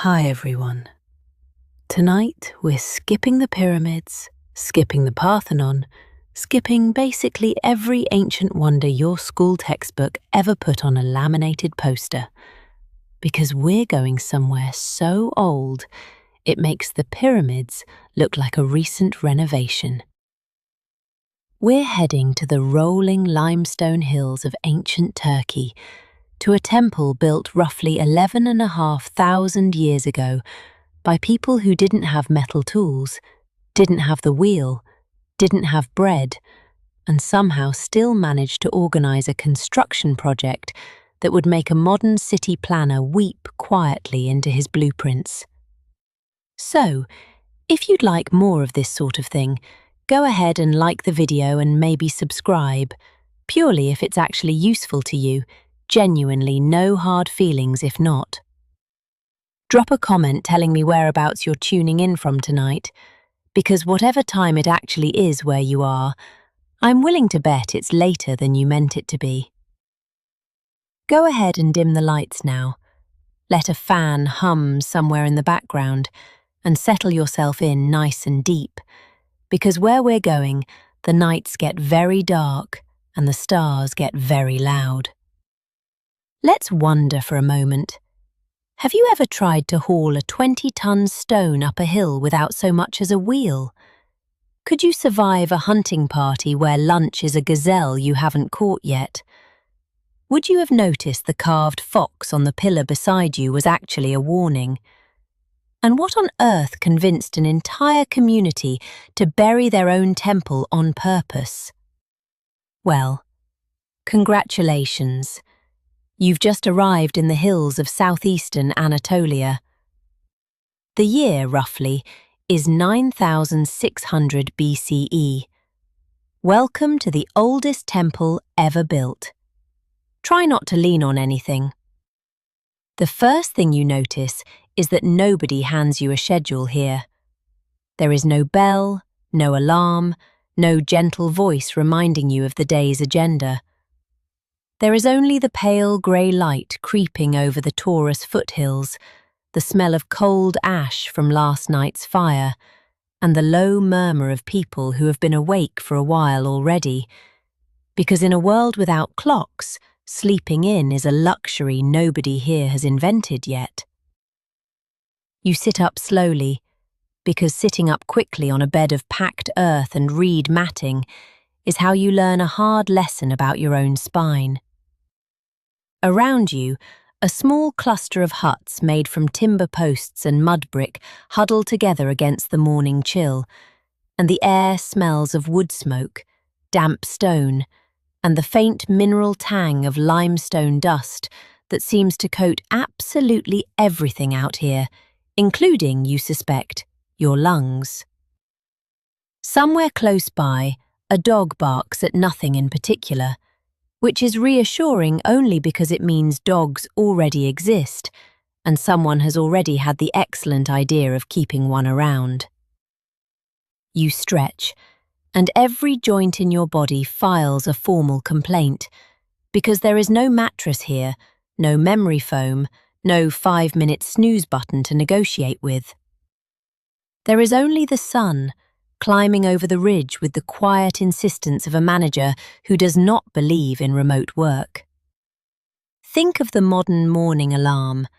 Hi everyone. Tonight we're skipping the pyramids, skipping the Parthenon, skipping basically every ancient wonder your school textbook ever put on a laminated poster. Because we're going somewhere so old, it makes the pyramids look like a recent renovation. We're heading to the rolling limestone hills of ancient Turkey, to a temple built roughly 11,500 years ago by people who didn't have metal tools, didn't have the wheel, didn't have bread, and somehow still managed to organize a construction project that would make a modern city planner weep quietly into his blueprints. So, if you'd like more of this sort of thing, go ahead and like the video and maybe subscribe, purely if it's actually useful to you. Genuinely no hard feelings if not. Drop a comment telling me whereabouts you're tuning in from tonight, because whatever time it actually is where you are, I'm willing to bet it's later than you meant it to be. Go ahead and dim the lights now. Let a fan hum somewhere in the background and settle yourself in nice and deep, because where we're going, the nights get very dark and the stars get very loud. Let's wonder for a moment. Have you ever tried to haul a 20-ton stone up a hill without so much as a wheel? Could you survive a hunting party where lunch is a gazelle you haven't caught yet? Would you have noticed the carved fox on the pillar beside you was actually a warning? And what on earth convinced an entire community to bury their own temple on purpose? Well, congratulations. You've just arrived in the hills of southeastern Anatolia. The year, roughly, is 9,600 BCE. Welcome to the oldest temple ever built. Try not to lean on anything. The first thing you notice is that nobody hands you a schedule here. There is no bell, no alarm, no gentle voice reminding you of the day's agenda. There is only the pale grey light creeping over the Taurus foothills, the smell of cold ash from last night's fire, and the low murmur of people who have been awake for a while already. Because in a world without clocks, sleeping in is a luxury nobody here has invented yet. You sit up slowly, because sitting up quickly on a bed of packed earth and reed matting is how you learn a hard lesson about your own spine. Around you, a small cluster of huts made from timber posts and mud brick huddle together against the morning chill, and the air smells of wood smoke, damp stone, and the faint mineral tang of limestone dust that seems to coat absolutely everything out here, including, you suspect, your lungs. Somewhere close by, a dog barks at nothing in particular, which is reassuring only because it means dogs already exist, and someone has already had the excellent idea of keeping one around. You stretch, and every joint in your body files a formal complaint, because there is no mattress here, no memory foam, no 5-minute snooze button to negotiate with. There is only the sun, climbing over the ridge with the quiet insistence of a manager who does not believe in remote work. Think of the modern morning alarm,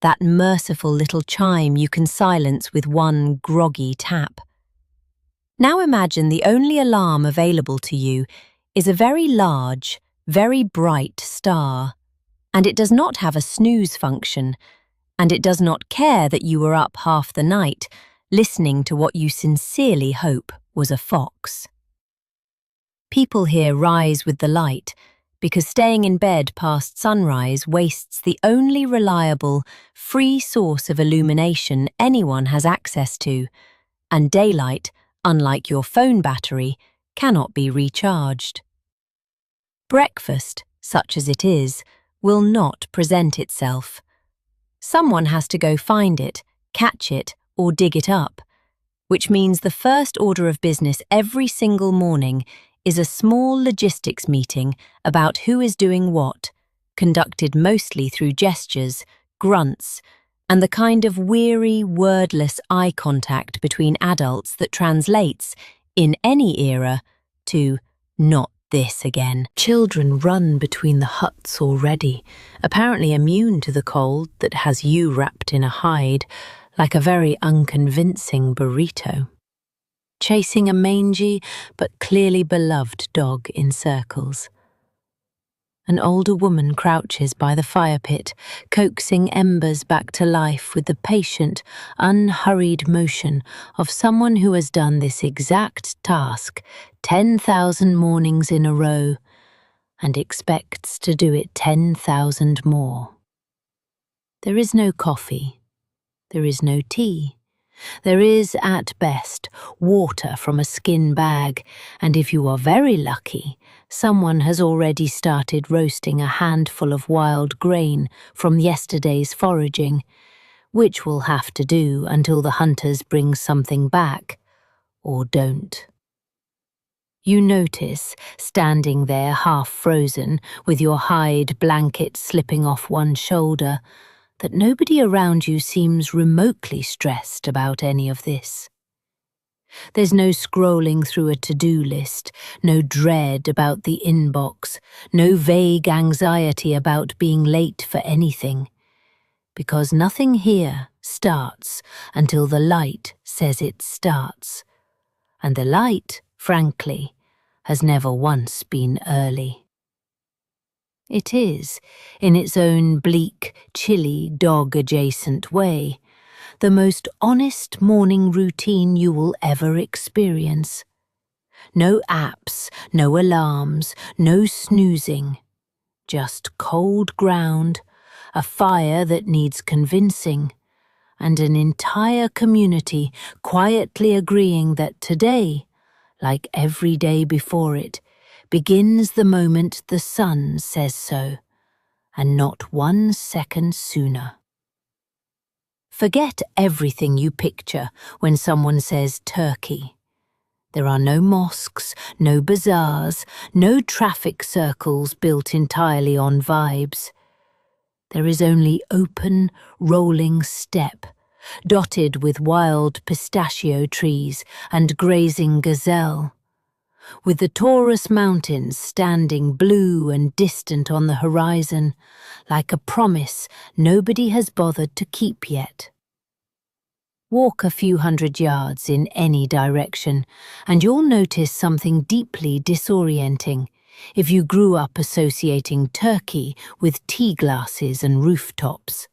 that merciful little chime you can silence with one groggy tap. Now imagine the only alarm available to you is a very large, very bright star, and it does not have a snooze function, and it does not care that you were up half the night, listening to what you sincerely hope was a fox. People here rise with the light, because staying in bed past sunrise wastes the only reliable, free source of illumination anyone has access to, and daylight, unlike your phone battery, cannot be recharged. Breakfast, such as it is, will not present itself. Someone has to go find it, catch it, or dig it up, which means the first order of business every single morning is a small logistics meeting about who is doing what, conducted mostly through gestures, grunts, and the kind of weary, wordless eye contact between adults that translates, in any era, to "not this again." Children run between the huts already, apparently immune to the cold that has you wrapped in a hide, like a very unconvincing burrito. Chasing a mangy but clearly beloved dog in circles. An older woman crouches by the fire pit, coaxing embers back to life with the patient, unhurried motion of someone who has done this exact task 10,000 mornings in a row and expects to do it 10,000 more. There is no coffee. There is no tea. There is, at best, water from a skin bag, and if you are very lucky, someone has already started roasting a handful of wild grain from yesterday's foraging, which will have to do until the hunters bring something back, or don't. You notice, standing there half frozen, with your hide blanket slipping off one shoulder, that nobody around you seems remotely stressed about any of this. There's no scrolling through a to-do list, no dread about the inbox, no vague anxiety about being late for anything, because nothing here starts until the light says it starts, and the light, frankly, has never once been early. It is, in its own bleak, chilly, dog-adjacent way, the most honest morning routine you will ever experience. No apps, no alarms, no snoozing. Just cold ground, a fire that needs convincing, and an entire community quietly agreeing that today, like every day before it, begins the moment the sun says so, and not 1 second sooner. Forget everything you picture when someone says Turkey. There are no mosques, no bazaars, no traffic circles built entirely on vibes. There is only open, rolling steppe, dotted with wild pistachio trees and grazing gazelle, with the Taurus Mountains standing blue and distant on the horizon, like a promise nobody has bothered to keep yet. Walk a few hundred yards in any direction, and you'll notice something deeply disorienting if you grew up associating Turkey with tea glasses and rooftops.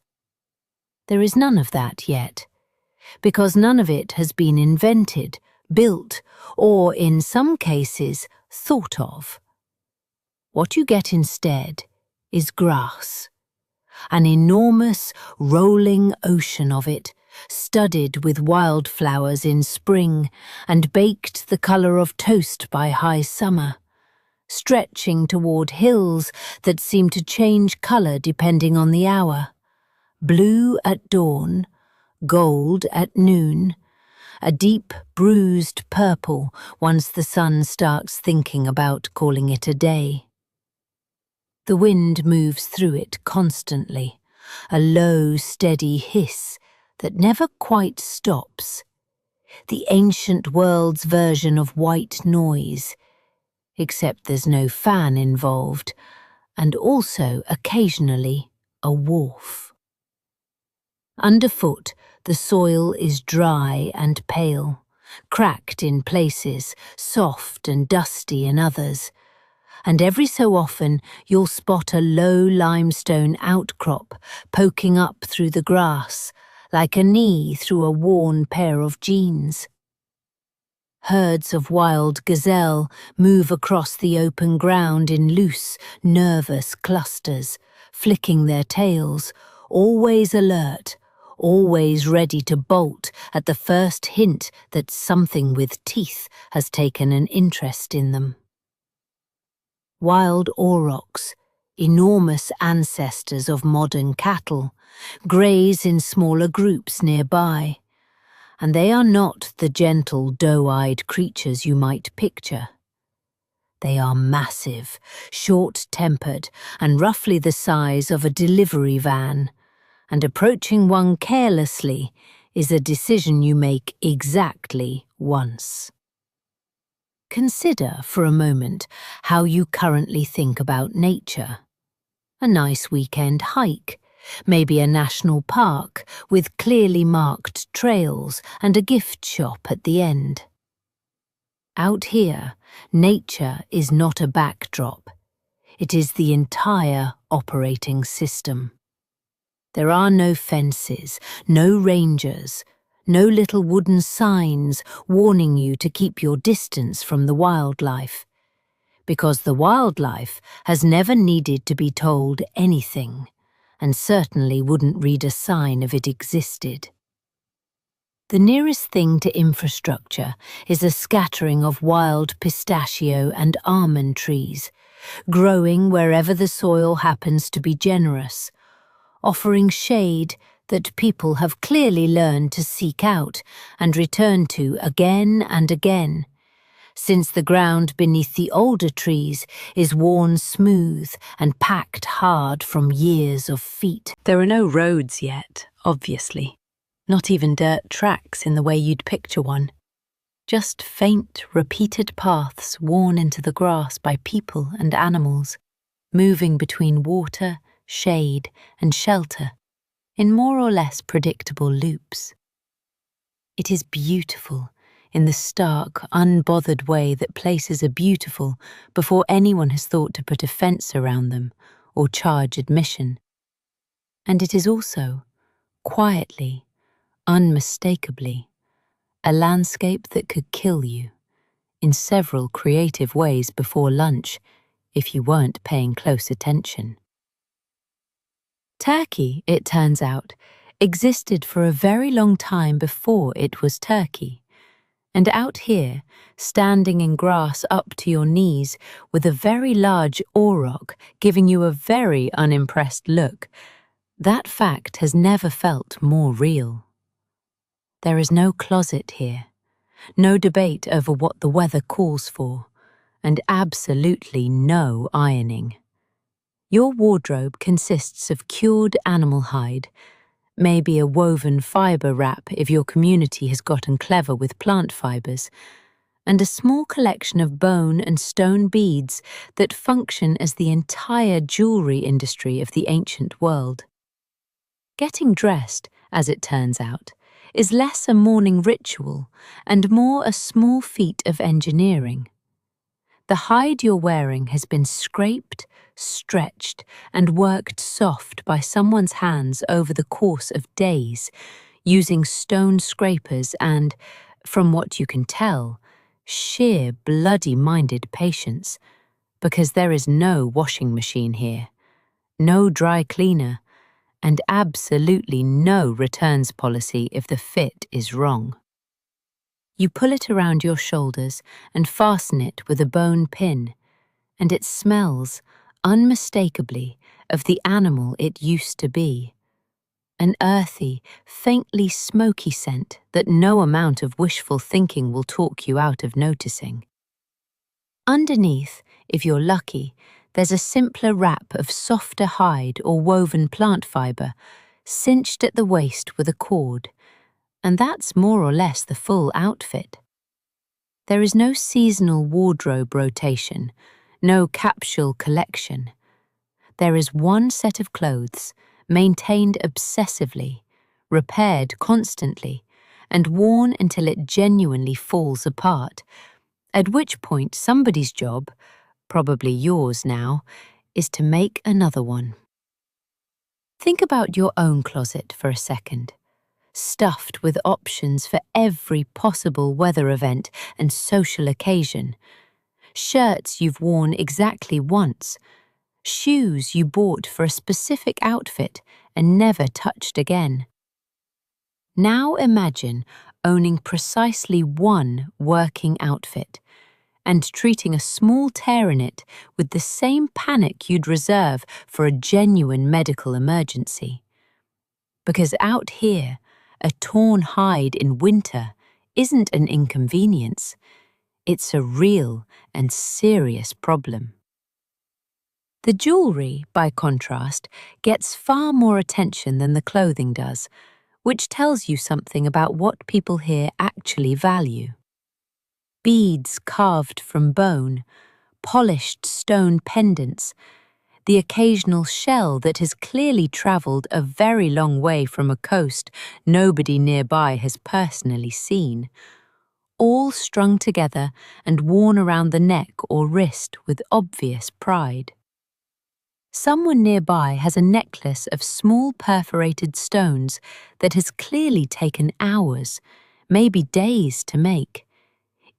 There is none of that yet, because none of it has been invented, built, or, in some cases, thought of. What you get instead is grass, an enormous, rolling ocean of it, studded with wildflowers in spring and baked the colour of toast by high summer, stretching toward hills that seem to change colour depending on the hour, blue at dawn, gold at noon, a deep, bruised purple once the sun starts thinking about calling it a day. The wind moves through it constantly, a low, steady hiss that never quite stops, the ancient world's version of white noise, except there's no fan involved, and also, occasionally, a wharf. Underfoot, the soil is dry and pale, cracked in places, soft and dusty in others, and every so often you'll spot a low limestone outcrop poking up through the grass, like a knee through a worn pair of jeans. Herds of wild gazelle move across the open ground in loose, nervous clusters, flicking their tails, always alert, always ready to bolt at the first hint that something with teeth has taken an interest in them. Wild aurochs, enormous ancestors of modern cattle, graze in smaller groups nearby, and they are not the gentle, doe-eyed creatures you might picture. They are massive, short-tempered, and roughly the size of a delivery van, and approaching one carelessly is a decision you make exactly once. Consider for a moment how you currently think about nature. A nice weekend hike, maybe a national park with clearly marked trails and a gift shop at the end. Out here, nature is not a backdrop. It is the entire operating system. There are no fences, no rangers, no little wooden signs warning you to keep your distance from the wildlife, because the wildlife has never needed to be told anything, and certainly wouldn't read a sign if it existed. The nearest thing to infrastructure is a scattering of wild pistachio and almond trees, growing wherever the soil happens to be generous, offering shade that people have clearly learned to seek out and return to again and again, since the ground beneath the older trees is worn smooth and packed hard from years of feet. There are no roads yet, obviously. Not even dirt tracks in the way you'd picture one. Just faint, repeated paths worn into the grass by people and animals, moving between water, shade, and shelter in more or less predictable loops. It is beautiful in the stark, unbothered way that places are beautiful before anyone has thought to put a fence around them or charge admission. And it is also, quietly, unmistakably, a landscape that could kill you in several creative ways before lunch if you weren't paying close attention. Turkey, it turns out, existed for a very long time before it was Turkey. And out here, standing in grass up to your knees with a very large auroch giving you a very unimpressed look, that fact has never felt more real. There is no closet here, no debate over what the weather calls for, and absolutely no ironing. Your wardrobe consists of cured animal hide, maybe a woven fibre wrap if your community has gotten clever with plant fibres, and a small collection of bone and stone beads that function as the entire jewellery industry of the ancient world. Getting dressed, as it turns out, is less a morning ritual and more a small feat of engineering. The hide you're wearing has been scraped, stretched, and worked soft by someone's hands over the course of days, using stone scrapers and, from what you can tell, sheer bloody-minded patience, because there is no washing machine here, no dry cleaner, and absolutely no returns policy if the fit is wrong. You pull it around your shoulders and fasten it with a bone pin, and it smells, unmistakably, of the animal it used to be. An earthy, faintly smoky scent that no amount of wishful thinking will talk you out of noticing. Underneath, if you're lucky, there's a simpler wrap of softer hide or woven plant fibre, cinched at the waist with a cord, and that's more or less the full outfit. There is no seasonal wardrobe rotation, no capsule collection. There is one set of clothes, maintained obsessively, repaired constantly, and worn until it genuinely falls apart, at which point somebody's job, probably yours now, is to make another one. Think about your own closet for a second, stuffed with options for every possible weather event and social occasion. Shirts you've worn exactly once, shoes you bought for a specific outfit and never touched again. Now imagine owning precisely one working outfit and treating a small tear in it with the same panic you'd reserve for a genuine medical emergency. Because out here, a torn hide in winter isn't an inconvenience. It's a real and serious problem. The jewellery, by contrast, gets far more attention than the clothing does, which tells you something about what people here actually value. Beads carved from bone, polished stone pendants, the occasional shell that has clearly travelled a very long way from a coast nobody nearby has personally seen, all strung together and worn around the neck or wrist with obvious pride. Someone nearby has a necklace of small perforated stones that has clearly taken hours, maybe days to make,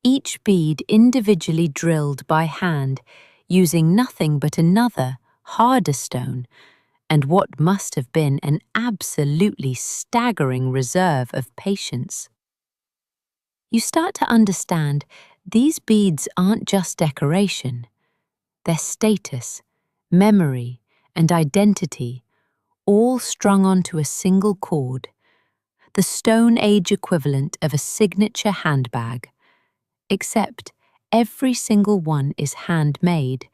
each bead individually drilled by hand using nothing but another, harder stone, and what must have been an absolutely staggering reserve of patience. You start to understand these beads aren't just decoration. They're status, memory, and identity, all strung onto a single cord, the Stone Age equivalent of a signature handbag, except every single one is handmade,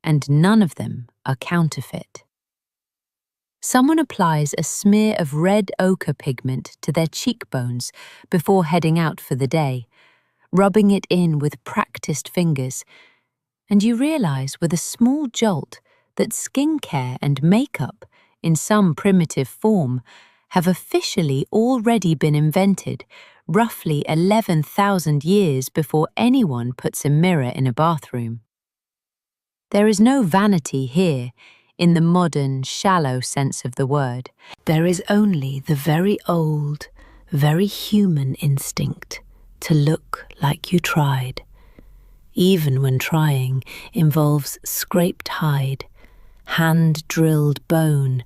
and none of them are counterfeit. Someone applies a smear of red ochre pigment to their cheekbones before heading out for the day, rubbing it in with practiced fingers, and you realise with a small jolt that skincare and makeup, in some primitive form, have officially already been invented roughly 11,000 years before anyone puts a mirror in a bathroom. There is no vanity here, in the modern, shallow sense of the word. There is only the very old, very human instinct to look like you tried, even when trying involves scraped hide, hand-drilled bone,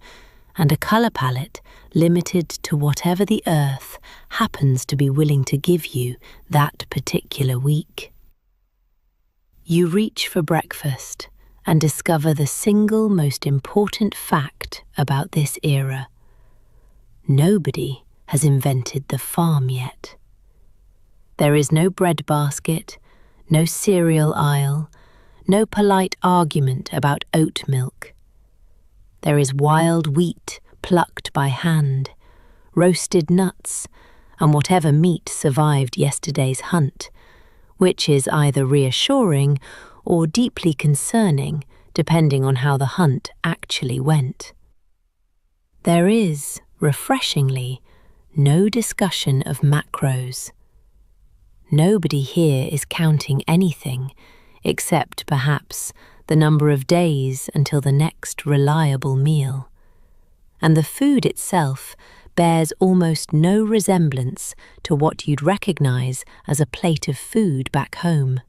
and a colour palette limited to whatever the earth happens to be willing to give you that particular week. You reach for breakfast and discover the single most important fact about this era. Nobody has invented the farm yet. There is no bread basket, no cereal aisle, no polite argument about oat milk. There is wild wheat plucked by hand, roasted nuts, and whatever meat survived yesterday's hunt, which is either reassuring or deeply concerning, depending on how the hunt actually went. There is, refreshingly, no discussion of macros. Nobody here is counting anything, except perhaps the number of days until the next reliable meal. And the food itself bears almost no resemblance to what you'd recognise as a plate of food back home.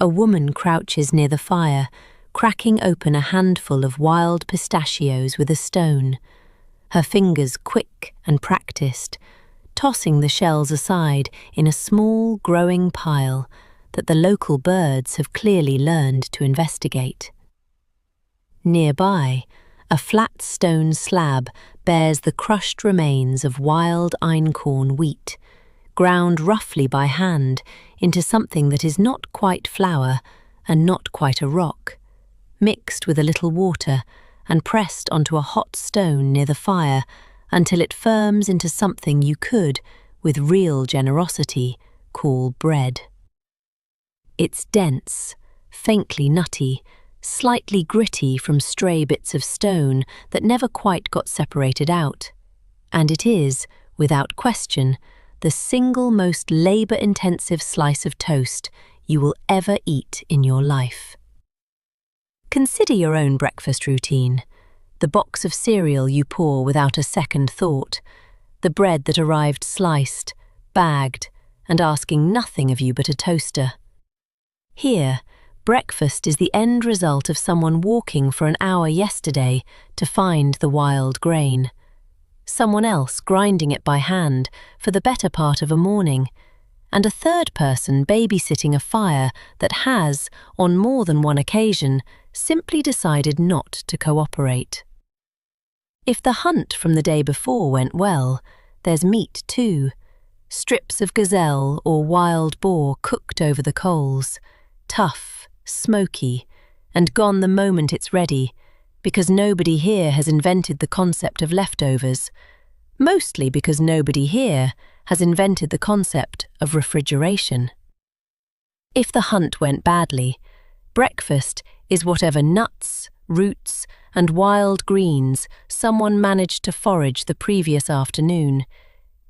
A woman crouches near the fire, cracking open a handful of wild pistachios with a stone, her fingers quick and practised, tossing the shells aside in a small, growing pile that the local birds have clearly learned to investigate. Nearby, a flat stone slab bears the crushed remains of wild einkorn wheat, ground roughly by hand into something that is not quite flour and not quite a rock, mixed with a little water and pressed onto a hot stone near the fire until it firms into something you could, with real generosity, call bread. It's dense, faintly nutty, slightly gritty from stray bits of stone that never quite got separated out, and it is, without question, the single most labour-intensive slice of toast you will ever eat in your life. Consider your own breakfast routine, the box of cereal you pour without a second thought, the bread that arrived sliced, bagged, and asking nothing of you but a toaster. Here, breakfast is the end result of someone walking for an hour yesterday to find the wild grain, someone else grinding it by hand for the better part of a morning, and a third person babysitting a fire that has, on more than one occasion, simply decided not to cooperate. If the hunt from the day before went well, there's meat too, strips of gazelle or wild boar cooked over the coals, tough, smoky, and gone the moment it's ready, because nobody here has invented the concept of leftovers, mostly because nobody here has invented the concept of refrigeration. If the hunt went badly, breakfast is whatever nuts, roots, and wild greens someone managed to forage the previous afternoon,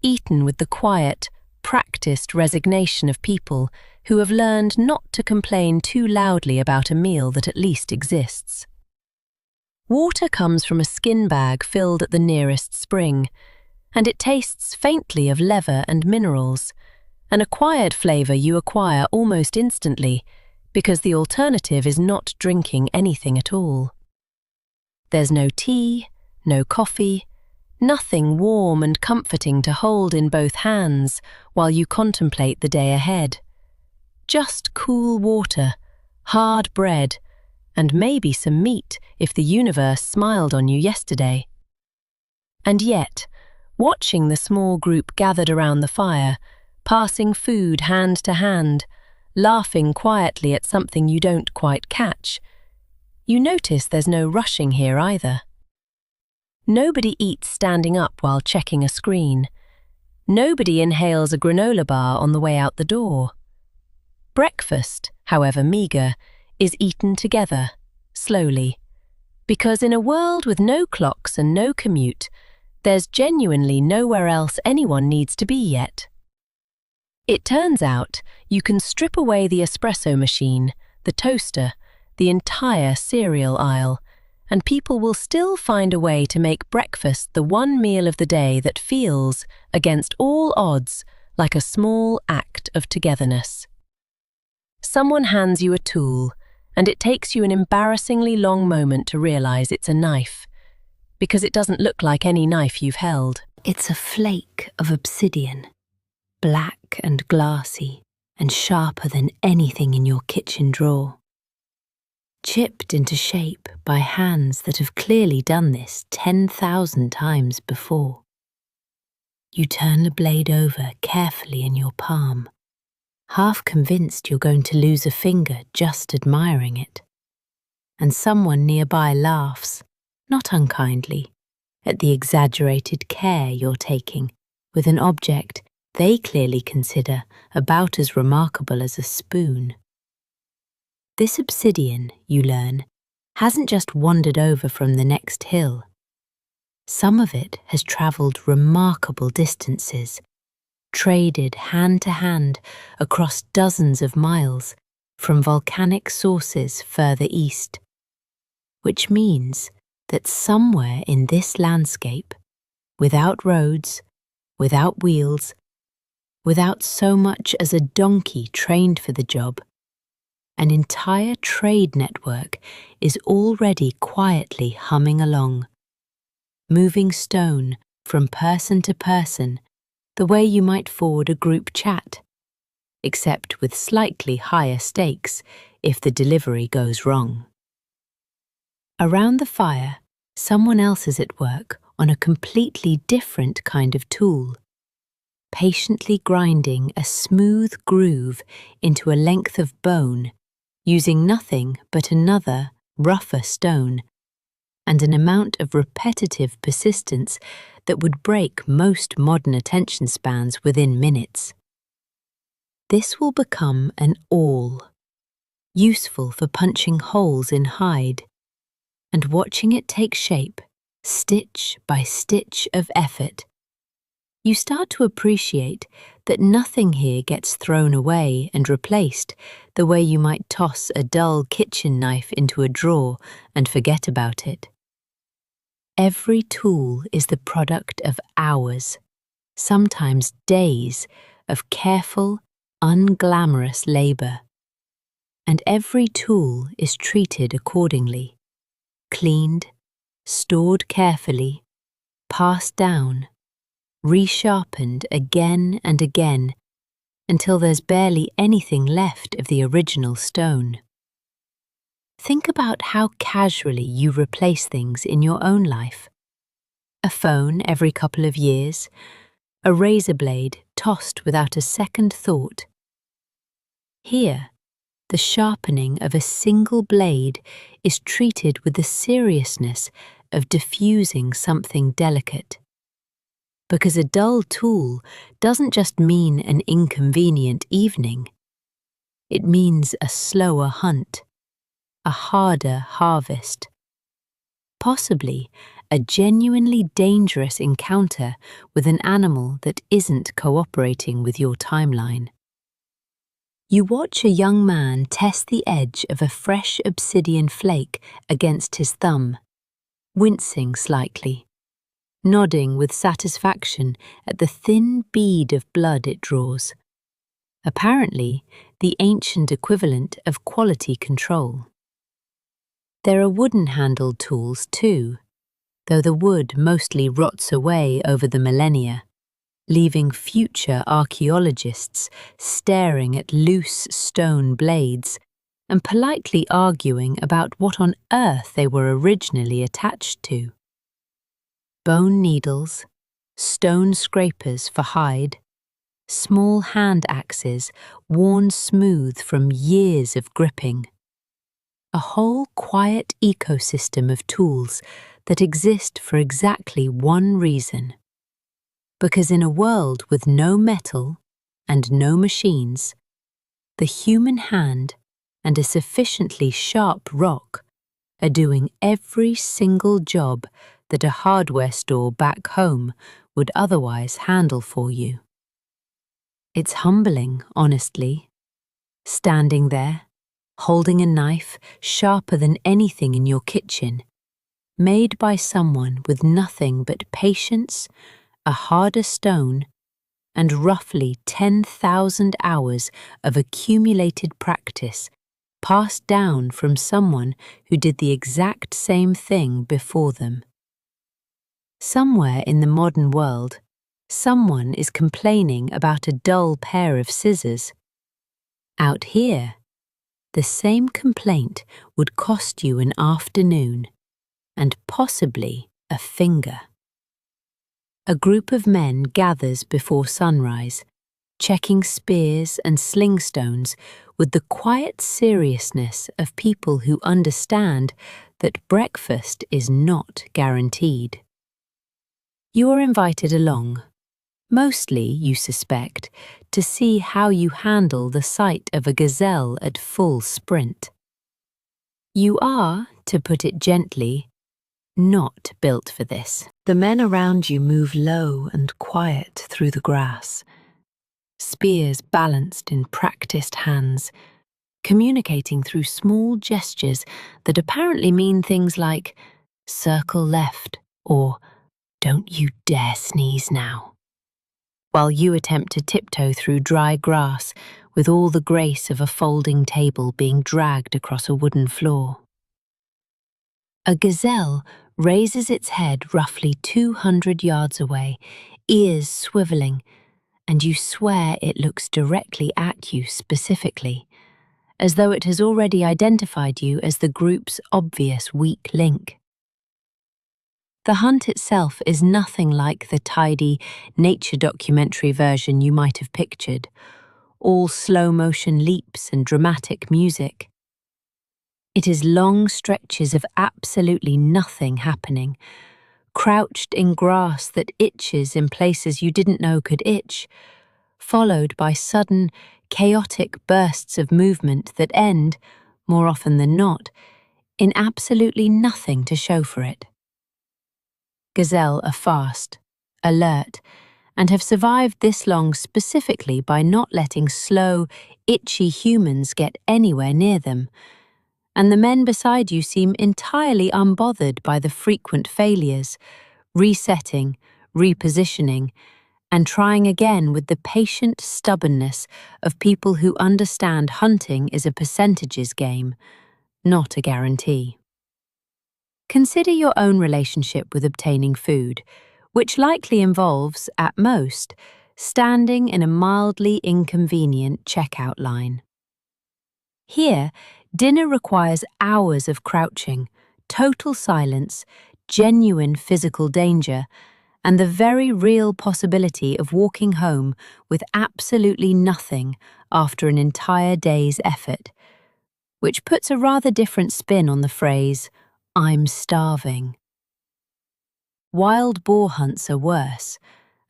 eaten with the quiet, practiced resignation of people who have learned not to complain too loudly about a meal that at least exists. Water comes from a skin bag filled at the nearest spring, and it tastes faintly of leather and minerals, an acquired flavour you acquire almost instantly because the alternative is not drinking anything at all. There's no tea, no coffee, nothing warm and comforting to hold in both hands while you contemplate the day ahead. Just cool water, hard bread, and maybe some meat if the universe smiled on you yesterday. And yet, watching the small group gathered around the fire, passing food hand to hand, laughing quietly at something you don't quite catch, you notice there's no rushing here either. Nobody eats standing up while checking a screen. Nobody inhales a granola bar on the way out the door. Breakfast, however meagre, is eaten together, slowly, because in a world with no clocks and no commute, there's genuinely nowhere else anyone needs to be yet. It turns out you can strip away the espresso machine, the toaster, the entire cereal aisle, and people will still find a way to make breakfast the one meal of the day that feels, against all odds, like a small act of togetherness. Someone hands you a tool, and it takes you an embarrassingly long moment to realize it's a knife, because it doesn't look like any knife you've held. It's a flake of obsidian, black and glassy, and sharper than anything in your kitchen drawer. Chipped into shape by hands that have clearly done this 10,000 times before. You turn the blade over carefully in your palm, half convinced you're going to lose a finger just admiring it. And someone nearby laughs, not unkindly, at the exaggerated care you're taking with an object they clearly consider about as remarkable as a spoon. This obsidian, you learn, hasn't just wandered over from the next hill. Some of it has travelled remarkable distances, traded hand to hand across dozens of miles from volcanic sources further east, which means that somewhere in this landscape, without roads, without wheels, without so much as a donkey trained for the job, an entire trade network is already quietly humming along, moving stone from person to person the way you might forward a group chat, except with slightly higher stakes if the delivery goes wrong. Around the fire, someone else is at work on a completely different kind of tool, patiently grinding a smooth groove into a length of bone, using nothing but another, rougher stone, and an amount of repetitive persistence that would break most modern attention spans within minutes. This will become an awl, useful for punching holes in hide, and watching it take shape, stitch by stitch of effort, you start to appreciate that nothing here gets thrown away and replaced the way you might toss a dull kitchen knife into a drawer and forget about it. Every tool is the product of hours, sometimes days, of careful, unglamorous labour. And every tool is treated accordingly, cleaned, stored carefully, passed down, resharpened again and again until there's barely anything left of the original stone. Think about how casually you replace things in your own life. A phone every couple of years, a razor blade tossed without a second thought. Here, The sharpening of a single blade is treated with the seriousness of diffusing something delicate. Because a dull tool doesn't just mean an inconvenient evening. It means a slower hunt, a harder harvest, possibly a genuinely dangerous encounter with an animal that isn't cooperating with your timeline. You watch a young man test the edge of a fresh obsidian flake against his thumb, wincing slightly, nodding with satisfaction at the thin bead of blood it draws. Apparently, the ancient equivalent of quality control. There are wooden-handled tools too, though the wood mostly rots away over the millennia, leaving future archaeologists staring at loose stone blades and politely arguing about what on earth they were originally attached to. Bone needles, stone scrapers for hide, small hand axes worn smooth from years of gripping. A whole quiet ecosystem of tools that exist for exactly one reason. Because in a world with no metal and no machines, the human hand and a sufficiently sharp rock are doing every single job that a hardware store back home would otherwise handle for you. It's humbling, honestly, standing there, holding a knife sharper than anything in your kitchen, made by someone with nothing but patience, a harder stone, and roughly 10,000 hours of accumulated practice passed down from someone who did the exact same thing before them. Somewhere in the modern world, someone is complaining about a dull pair of scissors. Out here, the same complaint would cost you an afternoon, and possibly a finger. A group of men gathers before sunrise, checking spears and sling stones with the quiet seriousness of people who understand that breakfast is not guaranteed. You are invited along, mostly, you suspect, to see how you handle the sight of a gazelle at full sprint. You are, to put it gently, not built for this. The men around you move low and quiet through the grass, spears balanced in practiced hands, communicating through small gestures that apparently mean things like "circle left" or "don't you dare sneeze now," while you attempt to tiptoe through dry grass with all the grace of a folding table being dragged across a wooden floor. A gazelle raises its head roughly 200 yards away, ears swiveling, and you swear it looks directly at you specifically, as though it has already identified you as the group's obvious weak link. The hunt itself is nothing like the tidy, nature documentary version you might have pictured, all slow-motion leaps and dramatic music. It is long stretches of absolutely nothing happening, crouched in grass that itches in places you didn't know could itch, followed by sudden, chaotic bursts of movement that end, more often than not, in absolutely nothing to show for it. Gazelle are fast, alert, and have survived this long specifically by not letting slow, itchy humans get anywhere near them, and the men beside you seem entirely unbothered by the frequent failures, resetting, repositioning, and trying again with the patient stubbornness of people who understand hunting is a percentages game, not a guarantee. Consider your own relationship with obtaining food, which likely involves, at most, standing in a mildly inconvenient checkout line. Here, dinner requires hours of crouching, total silence, genuine physical danger, and the very real possibility of walking home with absolutely nothing after an entire day's effort, which puts a rather different spin on the phrase, "I'm starving." Wild boar hunts are worse,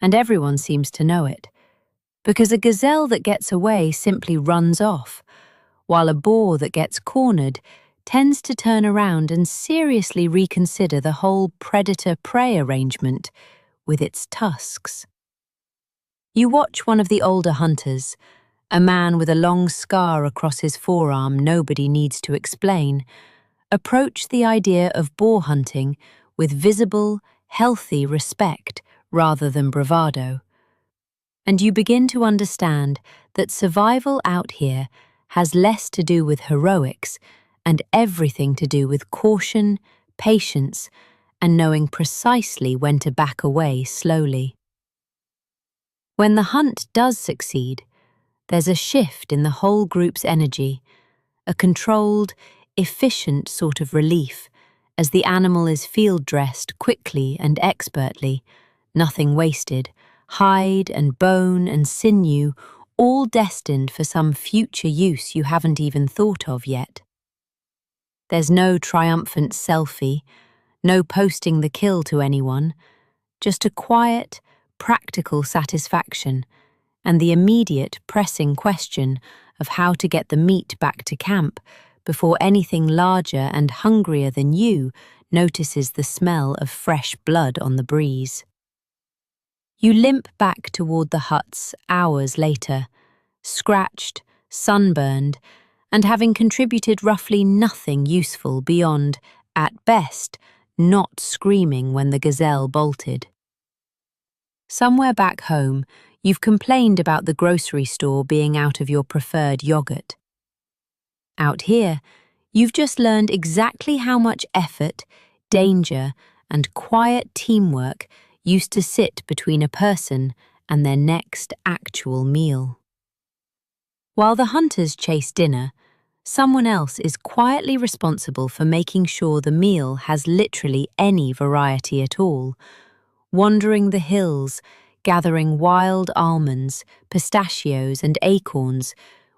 and everyone seems to know it, because a gazelle that gets away simply runs off, while a boar that gets cornered tends to turn around and seriously reconsider the whole predator-prey arrangement with its tusks. You watch one of the older hunters, a man with a long scar across his forearm nobody needs to explain, approach the idea of boar hunting with visible, healthy respect rather than bravado. And you begin to understand that survival out here has less to do with heroics and everything to do with caution, patience, and knowing precisely when to back away slowly. When the hunt does succeed, there's a shift in the whole group's energy, a controlled, efficient sort of relief as the animal is field-dressed quickly and expertly, nothing wasted, hide and bone and sinew, all destined for some future use you haven't even thought of yet. There's no triumphant selfie, no posting the kill to anyone, just a quiet, practical satisfaction and the immediate pressing question of how to get the meat back to camp before anything larger and hungrier than you notices the smell of fresh blood on the breeze. You limp back toward the huts hours later, scratched, sunburned, and having contributed roughly nothing useful beyond, at best, not screaming when the gazelle bolted. Somewhere back home, you've complained about the grocery store being out of your preferred yogurt. Out here, you've just learned exactly how much effort, danger, and quiet teamwork used to sit between a person and their next actual meal. While the hunters chase dinner, someone else is quietly responsible for making sure the meal has literally any variety at all, wandering the hills, gathering wild almonds, pistachios, and acorns,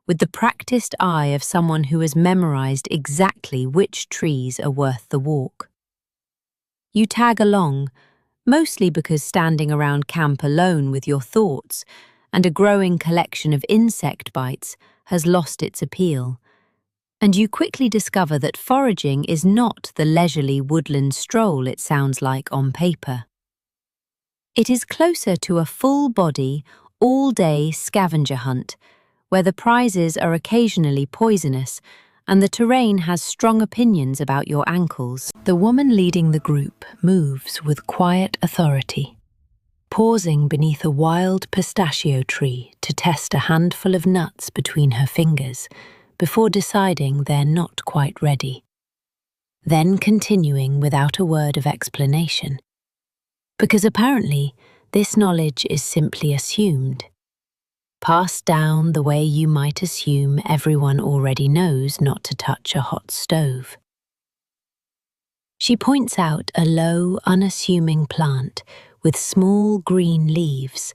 with the practiced eye of someone who has memorized exactly which trees are worth the walk. You tag along, mostly because standing around camp alone with your thoughts and a growing collection of insect bites has lost its appeal, and you quickly discover that foraging is not the leisurely woodland stroll it sounds like on paper. It is closer to a full-body, all-day scavenger hunt, where the prizes are occasionally poisonous and the terrain has strong opinions about your ankles. The woman leading the group moves with quiet authority, pausing beneath a wild pistachio tree to test a handful of nuts between her fingers before deciding they're not quite ready. Then continuing without a word of explanation, because apparently this knowledge is simply assumed, passed down the way you might assume everyone already knows not to touch a hot stove. She points out a low, unassuming plant with small green leaves,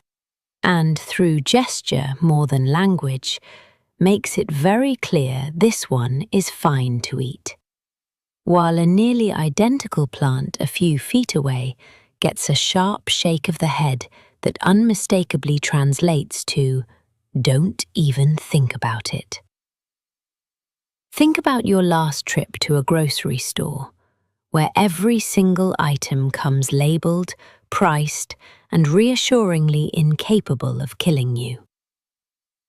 and through gesture more than language, makes it very clear this one is fine to eat, while a nearly identical plant a few feet away gets a sharp shake of the head that unmistakably translates to, "Don't even think about it." Think about your last trip to a grocery store, where every single item comes labeled, priced, and reassuringly incapable of killing you.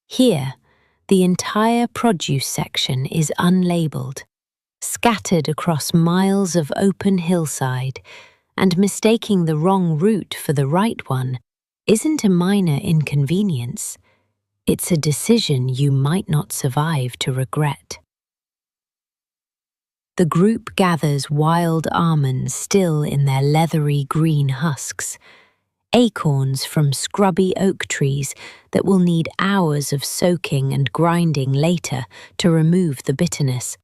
Here, the entire produce section is unlabeled, scattered across miles of open hillside, and mistaking the wrong route for the right one isn't a minor inconvenience. It's a decision you might not survive to regret. The group gathers wild almonds still in their leathery green husks, acorns from scrubby oak trees that will need hours of soaking and grinding later to remove the bitterness,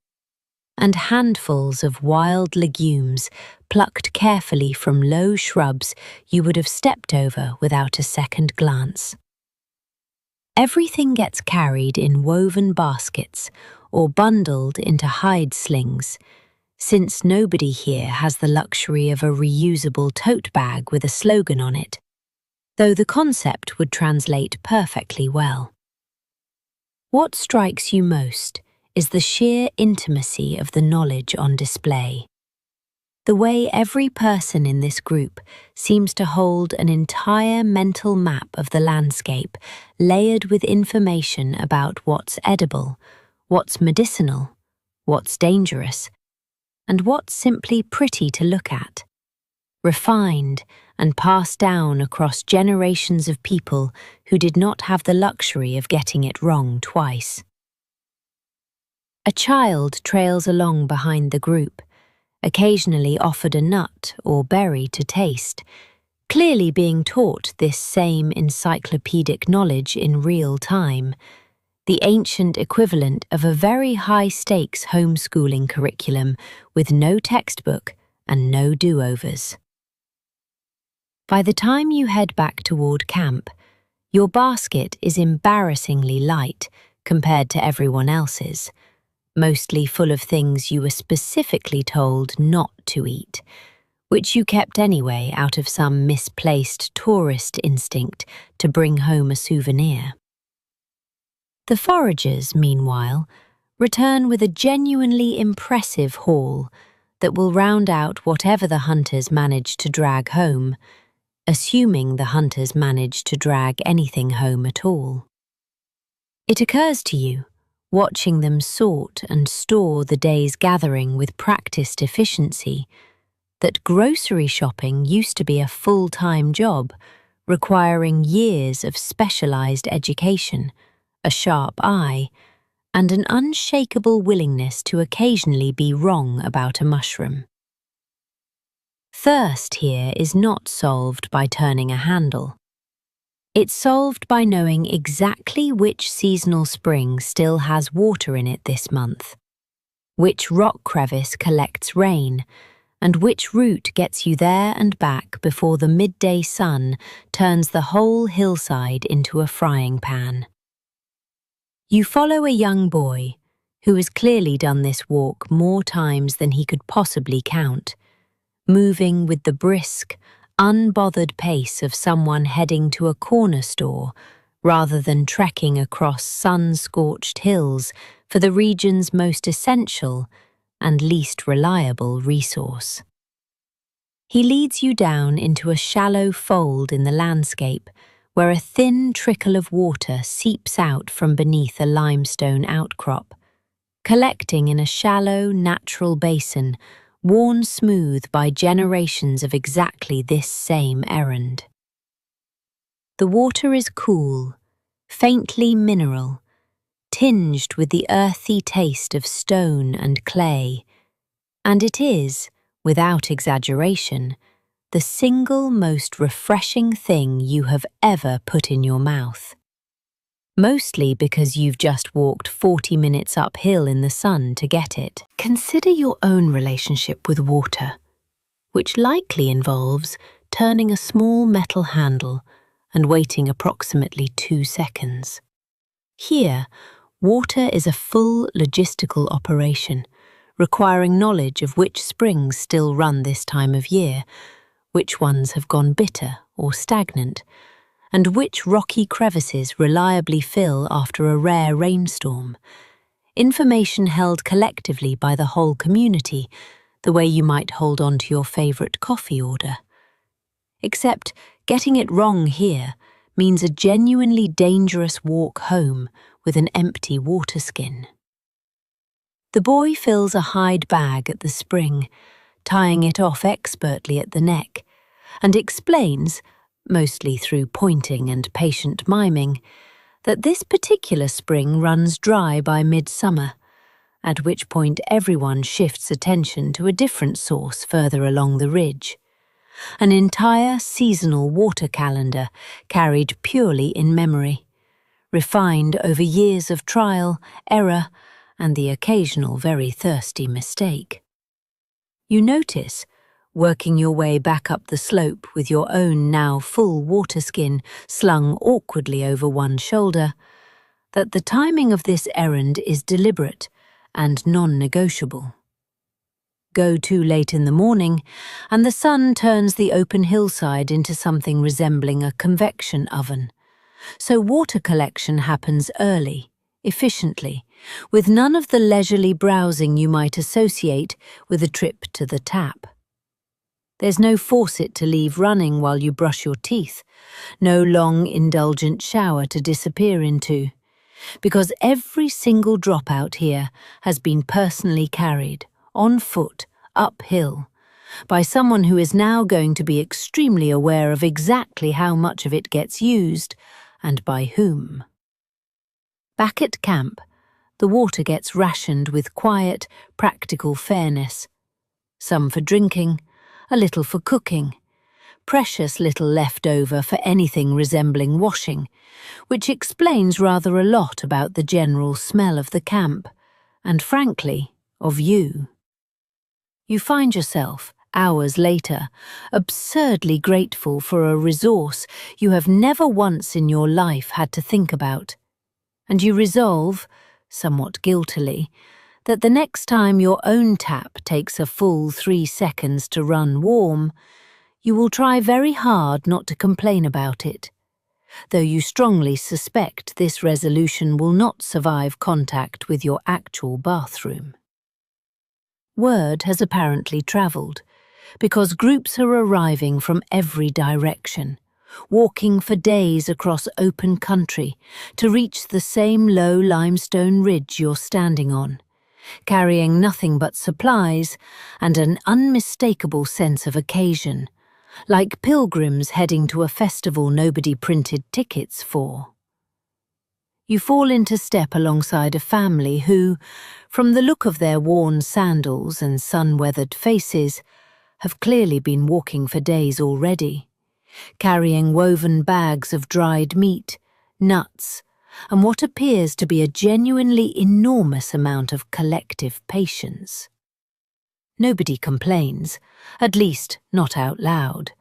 and handfuls of wild legumes plucked carefully from low shrubs you would have stepped over without a second glance. Everything gets carried in woven baskets or bundled into hide slings, since nobody here has the luxury of a reusable tote bag with a slogan on it, though the concept would translate perfectly well. What strikes you most is the sheer intimacy of the knowledge on display. The way every person in this group seems to hold an entire mental map of the landscape layered with information about what's edible, what's medicinal, what's dangerous, and what's simply pretty to look at. Refined and passed down across generations of people who did not have the luxury of getting it wrong twice. A child trails along behind the group, occasionally offered a nut or berry to taste, clearly being taught this same encyclopedic knowledge in real time, the ancient equivalent of a very high-stakes homeschooling curriculum with no textbook and no do-overs. By the time you head back toward camp, your basket is embarrassingly light compared to everyone else's, mostly full of things you were specifically told not to eat, which you kept anyway out of some misplaced tourist instinct to bring home a souvenir. The foragers, meanwhile, return with a genuinely impressive haul that will round out whatever the hunters manage to drag home, assuming the hunters manage to drag anything home at all. It occurs to you, watching them sort and store the day's gathering with practiced efficiency, that grocery shopping used to be a full-time job, requiring years of specialized education, a sharp eye, and an unshakable willingness to occasionally be wrong about a mushroom. Thirst here is not solved by turning a handle. It's solved by knowing exactly which seasonal spring still has water in it this month, which rock crevice collects rain, and which route gets you there and back before the midday sun turns the whole hillside into a frying pan. You follow a young boy who has clearly done this walk more times than he could possibly count, moving with the brisk, unbothered pace of someone heading to a corner store rather than trekking across sun-scorched hills for the region's most essential and least reliable resource. He leads you down into a shallow fold in the landscape where a thin trickle of water seeps out from beneath a limestone outcrop, collecting in a shallow, natural basin worn smooth by generations of exactly this same errand. The water is cool, faintly mineral, tinged with the earthy taste of stone and clay, and it is, without exaggeration, the single most refreshing thing you have ever put in your mouth. Mostly because you've just walked 40 minutes uphill in the sun to get it. Consider your own relationship with water, which likely involves turning a small metal handle and waiting approximately 2 seconds. Here, water is a full logistical operation, requiring knowledge of which springs still run this time of year, which ones have gone bitter or stagnant, and which rocky crevices reliably fill after a rare rainstorm. Information held collectively by the whole community, the way you might hold on to your favourite coffee order. Except getting it wrong here means a genuinely dangerous walk home with an empty water skin. The boy fills a hide bag at the spring, tying it off expertly at the neck, and explains, mostly through pointing and patient miming, that this particular spring runs dry by midsummer, at which point everyone shifts attention to a different source further along the ridge. An entire seasonal water calendar carried purely in memory, refined over years of trial, error, and the occasional very thirsty mistake. You notice, working your way back up the slope with your own now full water skin slung awkwardly over one shoulder, that the timing of this errand is deliberate and non-negotiable. Go too late in the morning, and the sun turns the open hillside into something resembling a convection oven. So water collection happens early, efficiently, with none of the leisurely browsing you might associate with a trip to the tap. There's no faucet to leave running while you brush your teeth, no long, indulgent shower to disappear into, because every single drop out here has been personally carried, on foot, uphill, by someone who is now going to be extremely aware of exactly how much of it gets used, and by whom. Back at camp, the water gets rationed with quiet, practical fairness. Some for drinking, a little for cooking, precious little left over for anything resembling washing, which explains rather a lot about the general smell of the camp, and frankly, of you. You find yourself, hours later, absurdly grateful for a resource you have never once in your life had to think about, and you resolve, somewhat guiltily, that the next time your own tap takes a full 3 seconds to run warm, you will try very hard not to complain about it, though you strongly suspect this resolution will not survive contact with your actual bathroom. Word has apparently travelled, because groups are arriving from every direction, walking for days across open country to reach the same low limestone ridge you're standing on, carrying nothing but supplies and an unmistakable sense of occasion, like pilgrims heading to a festival nobody printed tickets for. You fall into step alongside a family who, from the look of their worn sandals and sun-weathered faces, have clearly been walking for days already, carrying woven bags of dried meat, nuts, and what appears to be a genuinely enormous amount of collective patience. Nobody complains, at least not out loud,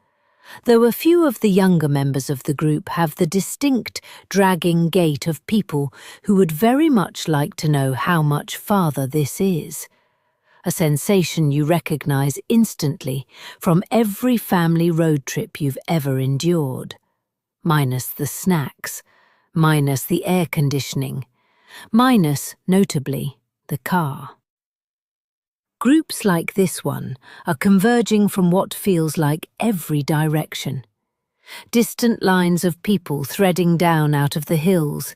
though a few of the younger members of the group have the distinct, dragging gait of people who would very much like to know how much farther this is, a sensation you recognise instantly from every family road trip you've ever endured, minus the snacks, minus the air conditioning, minus, notably, the car. Groups like this one are converging from what feels like every direction. Distant lines of people threading down out of the hills,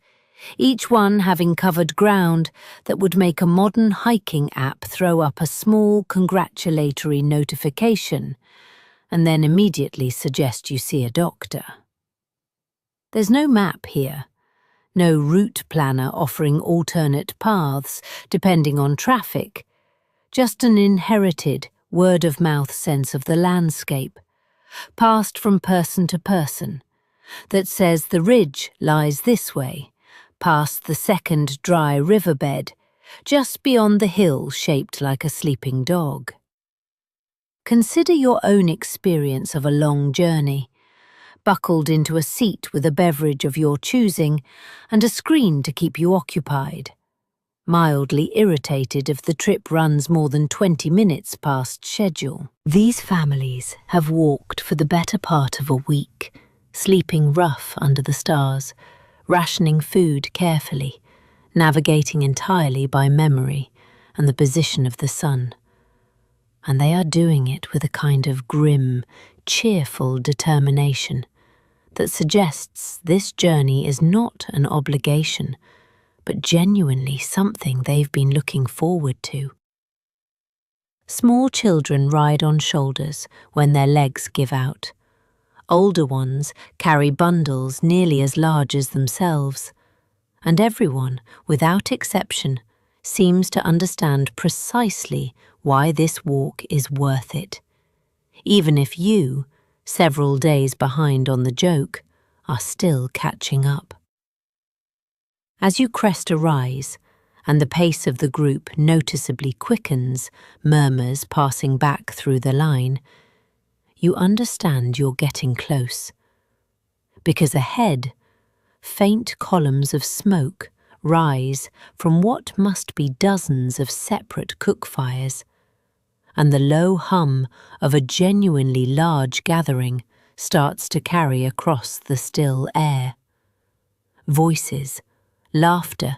each one having covered ground that would make a modern hiking app throw up a small congratulatory notification and then immediately suggest you see a doctor. There's no map here, no route planner offering alternate paths depending on traffic, just an inherited, word-of-mouth sense of the landscape, passed from person to person, that says the ridge lies this way, past the second dry riverbed, just beyond the hill shaped like a sleeping dog. Consider your own experience of a long journey, buckled into a seat with a beverage of your choosing and a screen to keep you occupied, mildly irritated if the trip runs more than 20 minutes past schedule. These families have walked for the better part of a week, sleeping rough under the stars, rationing food carefully, navigating entirely by memory and the position of the sun. And they are doing it with a kind of grim, cheerful determination that suggests this journey is not an obligation, but genuinely something they've been looking forward to. Small children ride on shoulders when their legs give out. Older ones carry bundles nearly as large as themselves, and everyone, without exception, seems to understand precisely why this walk is worth it, even if you, several days behind on the joke, are still catching up. As you crest a rise, and the pace of the group noticeably quickens, murmurs passing back through the line, you understand you're getting close. Because ahead, faint columns of smoke rise from what must be dozens of separate cook fires, and the low hum of a genuinely large gathering starts to carry across the still air. Voices, laughter,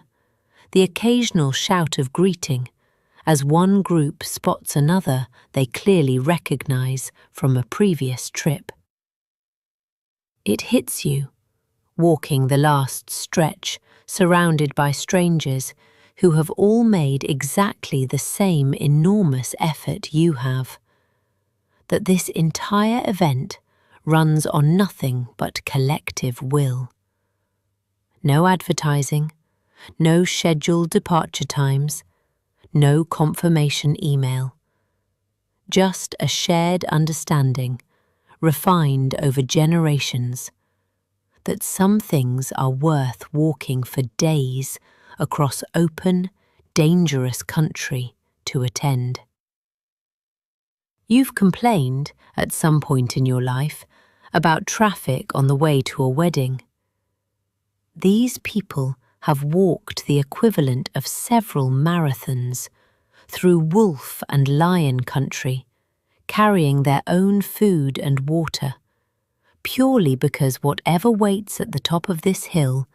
the occasional shout of greeting, as one group spots another they clearly recognize from a previous trip. It hits you, walking the last stretch, surrounded by strangers who have all made exactly the same enormous effort you have, that this entire event runs on nothing but collective will. No advertising, no scheduled departure times, no confirmation email. Just a shared understanding, refined over generations, that some things are worth walking for days across open, dangerous country to attend. You've complained, at some point in your life, about traffic on the way to a wedding. These people have walked the equivalent of several marathons through wolf and lion country, carrying their own food and water, purely because whatever waits at the top of this hill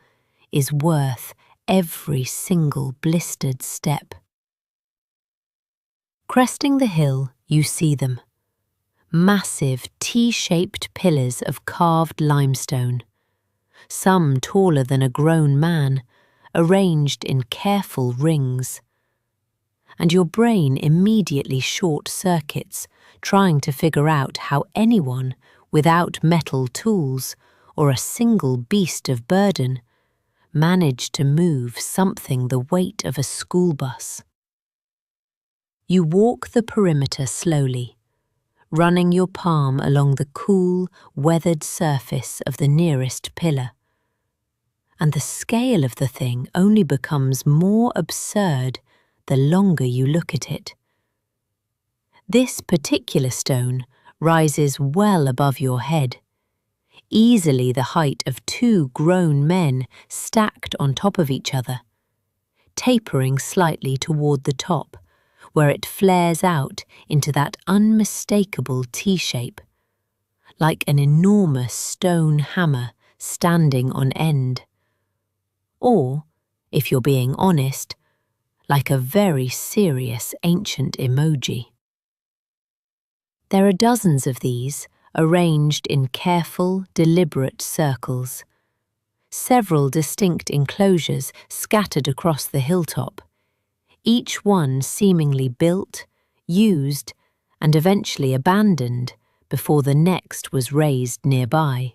is worth every single blistered step. Cresting the hill, you see them. Massive T-shaped pillars of carved limestone, some taller than a grown man, arranged in careful rings. And your brain immediately short-circuits, trying to figure out how anyone without metal tools or a single beast of burden managed to move something the weight of a school bus. You walk the perimeter slowly, running your palm along the cool, weathered surface of the nearest pillar. And the scale of the thing only becomes more absurd the longer you look at it. This particular stone rises well above your head, easily the height of two grown men stacked on top of each other, tapering slightly toward the top, where it flares out into that unmistakable T-shape, like an enormous stone hammer standing on end. Or, if you're being honest, like a very serious ancient emoji. There are dozens of these, arranged in careful, deliberate circles. Several distinct enclosures scattered across the hilltop, each one seemingly built, used, and eventually abandoned before the next was raised nearby.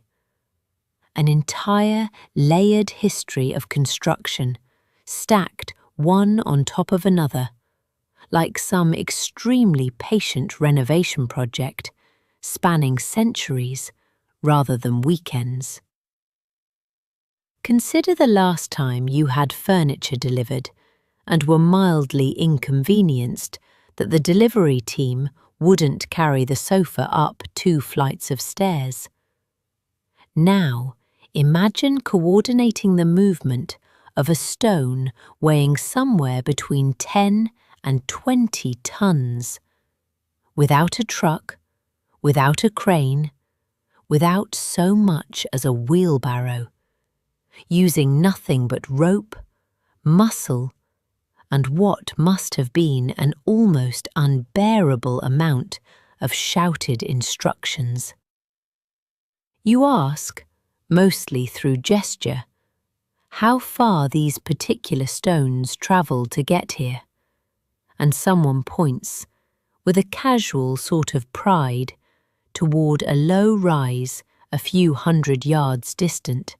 An entire layered history of construction, stacked one on top of another, like some extremely patient renovation project, spanning centuries rather than weekends. Consider the last time you had furniture delivered and were mildly inconvenienced that the delivery team wouldn't carry the sofa up 2 flights of stairs. Now, imagine coordinating the movement of a stone weighing somewhere between 10 and 20 tons, without a truck, without a crane, without so much as a wheelbarrow, using nothing but rope, muscle, and what must have been an almost unbearable amount of shouted instructions. You ask, mostly through gesture, how far these particular stones travel to get here, and someone points, with a casual sort of pride, toward a low rise a few hundred yards distant,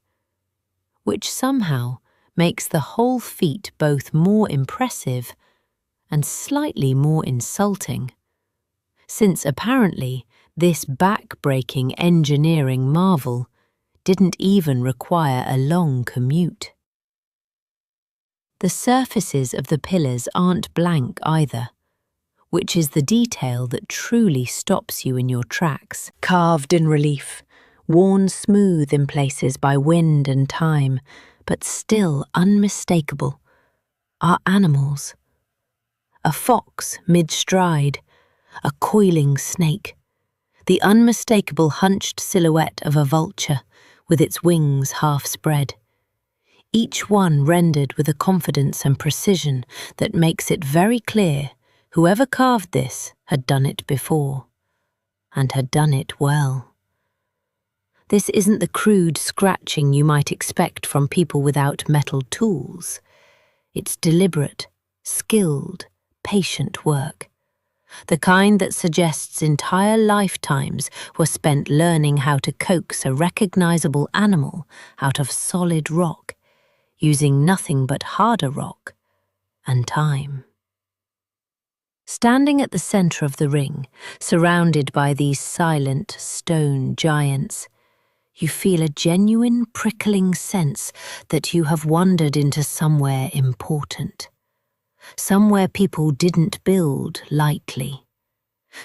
which somehow makes the whole feat both more impressive and slightly more insulting, since apparently this back-breaking engineering marvel didn't even require a long commute. The surfaces of the pillars aren't blank either, which is the detail that truly stops you in your tracks. Carved in relief, worn smooth in places by wind and time, but still unmistakable, are animals. A fox mid-stride, a coiling snake, the unmistakable hunched silhouette of a vulture with its wings half spread, each one rendered with a confidence and precision that makes it very clear whoever carved this had done it before, and had done it well. This isn't the crude scratching you might expect from people without metal tools. It's deliberate, skilled, patient work. The kind that suggests entire lifetimes were spent learning how to coax a recognizable animal out of solid rock, using nothing but harder rock and time. Standing at the center of the ring, surrounded by these silent stone giants, you feel a genuine prickling sense that you have wandered into somewhere important. Somewhere people didn't build lightly.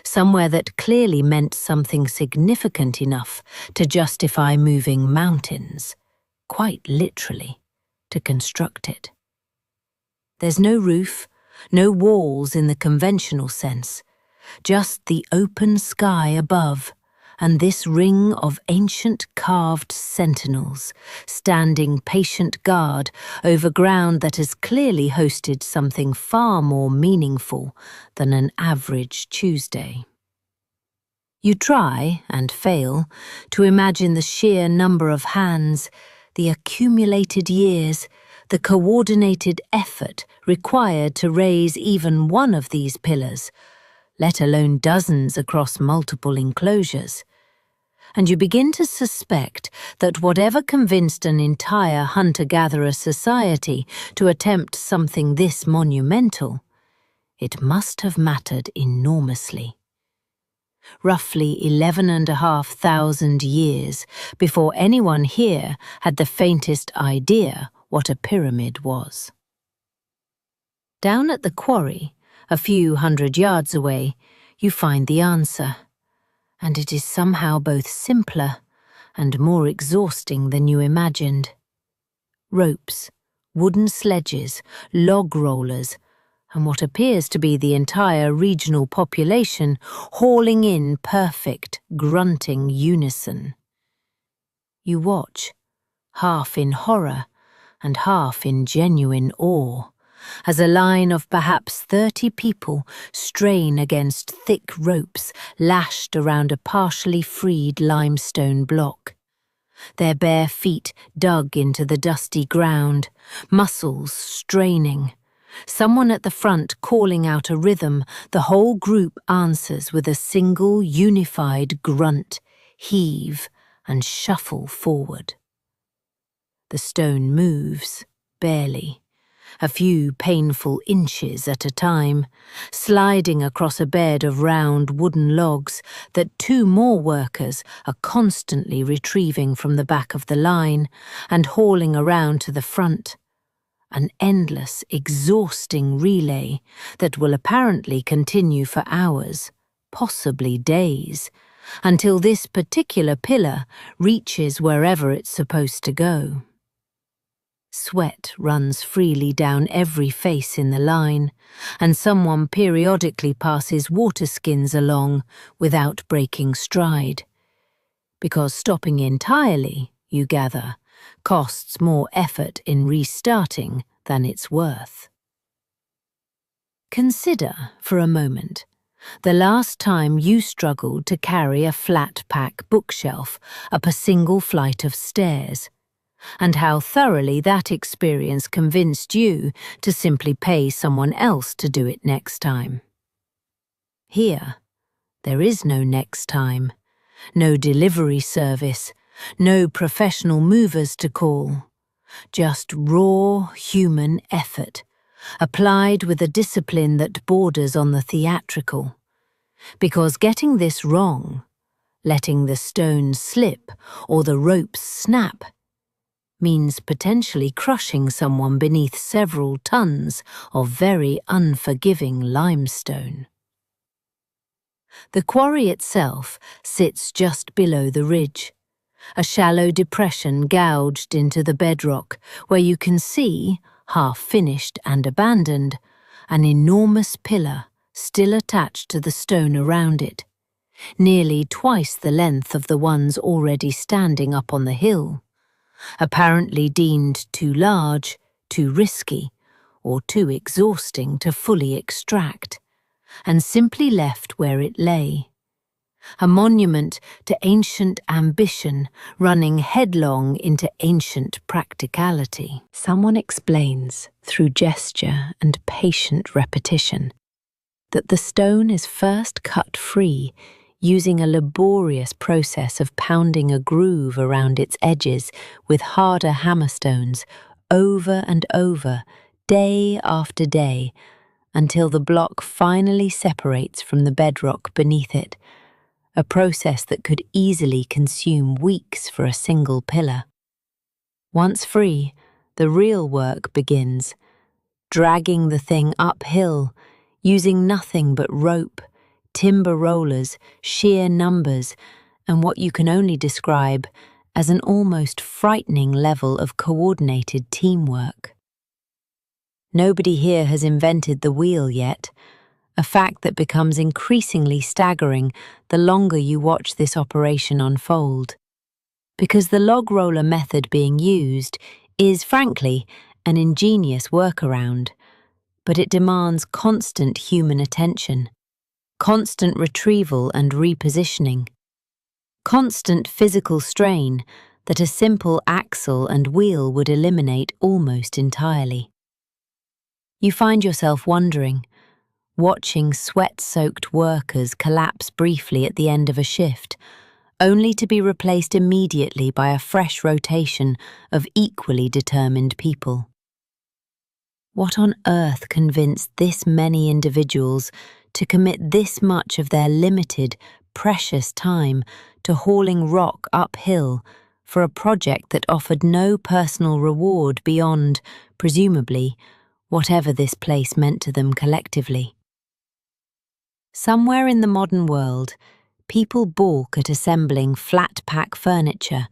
Somewhere that clearly meant something significant enough to justify moving mountains, quite literally, to construct it. There's no roof, no walls in the conventional sense, just the open sky above, and this ring of ancient carved sentinels, standing patient guard over ground that has clearly hosted something far more meaningful than an average Tuesday. You try, and fail, to imagine the sheer number of hands, the accumulated years, the coordinated effort required to raise even one of these pillars, let alone dozens across multiple enclosures. And you begin to suspect that whatever convinced an entire hunter-gatherer society to attempt something this monumental, it must have mattered enormously. Roughly 11,500 years before anyone here had the faintest idea what a pyramid was. Down at the quarry, a few hundred yards away, you find the answer. And it is somehow both simpler and more exhausting than you imagined. Ropes, wooden sledges, log rollers, and what appears to be the entire regional population hauling in perfect, grunting unison. You watch, half in horror and half in genuine awe, as a line of perhaps 30 people strain against thick ropes lashed around a partially freed limestone block. Their bare feet dug into the dusty ground, muscles straining. Someone at the front calling out a rhythm, the whole group answers with a single unified grunt, heave, and shuffle forward. The stone moves, barely, a few painful inches at a time, sliding across a bed of round wooden logs that two more workers are constantly retrieving from the back of the line and hauling around to the front. An endless, exhausting relay that will apparently continue for hours, possibly days, until this particular pillar reaches wherever it's supposed to go. Sweat runs freely down every face in the line, and someone periodically passes water skins along without breaking stride. Because stopping entirely, you gather, costs more effort in restarting than it's worth. Consider, for a moment, the last time you struggled to carry a flat-pack bookshelf up a single flight of stairs, and how thoroughly that experience convinced you to simply pay someone else to do it next time. Here, there is no next time, no delivery service, no professional movers to call, just raw human effort, applied with a discipline that borders on the theatrical. Because getting this wrong, letting the stone slip or the ropes snap, means potentially crushing someone beneath several tons of very unforgiving limestone. The quarry itself sits just below the ridge, a shallow depression gouged into the bedrock where you can see, half finished and abandoned, an enormous pillar still attached to the stone around it, nearly twice the length of the ones already standing up on the hill, apparently deemed too large, too risky, or too exhausting to fully extract, and simply left where it lay. A monument to ancient ambition running headlong into ancient practicality. Someone explains, through gesture and patient repetition, that the stone is first cut free using a laborious process of pounding a groove around its edges with harder hammerstones over and over, day after day, until the block finally separates from the bedrock beneath it, a process that could easily consume weeks for a single pillar. Once free, the real work begins, dragging the thing uphill, using nothing but rope, timber rollers, sheer numbers, and what you can only describe as an almost frightening level of coordinated teamwork. Nobody here has invented the wheel yet, a fact that becomes increasingly staggering the longer you watch this operation unfold. Because the log roller method being used is, frankly, an ingenious workaround, but it demands constant human attention, constant retrieval and repositioning, constant physical strain that a simple axle and wheel would eliminate almost entirely. You find yourself wondering, watching sweat-soaked workers collapse briefly at the end of a shift, only to be replaced immediately by a fresh rotation of equally determined people. What on earth convinced this many individuals to commit this much of their limited, precious time to hauling rock uphill for a project that offered no personal reward beyond, presumably, whatever this place meant to them collectively? Somewhere in the modern world, people balk at assembling flat-pack furniture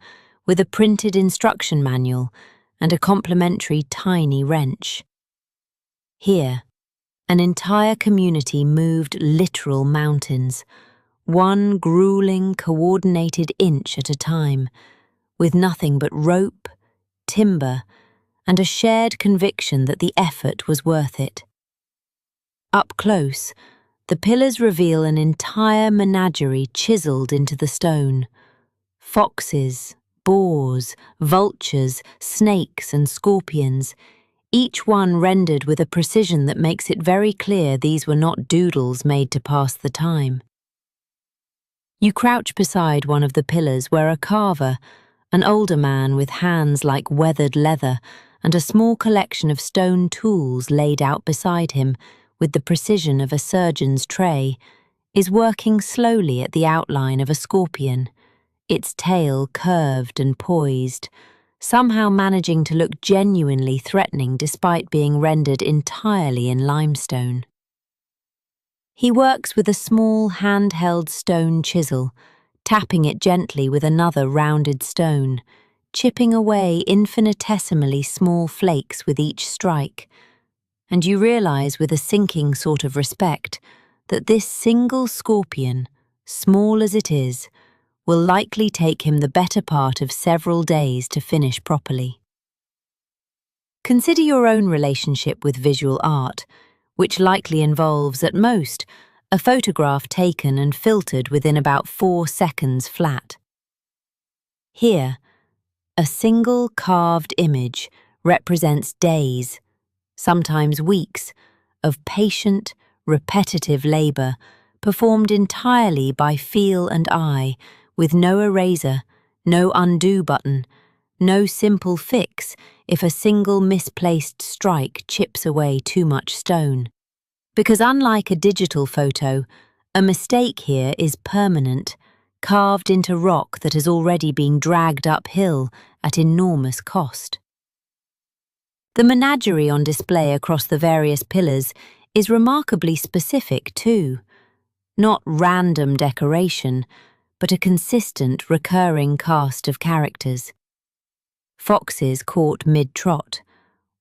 with a printed instruction manual and a complementary tiny wrench. Here, an entire community moved literal mountains, one grueling, coordinated inch at a time, with nothing but rope, timber, and a shared conviction that the effort was worth it. Up close, the pillars reveal an entire menagerie chiseled into the stone. Foxes, boars, vultures, snakes and scorpions, each one rendered with a precision that makes it very clear these were not doodles made to pass the time. You crouch beside one of the pillars where a carver, an older man with hands like weathered leather and a small collection of stone tools laid out beside him with the precision of a surgeon's tray, is working slowly at the outline of a scorpion, its tail curved and poised, somehow managing to look genuinely threatening despite being rendered entirely in limestone. He works with a small handheld stone chisel, tapping it gently with another rounded stone, chipping away infinitesimally small flakes with each strike, and you realize with a sinking sort of respect that this single scorpion, small as it is, will likely take him the better part of several days to finish properly. Consider your own relationship with visual art, which likely involves, at most, a photograph taken and filtered within about 4 seconds flat. Here, a single carved image represents days, sometimes weeks, of patient, repetitive labour performed entirely by feel and eye, with no eraser, no undo button, no simple fix if a single misplaced strike chips away too much stone. Because unlike a digital photo, a mistake here is permanent, carved into rock that has already been dragged uphill at enormous cost. The menagerie on display across the various pillars is remarkably specific too. Not random decoration, but a consistent, recurring cast of characters. Foxes caught mid-trot,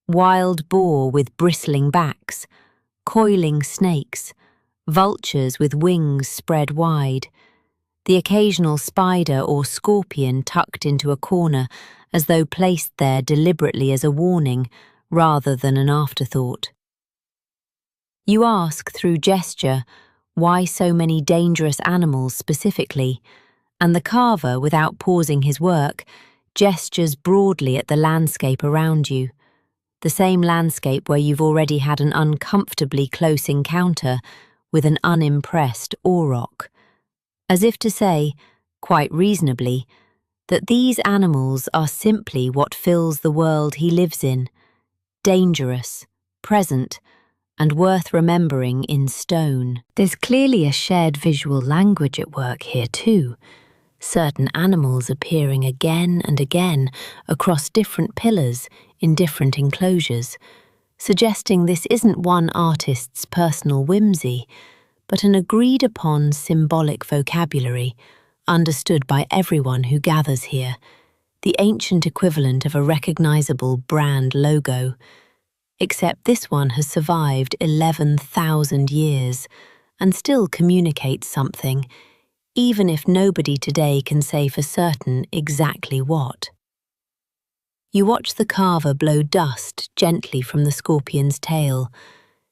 wild boar with bristling backs, coiling snakes, vultures with wings spread wide, the occasional spider or scorpion tucked into a corner as though placed there deliberately as a warning rather than an afterthought. You ask through gesture why so many dangerous animals specifically, and the carver, without pausing his work, gestures broadly at the landscape around you, the same landscape where you've already had an uncomfortably close encounter with an unimpressed auroch, as if to say, quite reasonably, that these animals are simply what fills the world he lives in, dangerous, present, and worth remembering in stone. There's clearly a shared visual language at work here too, certain animals appearing again and again across different pillars in different enclosures, suggesting this isn't one artist's personal whimsy, but an agreed-upon symbolic vocabulary understood by everyone who gathers here, the ancient equivalent of a recognizable brand logo. Except this one has survived 11,000 years and still communicates something, even if nobody today can say for certain exactly what. You watch the carver blow dust gently from the scorpion's tail,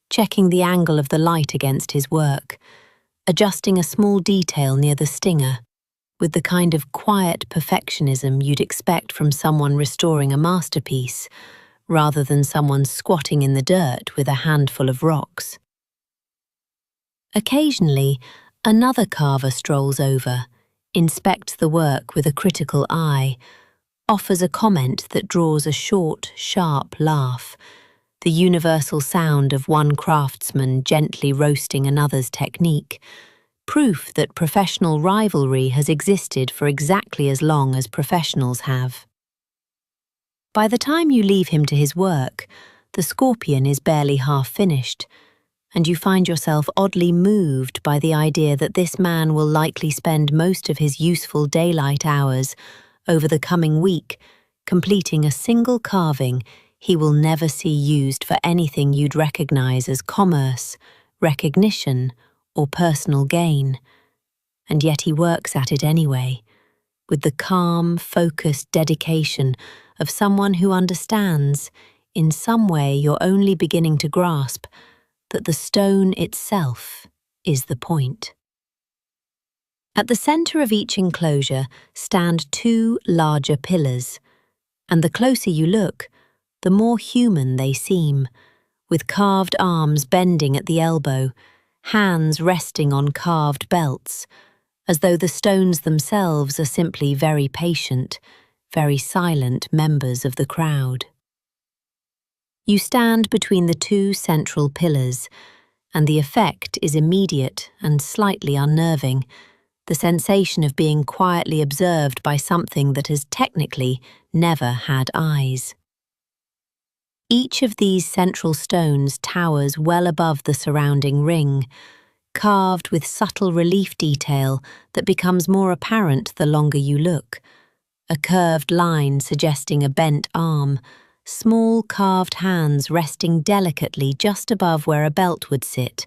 checking the angle of the light against his work, adjusting a small detail near the stinger, with the kind of quiet perfectionism you'd expect from someone restoring a masterpiece, rather than someone squatting in the dirt with a handful of rocks. Occasionally, another carver strolls over, inspects the work with a critical eye, offers a comment that draws a short, sharp laugh, the universal sound of one craftsman gently roasting another's technique, proof that professional rivalry has existed for exactly as long as professionals have. By the time you leave him to his work, the scorpion is barely half finished, and you find yourself oddly moved by the idea that this man will likely spend most of his useful daylight hours over the coming week completing a single carving he will never see used for anything you'd recognize as commerce, recognition, or personal gain. And yet he works at it anyway, with the calm, focused dedication of someone who understands, in some way you're only beginning to grasp, that the stone itself is the point. At the center of each enclosure stand two larger pillars, and the closer you look, the more human they seem, with carved arms bending at the elbow, hands resting on carved belts, as though the stones themselves are simply very patient, very silent members of the crowd. You stand between the two central pillars, and the effect is immediate and slightly unnerving, the sensation of being quietly observed by something that has technically never had eyes. Each of these central stones towers well above the surrounding ring, carved with subtle relief detail that becomes more apparent the longer you look, a curved line suggesting a bent arm, small carved hands resting delicately just above where a belt would sit,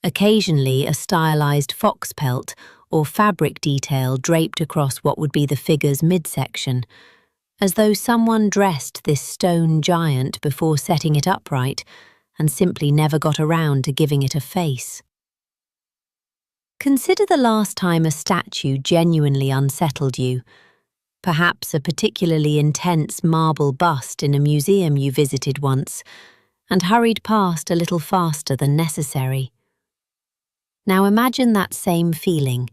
occasionally a stylized fox pelt or fabric detail draped across what would be the figure's midsection, as though someone dressed this stone giant before setting it upright and simply never got around to giving it a face. Consider the last time a statue genuinely unsettled you, perhaps a particularly intense marble bust in a museum you visited once and hurried past a little faster than necessary. Now imagine that same feeling,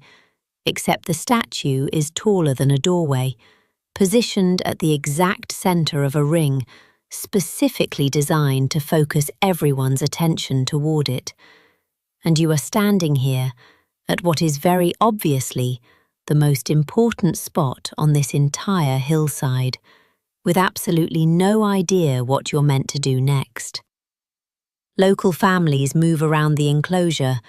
except the statue is taller than a doorway, positioned at the exact center of a ring, specifically designed to focus everyone's attention toward it. And you are standing here at what is very obviously the most important spot on this entire hillside, with absolutely no idea what you're meant to do next. Local families move around the enclosure,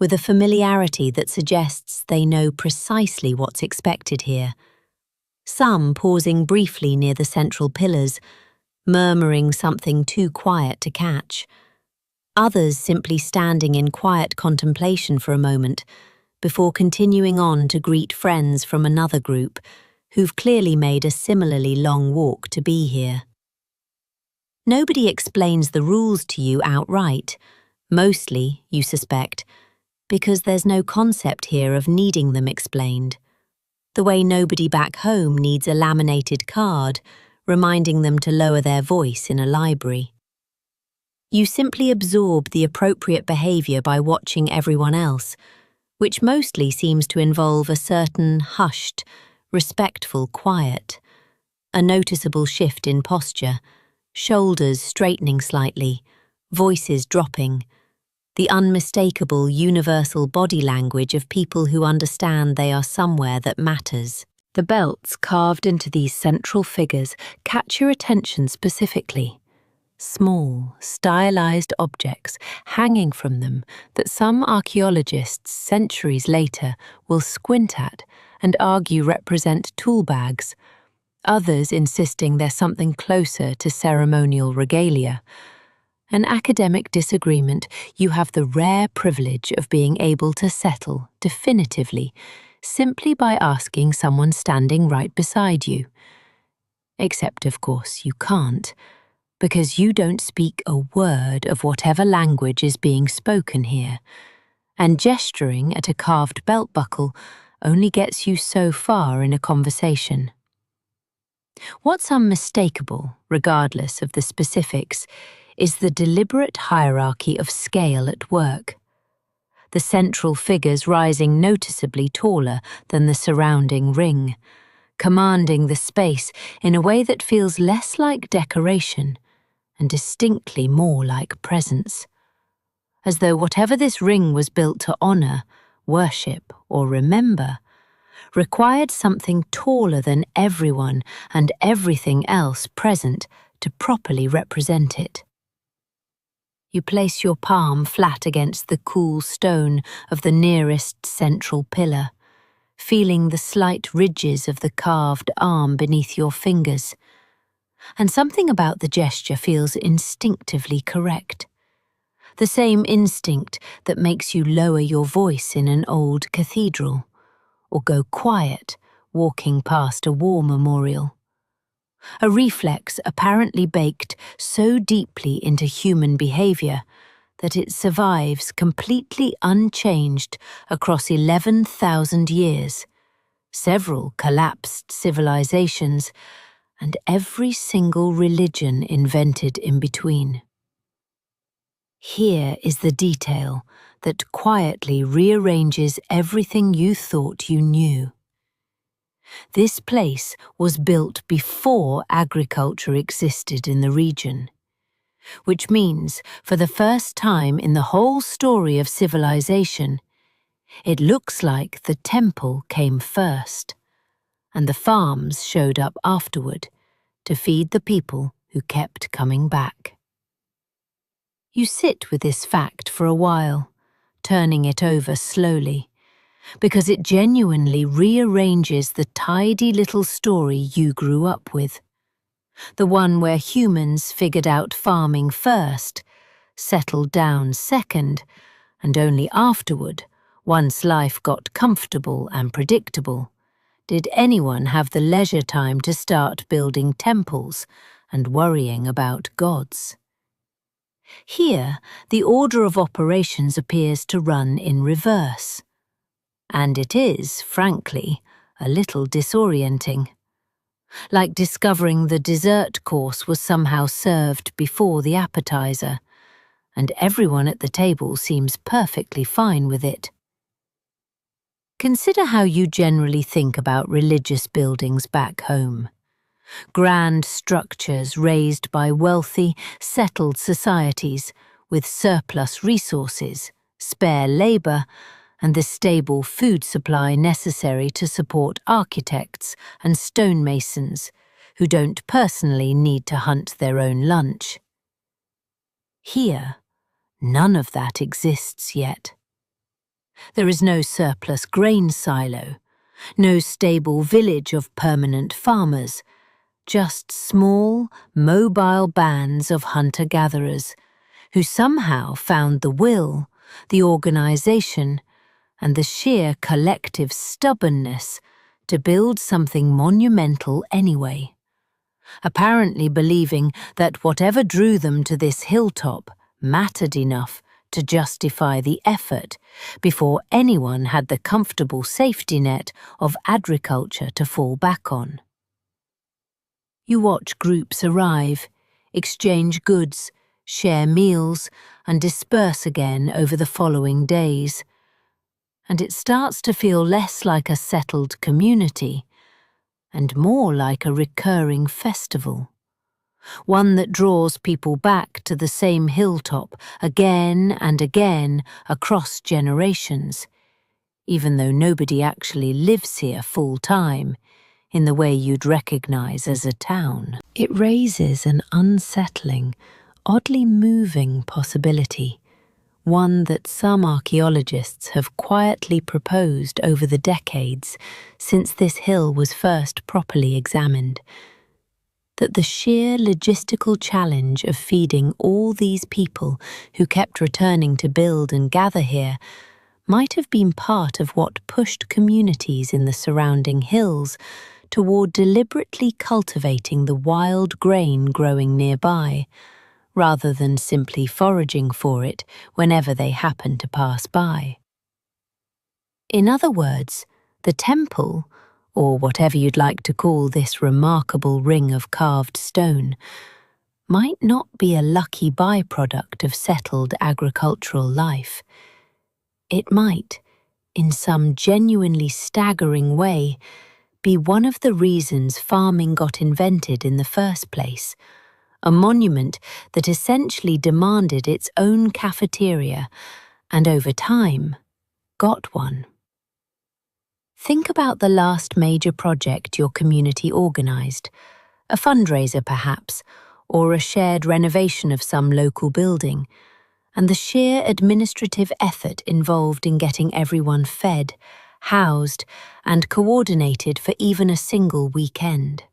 with a familiarity that suggests they know precisely what's expected here. Some pausing briefly near the central pillars, murmuring something too quiet to catch. Others simply standing in quiet contemplation for a moment, before continuing on to greet friends from another group who've clearly made a similarly long walk to be here. Nobody explains the rules to you outright, mostly, you suspect, because there's no concept here of needing them explained. The way nobody back home needs a laminated card reminding them to lower their voice in a library. You simply absorb the appropriate behaviour by watching everyone else, which mostly seems to involve a certain hushed, respectful quiet, a noticeable shift in posture, shoulders straightening slightly, voices dropping, the unmistakable universal body language of people who understand they are somewhere that matters. The belts carved into these central figures catch your attention specifically. Small, stylized objects hanging from them that some archaeologists centuries later will squint at and argue represent tool bags, others insisting they're something closer to ceremonial regalia. An academic disagreement you have the rare privilege of being able to settle definitively simply by asking someone standing right beside you. Except, of course, you can't, because you don't speak a word of whatever language is being spoken here, and gesturing at a carved belt buckle only gets you so far in a conversation. What's unmistakable, regardless of the specifics, is the deliberate hierarchy of scale at work. The central figures rising noticeably taller than the surrounding ring, commanding the space in a way that feels less like decoration and distinctly more like presence. As though whatever this ring was built to honour, worship, or remember, required something taller than everyone and everything else present to properly represent it. You place your palm flat against the cool stone of the nearest central pillar, feeling the slight ridges of the carved arm beneath your fingers. And something about the gesture feels instinctively correct. The same instinct that makes you lower your voice in an old cathedral, or go quiet walking past a war memorial. A reflex apparently baked so deeply into human behaviour that it survives completely unchanged across 11,000 years, several collapsed civilizations, and every single religion invented in between. Here is the detail that quietly rearranges everything you thought you knew. This place was built before agriculture existed in the region, which means for the first time in the whole story of civilization, it looks like the temple came first, and the farms showed up afterward to feed the people who kept coming back. You sit with this fact for a while, turning it over slowly, because it genuinely rearranges the tidy little story you grew up with. The one where humans figured out farming first, settled down second, and only afterward, once life got comfortable and predictable, did anyone have the leisure time to start building temples and worrying about gods. Here, the order of operations appears to run in reverse. And it is, frankly, a little disorienting. Like discovering the dessert course was somehow served before the appetizer, and everyone at the table seems perfectly fine with it. Consider how you generally think about religious buildings back home. Grand structures raised by wealthy, settled societies with surplus resources, spare labour, and the stable food supply necessary to support architects and stonemasons who don't personally need to hunt their own lunch. Here, none of that exists yet. There is no surplus grain silo, no stable village of permanent farmers, just small, mobile bands of hunter-gatherers who somehow found the will, the organization, and the sheer collective stubbornness to build something monumental anyway, apparently believing that whatever drew them to this hilltop mattered enough to justify the effort before anyone had the comfortable safety net of agriculture to fall back on. You watch groups arrive, exchange goods, share meals, and disperse again over the following days, and it starts to feel less like a settled community and more like a recurring festival, one that draws people back to the same hilltop again and again across generations, even though nobody actually lives here full-time in the way you'd recognize as a town. It raises an unsettling, oddly moving possibility, one that some archaeologists have quietly proposed over the decades since this hill was first properly examined, that the sheer logistical challenge of feeding all these people who kept returning to build and gather here might have been part of what pushed communities in the surrounding hills toward deliberately cultivating the wild grain growing nearby, rather than simply foraging for it whenever they happened to pass by. In other words, the temple, or whatever you'd like to call this remarkable ring of carved stone, might not be a lucky byproduct of settled agricultural life. It might, in some genuinely staggering way, be one of the reasons farming got invented in the first place, a monument that essentially demanded its own cafeteria and over time got one. Think about the last major project your community organized, a fundraiser perhaps, or a shared renovation of some local building, and the sheer administrative effort involved in getting everyone fed, housed, and coordinated for even a single weekend.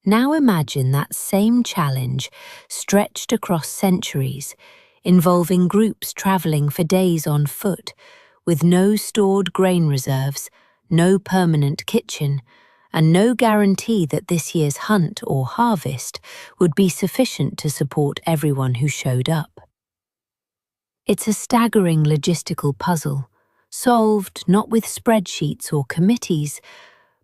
Now imagine that same challenge stretched across centuries, involving groups travelling for days on foot, with no stored grain reserves, no permanent kitchen, and no guarantee that this year's hunt or harvest would be sufficient to support everyone who showed up. It's a staggering logistical puzzle, solved not with spreadsheets or committees,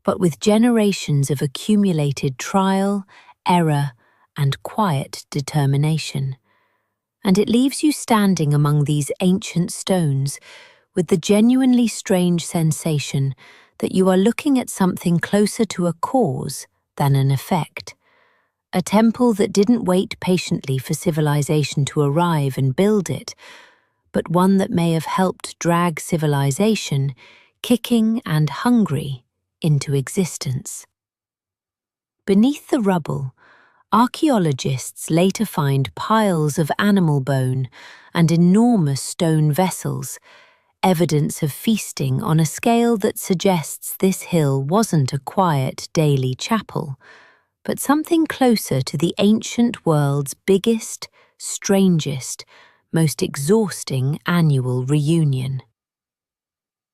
but with generations of accumulated trial, error, and quiet determination. And it leaves you standing among these ancient stones with the genuinely strange sensation that you are looking at something closer to a cause than an effect. A temple that didn't wait patiently for civilization to arrive and build it, but one that may have helped drag civilization, kicking and hungry, into existence. Beneath the rubble, archaeologists later find piles of animal bone and enormous stone vessels, evidence of feasting on a scale that suggests this hill wasn't a quiet daily chapel, but something closer to the ancient world's biggest, strangest, most exhausting annual reunion.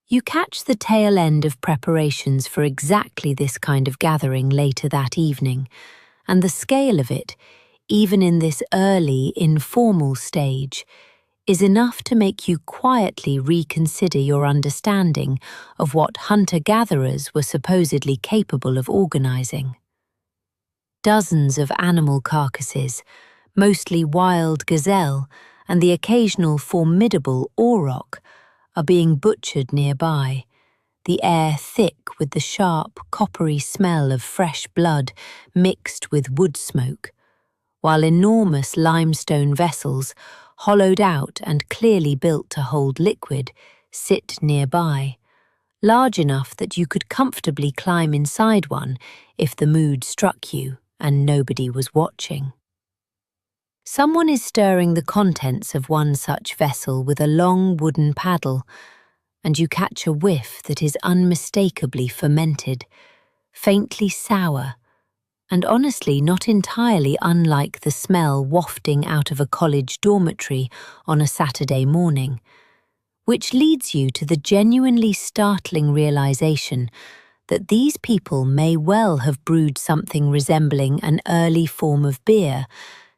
You catch the tail end of preparations for exactly this kind of gathering later that evening, and the scale of it, even in this early, informal stage, is enough to make you quietly reconsider your understanding of what hunter-gatherers were supposedly capable of organizing. Dozens of animal carcasses, mostly wild gazelle, and the occasional formidable auroch, are being butchered nearby, the air thick with the sharp, coppery smell of fresh blood mixed with wood smoke, while enormous limestone vessels, hollowed out and clearly built to hold liquid, sit nearby, large enough that you could comfortably climb inside one if the mood struck you and nobody was watching. Someone is stirring the contents of one such vessel with a long wooden paddle, and you catch a whiff that is unmistakably fermented, faintly sour, and honestly not entirely unlike the smell wafting out of a college dormitory on a Saturday morning, which leads you to the genuinely startling realization that these people may well have brewed something resembling an early form of beer,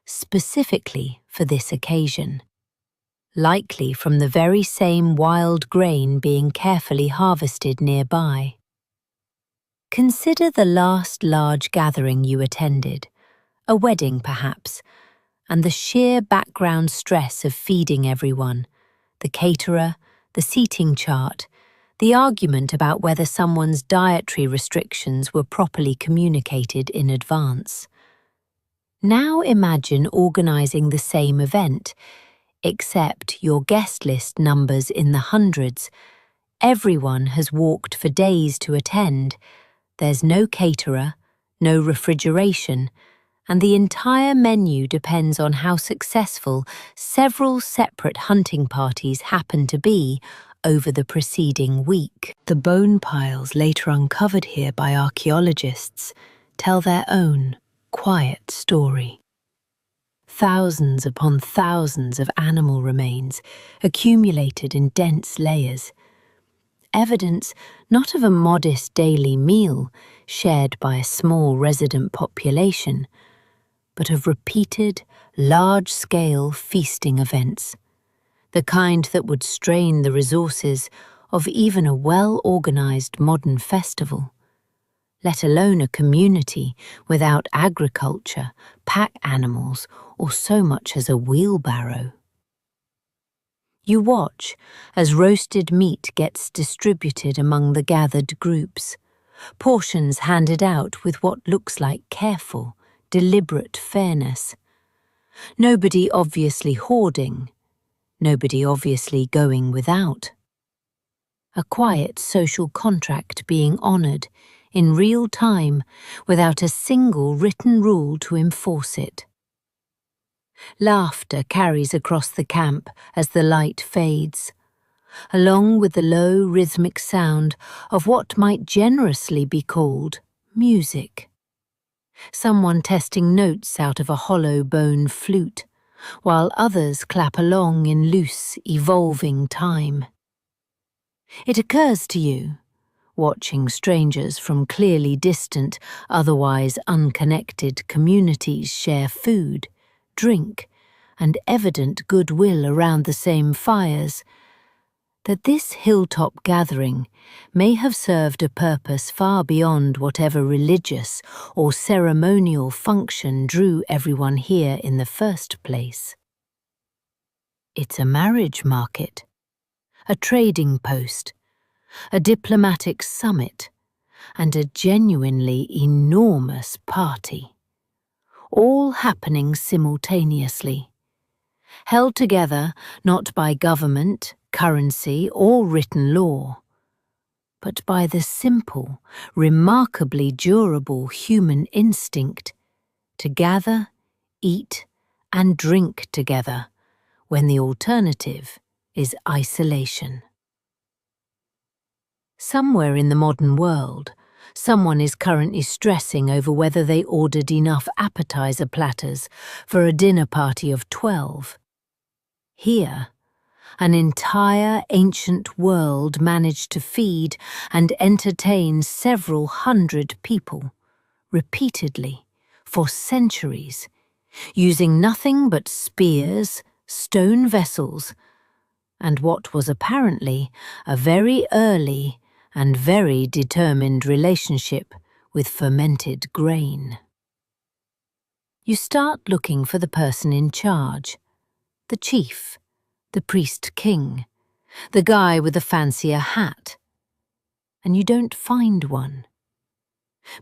specifically for this occasion, likely from the very same wild grain being carefully harvested nearby. Consider the last large gathering you attended, a wedding perhaps, and the sheer background stress of feeding everyone, the caterer, the seating chart, the argument about whether someone's dietary restrictions were properly communicated in advance. Now imagine organising the same event, except your guest list numbers in the hundreds. Everyone has walked for days to attend. There's no caterer, no refrigeration, and the entire menu depends on how successful several separate hunting parties happen to be over the preceding week. The bone piles later uncovered here by archaeologists tell their own quiet story. Thousands upon thousands of animal remains accumulated in dense layers. Evidence not of a modest daily meal shared by a small resident population, but of repeated, large-scale feasting events, the kind that would strain the resources of even a well-organized modern festival, let alone a community without agriculture, pack animals, or so much as a wheelbarrow. You watch as roasted meat gets distributed among the gathered groups, portions handed out with what looks like careful, deliberate fairness. Nobody obviously hoarding, nobody obviously going without. A quiet social contract being honoured in real time without a single written rule to enforce it. Laughter carries across the camp as the light fades, along with the low rhythmic sound of what might generously be called music. Someone testing notes out of a hollow bone flute, while others clap along in loose, evolving time. It occurs to you, watching strangers from clearly distant, otherwise unconnected communities share food, drink, and evident goodwill around the same fires, that this hilltop gathering may have served a purpose far beyond whatever religious or ceremonial function drew everyone here in the first place. It's a marriage market, a trading post, a diplomatic summit, and a genuinely enormous party, all happening simultaneously, held together not by government, currency, or written law, but by the simple, remarkably durable human instinct to gather, eat, and drink together when the alternative is isolation. Somewhere in the modern world, someone is currently stressing over whether they ordered enough appetizer platters for a dinner party of 12. Here, an entire ancient world managed to feed and entertain several hundred people, repeatedly, for centuries, using nothing but spears, stone vessels, and what was apparently a very early and very determined relationship with fermented grain. You start looking for the person in charge, the chief, the priest-king, the guy with the fancier hat, and you don't find one.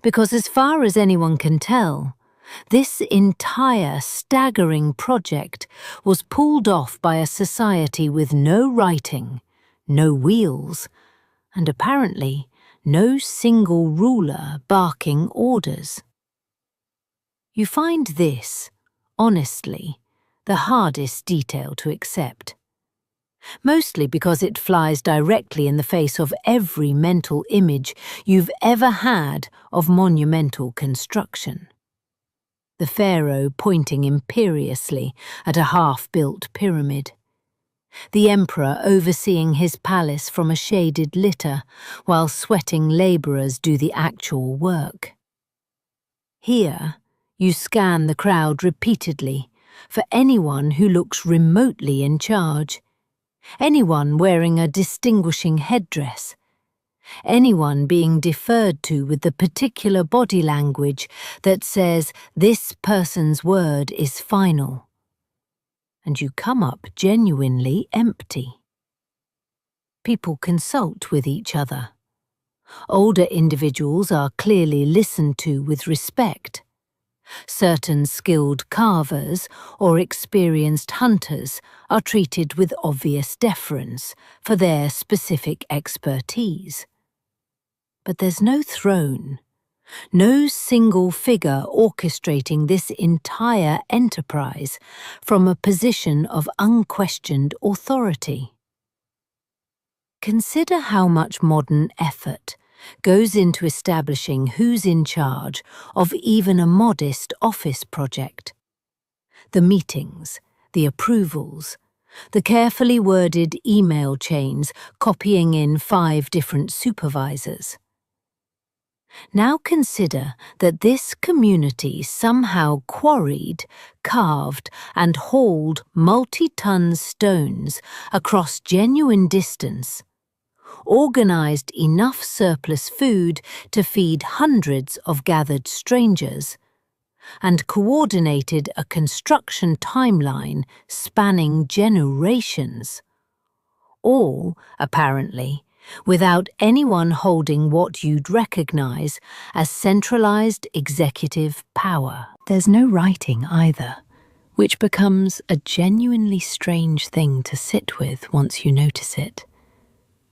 Because as far as anyone can tell, this entire staggering project was pulled off by a society with no writing, no wheels, and apparently no single ruler barking orders. You find this, honestly, the hardest detail to accept. mostly because it flies directly in the face of every mental image you've ever had of monumental construction. The pharaoh pointing imperiously at a half-built pyramid. The emperor overseeing his palace from a shaded litter while sweating labourers do the actual work. Here, you scan the crowd repeatedly for anyone who looks remotely in charge, anyone wearing a distinguishing headdress, anyone being deferred to with the particular body language that says this person's word is final. And you come up genuinely empty. People consult with each other. Older individuals are clearly listened to with respect. Certain skilled carvers or experienced hunters are treated with obvious deference for their specific expertise. But there's no throne, no single figure orchestrating this entire enterprise from a position of unquestioned authority. Consider how much modern effort goes into establishing who's in charge of even a modest office project. The meetings, the approvals, the carefully worded email chains copying in 5 different supervisors. Now consider that this community somehow quarried, carved, and hauled multi-ton stones across genuine distance, organised enough surplus food to feed hundreds of gathered strangers, and coordinated a construction timeline spanning generations. All, apparently, without anyone holding what you'd recognise as centralised executive power. There's no writing either, which becomes a genuinely strange thing to sit with once you notice it.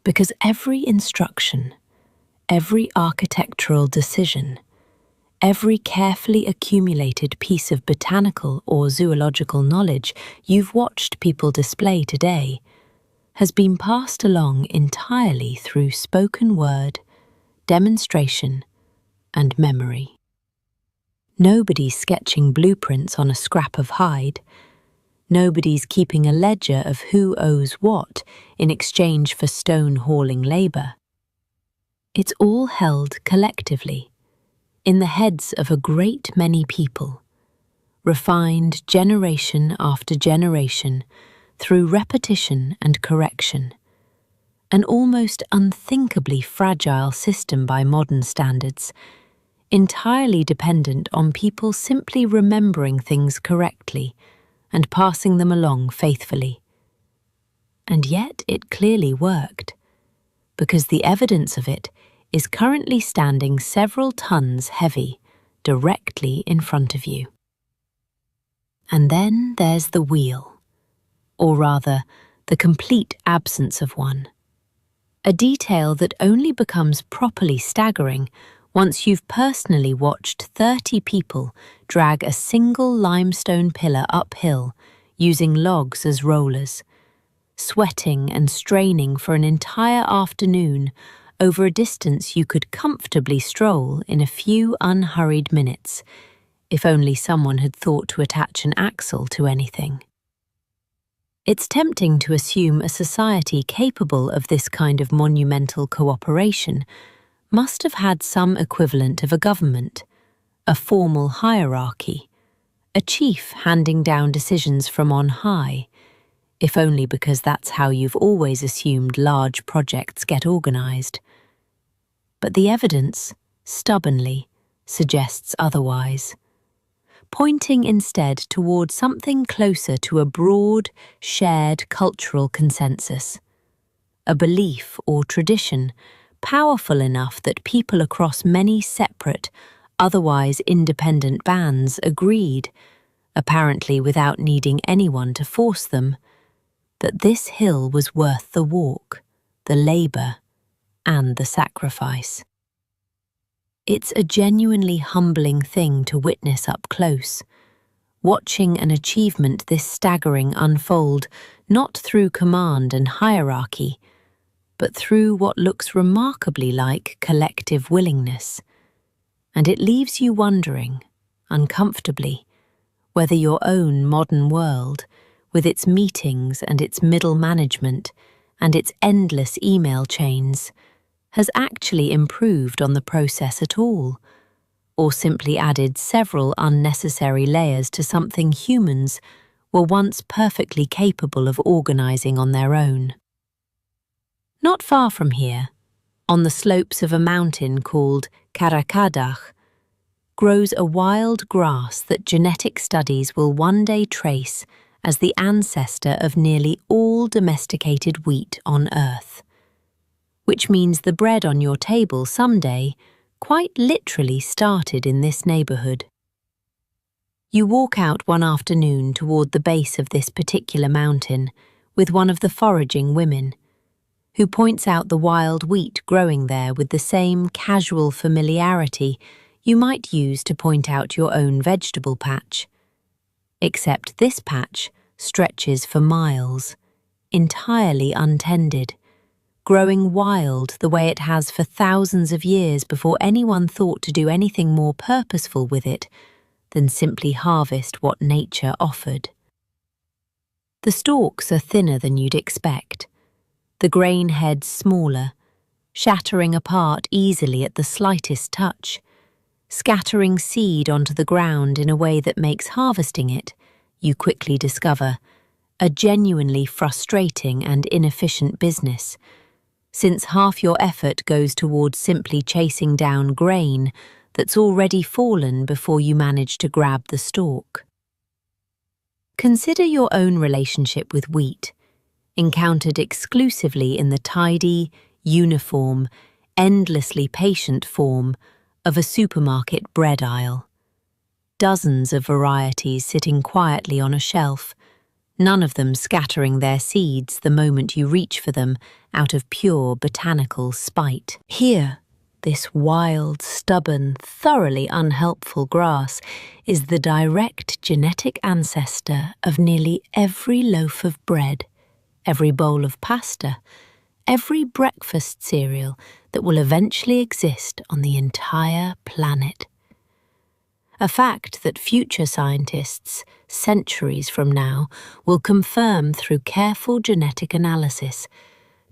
Because every instruction, every architectural decision, every carefully accumulated piece of botanical or zoological knowledge you've watched people display today has been passed along entirely through spoken word, demonstration, and memory. Nobody's sketching blueprints on a scrap of hide. Nobody's keeping a ledger of who owes what in exchange for stone-hauling labour. It's all held collectively, in the heads of a great many people, refined generation after generation through repetition and correction, an almost unthinkably fragile system by modern standards, entirely dependent on people simply remembering things correctly and passing them along faithfully. And yet it clearly worked, because the evidence of it is currently standing several tons heavy directly in front of you. And then there's the wheel, or rather, the complete absence of one. A detail that only becomes properly staggering once you've personally watched 30 people drag a single limestone pillar uphill using logs as rollers, sweating and straining for an entire afternoon over a distance you could comfortably stroll in a few unhurried minutes, if only someone had thought to attach an axle to anything. It's tempting to assume a society capable of this kind of monumental cooperation must have had some equivalent of a government, a formal hierarchy, a chief handing down decisions from on high, if only because that's how you've always assumed large projects get organised. But the evidence, stubbornly, suggests otherwise, pointing instead toward something closer to a broad, shared cultural consensus, a belief or tradition powerful enough that people across many separate, otherwise independent bands agreed, apparently without needing anyone to force them, that this hill was worth the walk, the labour, and the sacrifice. It's a genuinely humbling thing to witness up close, watching an achievement this staggering unfold not through command and hierarchy, but through what looks remarkably like collective willingness. And it leaves you wondering, uncomfortably, whether your own modern world, with its meetings and its middle management and its endless email chains, has actually improved on the process at all, or simply added several unnecessary layers to something humans were once perfectly capable of organizing on their own. Not far from here, on the slopes of a mountain called Karacadağ, grows a wild grass that genetic studies will one day trace as the ancestor of nearly all domesticated wheat on Earth, which means the bread on your table someday quite literally started in this neighborhood. You walk out one afternoon toward the base of this particular mountain with one of the foraging women, who points out the wild wheat growing there with the same casual familiarity you might use to point out your own vegetable patch. Except this patch stretches for miles, entirely untended, growing wild the way it has for thousands of years before anyone thought to do anything more purposeful with it than simply harvest what nature offered. The stalks are thinner than you'd expect, the grain heads smaller, shattering apart easily at the slightest touch, scattering seed onto the ground in a way that makes harvesting it, you quickly discover, a genuinely frustrating and inefficient business, since half your effort goes towards simply chasing down grain that's already fallen before you manage to grab the stalk. Consider your own relationship with wheat, encountered exclusively in the tidy, uniform, endlessly patient form of a supermarket bread aisle. Dozens of varieties sitting quietly on a shelf, none of them scattering their seeds the moment you reach for them out of pure botanical spite. Here, this wild, stubborn, thoroughly unhelpful grass is the direct genetic ancestor of nearly every loaf of bread, every bowl of pasta, every breakfast cereal that will eventually exist on the entire planet. A fact that future scientists, centuries from now, will confirm through careful genetic analysis,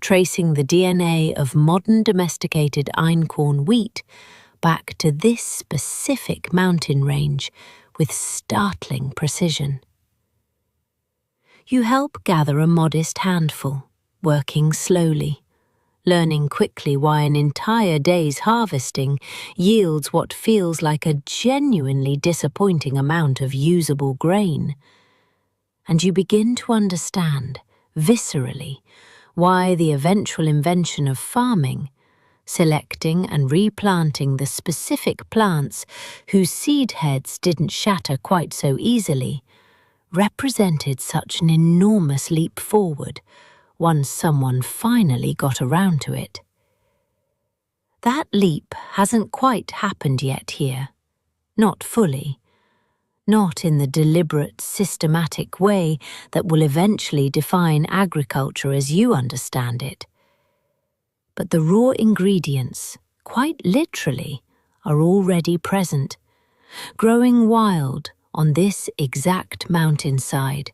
tracing the DNA of modern domesticated einkorn wheat back to this specific mountain range with startling precision. You help gather a modest handful, working slowly, learning quickly why an entire day's harvesting yields what feels like a genuinely disappointing amount of usable grain. And you begin to understand, viscerally, why the eventual invention of farming, selecting and replanting the specific plants whose seed heads didn't shatter quite so easily, represented such an enormous leap forward once someone finally got around to it. That leap hasn't quite happened yet here, not fully, not in the deliberate, systematic way that will eventually define agriculture as you understand it. But the raw ingredients, quite literally, are already present, growing wild on this exact mountainside,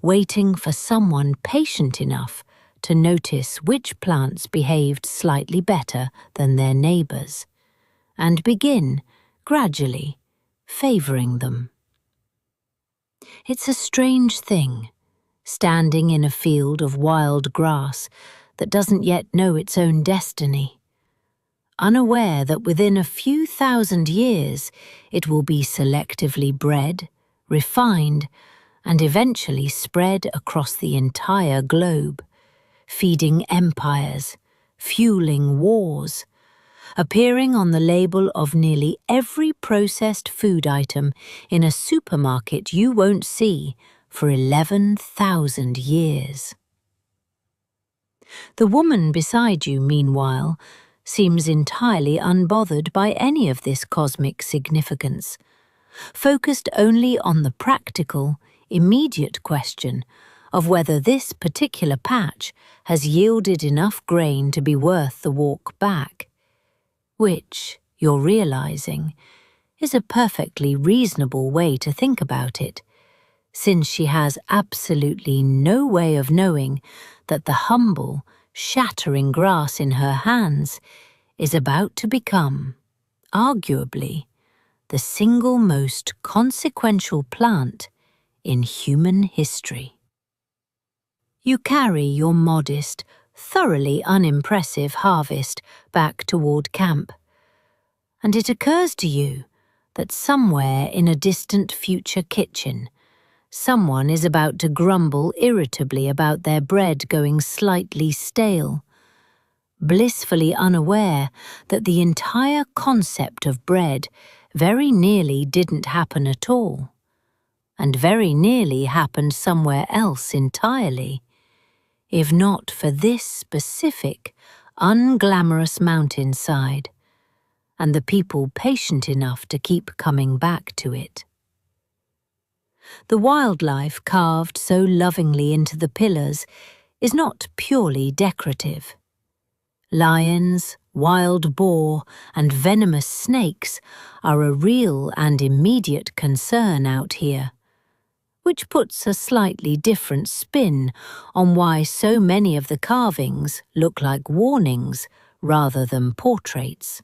waiting for someone patient enough to notice which plants behaved slightly better than their neighbors, and begin, gradually, favoring them. It's a strange thing, standing in a field of wild grass that doesn't yet know its own destiny, unaware that within a few thousand years it will be selectively bred, refined, and eventually spread across the entire globe, feeding empires, fueling wars, appearing on the label of nearly every processed food item in a supermarket you won't see for 11,000 years. The woman beside you, meanwhile, seems entirely unbothered by any of this cosmic significance, focused only on the practical, immediate question of whether this particular patch has yielded enough grain to be worth the walk back, which, you're realizing, is a perfectly reasonable way to think about it, since she has absolutely no way of knowing that the humble, shattering grass in her hands is about to become, arguably, the single most consequential plant in human history. You carry your modest, thoroughly unimpressive harvest back toward camp, and it occurs to you that somewhere in a distant future kitchen, someone is about to grumble irritably about their bread going slightly stale, blissfully unaware that the entire concept of bread very nearly didn't happen at all, and very nearly happened somewhere else entirely, if not for this specific, unglamorous mountainside, and the people patient enough to keep coming back to it. The wildlife carved so lovingly into the pillars is not purely decorative. Lions, wild boar, and venomous snakes are a real and immediate concern out here, which puts a slightly different spin on why so many of the carvings look like warnings rather than portraits.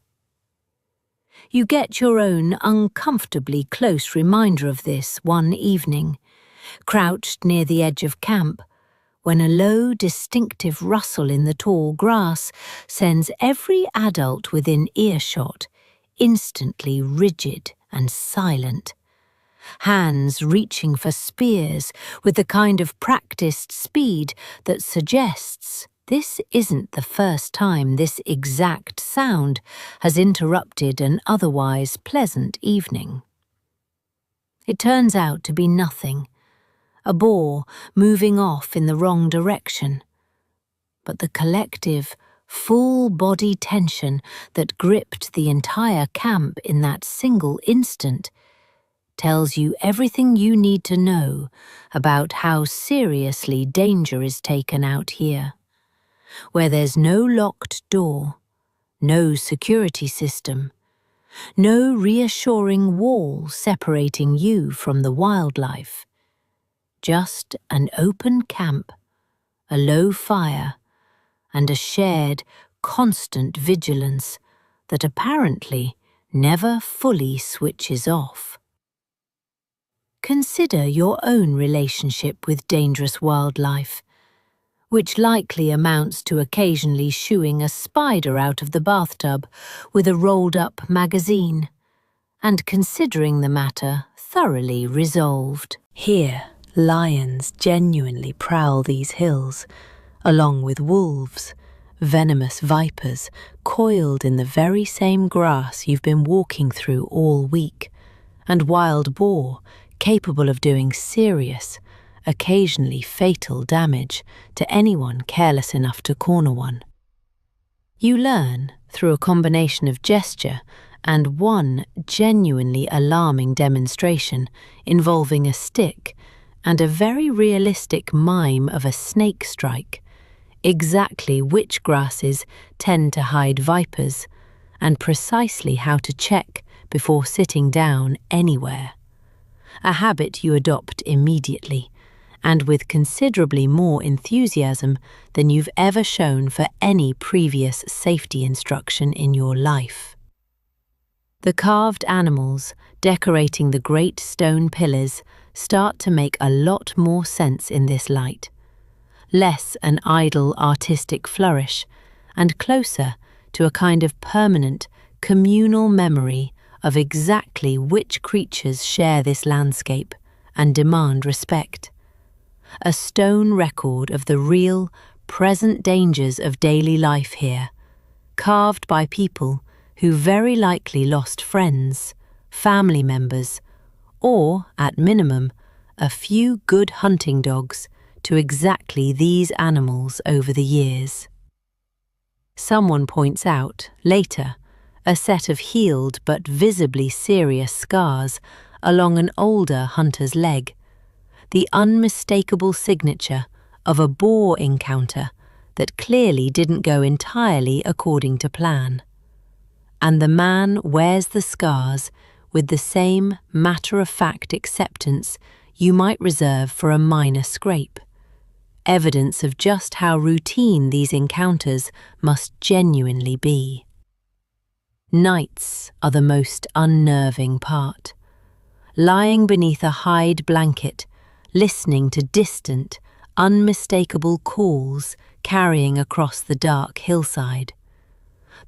You get your own uncomfortably close reminder of this one evening, crouched near the edge of camp, when a low, distinctive rustle in the tall grass sends every adult within earshot instantly rigid and silent, hands reaching for spears with the kind of practiced speed that suggests this isn't the first time this exact sound has interrupted an otherwise pleasant evening. It turns out to be nothing, a boar moving off in the wrong direction, but the collective, full-body tension that gripped the entire camp in that single instant tells you everything you need to know about how seriously danger is taken out here, where there's no locked door, no security system, no reassuring wall separating you from the wildlife, just an open camp, a low fire, and a shared, constant vigilance that apparently never fully switches off. Consider your own relationship with dangerous wildlife, which likely amounts to occasionally shooing a spider out of the bathtub with a rolled-up magazine, and considering the matter thoroughly resolved. Here, lions genuinely prowl these hills, along with wolves, venomous vipers coiled in the very same grass you've been walking through all week, and wild boar capable of doing serious, occasionally fatal damage to anyone careless enough to corner one. You learn, through a combination of gesture and one genuinely alarming demonstration involving a stick and a very realistic mime of a snake strike, exactly which grasses tend to hide vipers, and precisely how to check before sitting down anywhere. A habit you adopt immediately, and with considerably more enthusiasm than you've ever shown for any previous safety instruction in your life. The carved animals decorating the great stone pillars start to make a lot more sense in this light, less an idle artistic flourish, and closer to a kind of permanent, communal memory of exactly which creatures share this landscape and demand respect. A stone record of the real, present dangers of daily life here, carved by people who very likely lost friends, family members, or, at minimum, a few good hunting dogs to exactly these animals over the years. Someone points out, later, a set of healed but visibly serious scars along an older hunter's leg, the unmistakable signature of a boar encounter that clearly didn't go entirely according to plan. And the man wears the scars with the same matter-of-fact acceptance you might reserve for a minor scrape, evidence of just how routine these encounters must genuinely be. Nights are the most unnerving part. Lying beneath a hide blanket, listening to distant, unmistakable calls carrying across the dark hillside.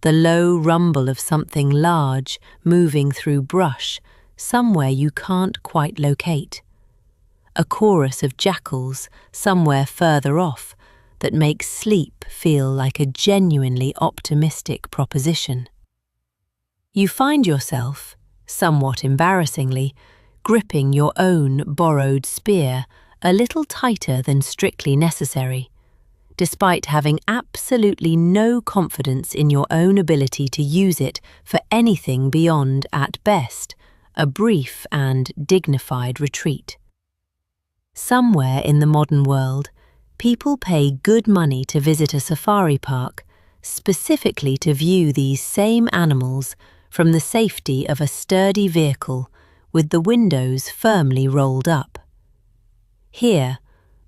The low rumble of something large moving through brush somewhere you can't quite locate. A chorus of jackals somewhere further off that makes sleep feel like a genuinely optimistic proposition. You find yourself, somewhat embarrassingly, gripping your own borrowed spear a little tighter than strictly necessary, despite having absolutely no confidence in your own ability to use it for anything beyond, at best, a brief and dignified retreat. Somewhere in the modern world, people pay good money to visit a safari park, specifically to view these same animals from the safety of a sturdy vehicle with the windows firmly rolled up. Here,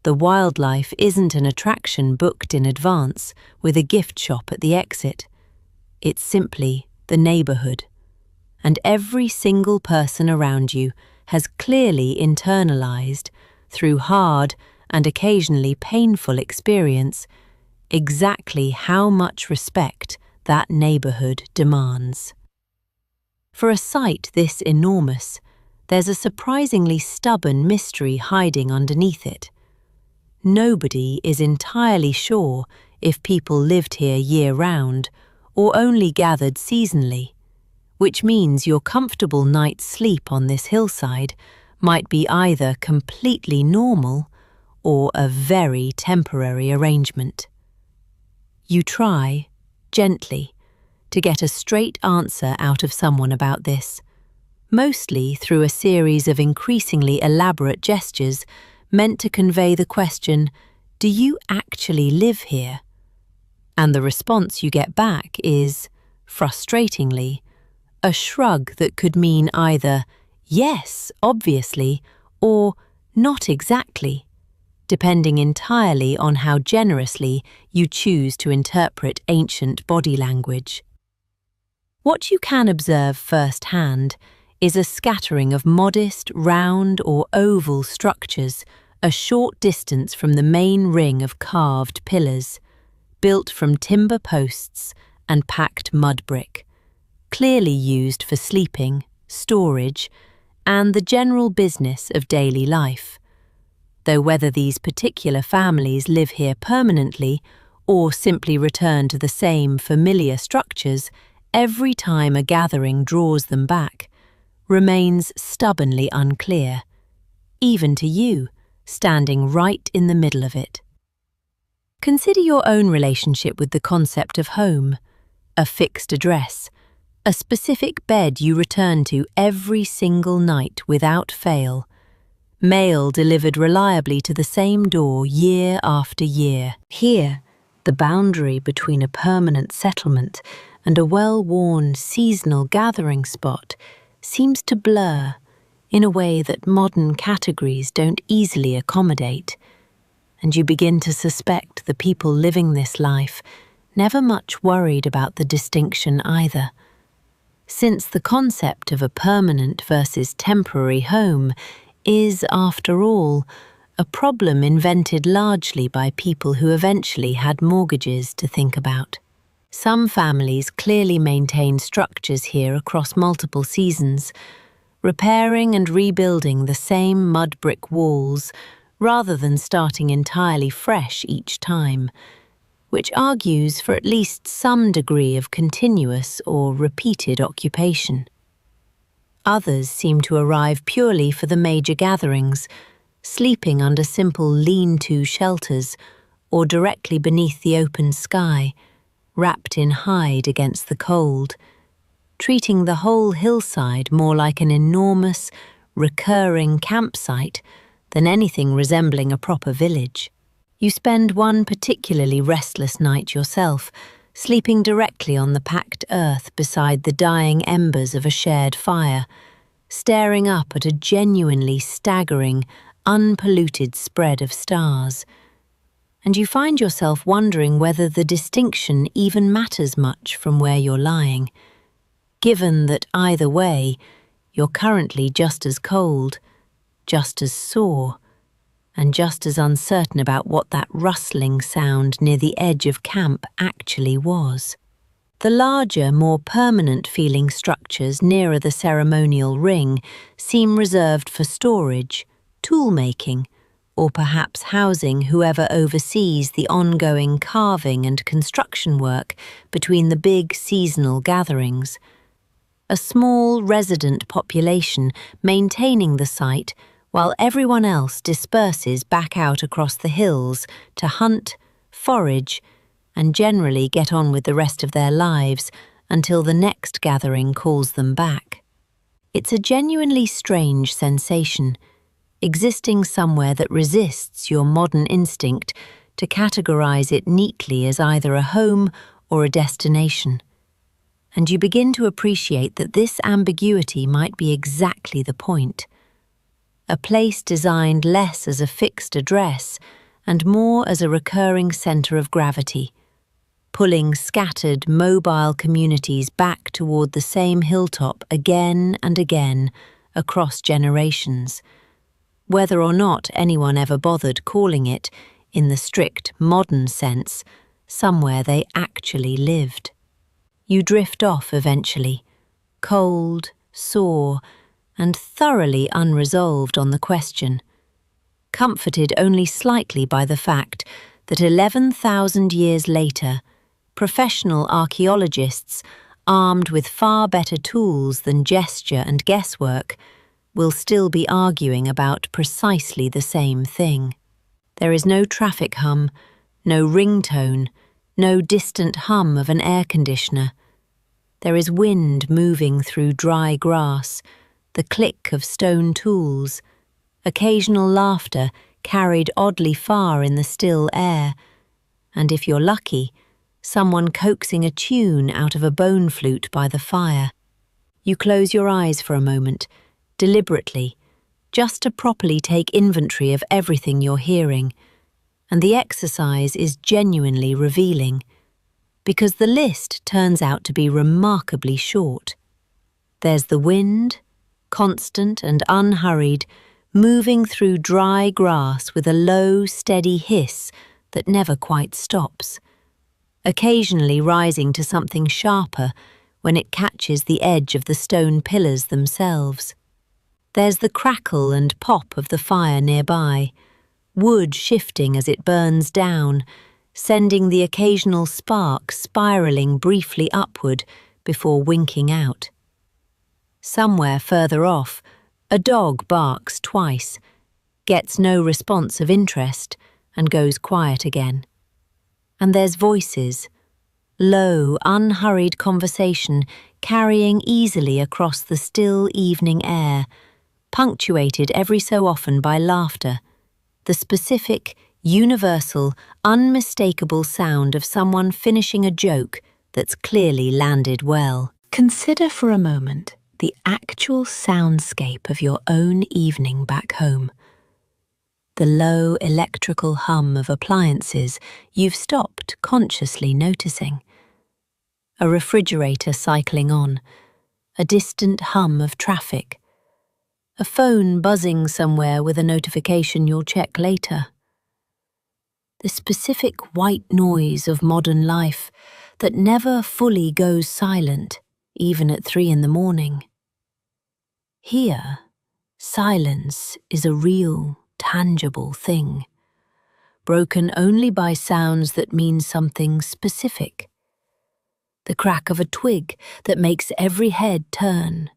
the wildlife isn't an attraction booked in advance with a gift shop at the exit. It's simply the neighborhood. And every single person around you has clearly internalized, through hard and occasionally painful experience, exactly how much respect that neighborhood demands. For a site this enormous, there's a surprisingly stubborn mystery hiding underneath it. Nobody is entirely sure if people lived here year-round or only gathered seasonally, which means your comfortable night's sleep on this hillside might be either completely normal or a very temporary arrangement. You try, gently, to get a straight answer out of someone about this, mostly through a series of increasingly elaborate gestures meant to convey the question, "Do you actually live here?" And the response you get back is, frustratingly, a shrug that could mean either "yes, obviously," or "not exactly," depending entirely on how generously you choose to interpret ancient body language. What you can observe firsthand is a scattering of modest, round or oval structures a short distance from the main ring of carved pillars, built from timber posts and packed mud brick, clearly used for sleeping, storage, and the general business of daily life. Though whether these particular families live here permanently or simply return to the same familiar structures every time a gathering draws them back, remains stubbornly unclear, even to you, standing right in the middle of it. Consider your own relationship with the concept of home, a fixed address, a specific bed you return to every single night without fail, mail delivered reliably to the same door year after year. Here, the boundary between a permanent settlement and a well-worn seasonal gathering spot seems to blur in a way that modern categories don't easily accommodate, and you begin to suspect the people living this life never much worried about the distinction either, since the concept of a permanent versus temporary home is, after all, a problem invented largely by people who eventually had mortgages to think about. Some families clearly maintain structures here across multiple seasons, repairing and rebuilding the same mud brick walls rather than starting entirely fresh each time, which argues for at least some degree of continuous or repeated occupation. Others seem to arrive purely for the major gatherings, sleeping under simple lean-to shelters or directly beneath the open sky, wrapped in hide against the cold, treating the whole hillside more like an enormous, recurring campsite than anything resembling a proper village. You spend one particularly restless night yourself, sleeping directly on the packed earth beside the dying embers of a shared fire, staring up at a genuinely staggering, unpolluted spread of stars. And you find yourself wondering whether the distinction even matters much from where you're lying, given that either way, you're currently just as cold, just as sore, and just as uncertain about what that rustling sound near the edge of camp actually was. The larger, more permanent-feeling structures nearer the ceremonial ring seem reserved for storage, tool-making, or perhaps housing whoever oversees the ongoing carving and construction work between the big seasonal gatherings. A small resident population maintaining the site while everyone else disperses back out across the hills to hunt, forage, and generally get on with the rest of their lives until the next gathering calls them back. It's a genuinely strange sensation, existing somewhere that resists your modern instinct to categorize it neatly as either a home or a destination. And you begin to appreciate that this ambiguity might be exactly the point. A place designed less as a fixed address and more as a recurring center of gravity, pulling scattered, mobile communities back toward the same hilltop again and again across generations, whether or not anyone ever bothered calling it, in the strict modern sense, somewhere they actually lived. You drift off eventually, cold, sore, and thoroughly unresolved on the question, comforted only slightly by the fact that 11,000 years later, professional archaeologists, armed with far better tools than gesture and guesswork, will still be arguing about precisely the same thing. There is no traffic hum, no ringtone, no distant hum of an air conditioner. There is wind moving through dry grass, the click of stone tools, occasional laughter carried oddly far in the still air, and if you're lucky, someone coaxing a tune out of a bone flute by the fire. You close your eyes for a moment, deliberately, just to properly take inventory of everything you're hearing, and the exercise is genuinely revealing, because the list turns out to be remarkably short. There's the wind, constant and unhurried, moving through dry grass with a low, steady hiss that never quite stops, occasionally rising to something sharper when it catches the edge of the stone pillars themselves. There's the crackle and pop of the fire nearby, wood shifting as it burns down, sending the occasional spark spiraling briefly upward before winking out. Somewhere further off, a dog barks twice, gets no response of interest, and goes quiet again. And there's voices, low, unhurried conversation carrying easily across the still evening air, punctuated every so often by laughter, the specific, universal, unmistakable sound of someone finishing a joke that's clearly landed well. Consider for a moment the actual soundscape of your own evening back home. The low electrical hum of appliances you've stopped consciously noticing. A refrigerator cycling on, a distant hum of traffic, a phone buzzing somewhere with a notification you'll check later. The specific white noise of modern life that never fully goes silent, even at 3 a.m. Here, silence is a real, tangible thing, broken only by sounds that mean something specific. The crack of a twig that makes every head turn.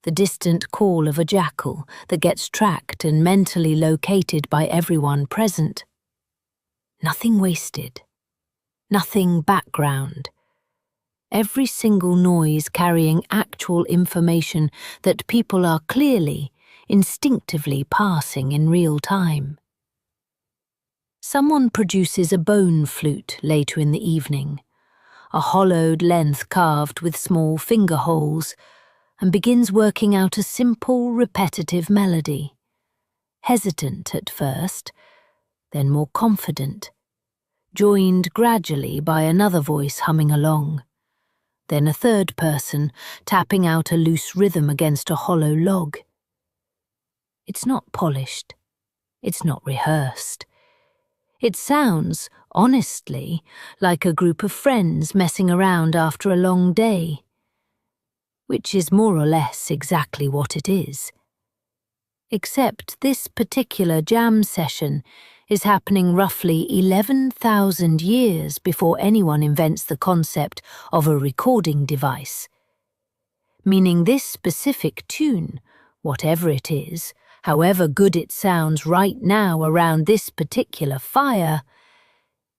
The distant call of a jackal that gets tracked and mentally located by everyone present. Nothing wasted. Nothing background. Every single noise carrying actual information that people are clearly, instinctively passing in real time. Someone produces a bone flute later in the evening, a hollowed length carved with small finger holes, and begins working out a simple, repetitive melody. Hesitant at first, then more confident, joined gradually by another voice humming along, then a third person tapping out a loose rhythm against a hollow log. It's not polished, it's not rehearsed. It sounds, honestly, like a group of friends messing around after a long day, which is more or less exactly what it is. Except this particular jam session is happening roughly 11,000 years before anyone invents the concept of a recording device. Meaning this specific tune, whatever it is, however good it sounds right now around this particular fire,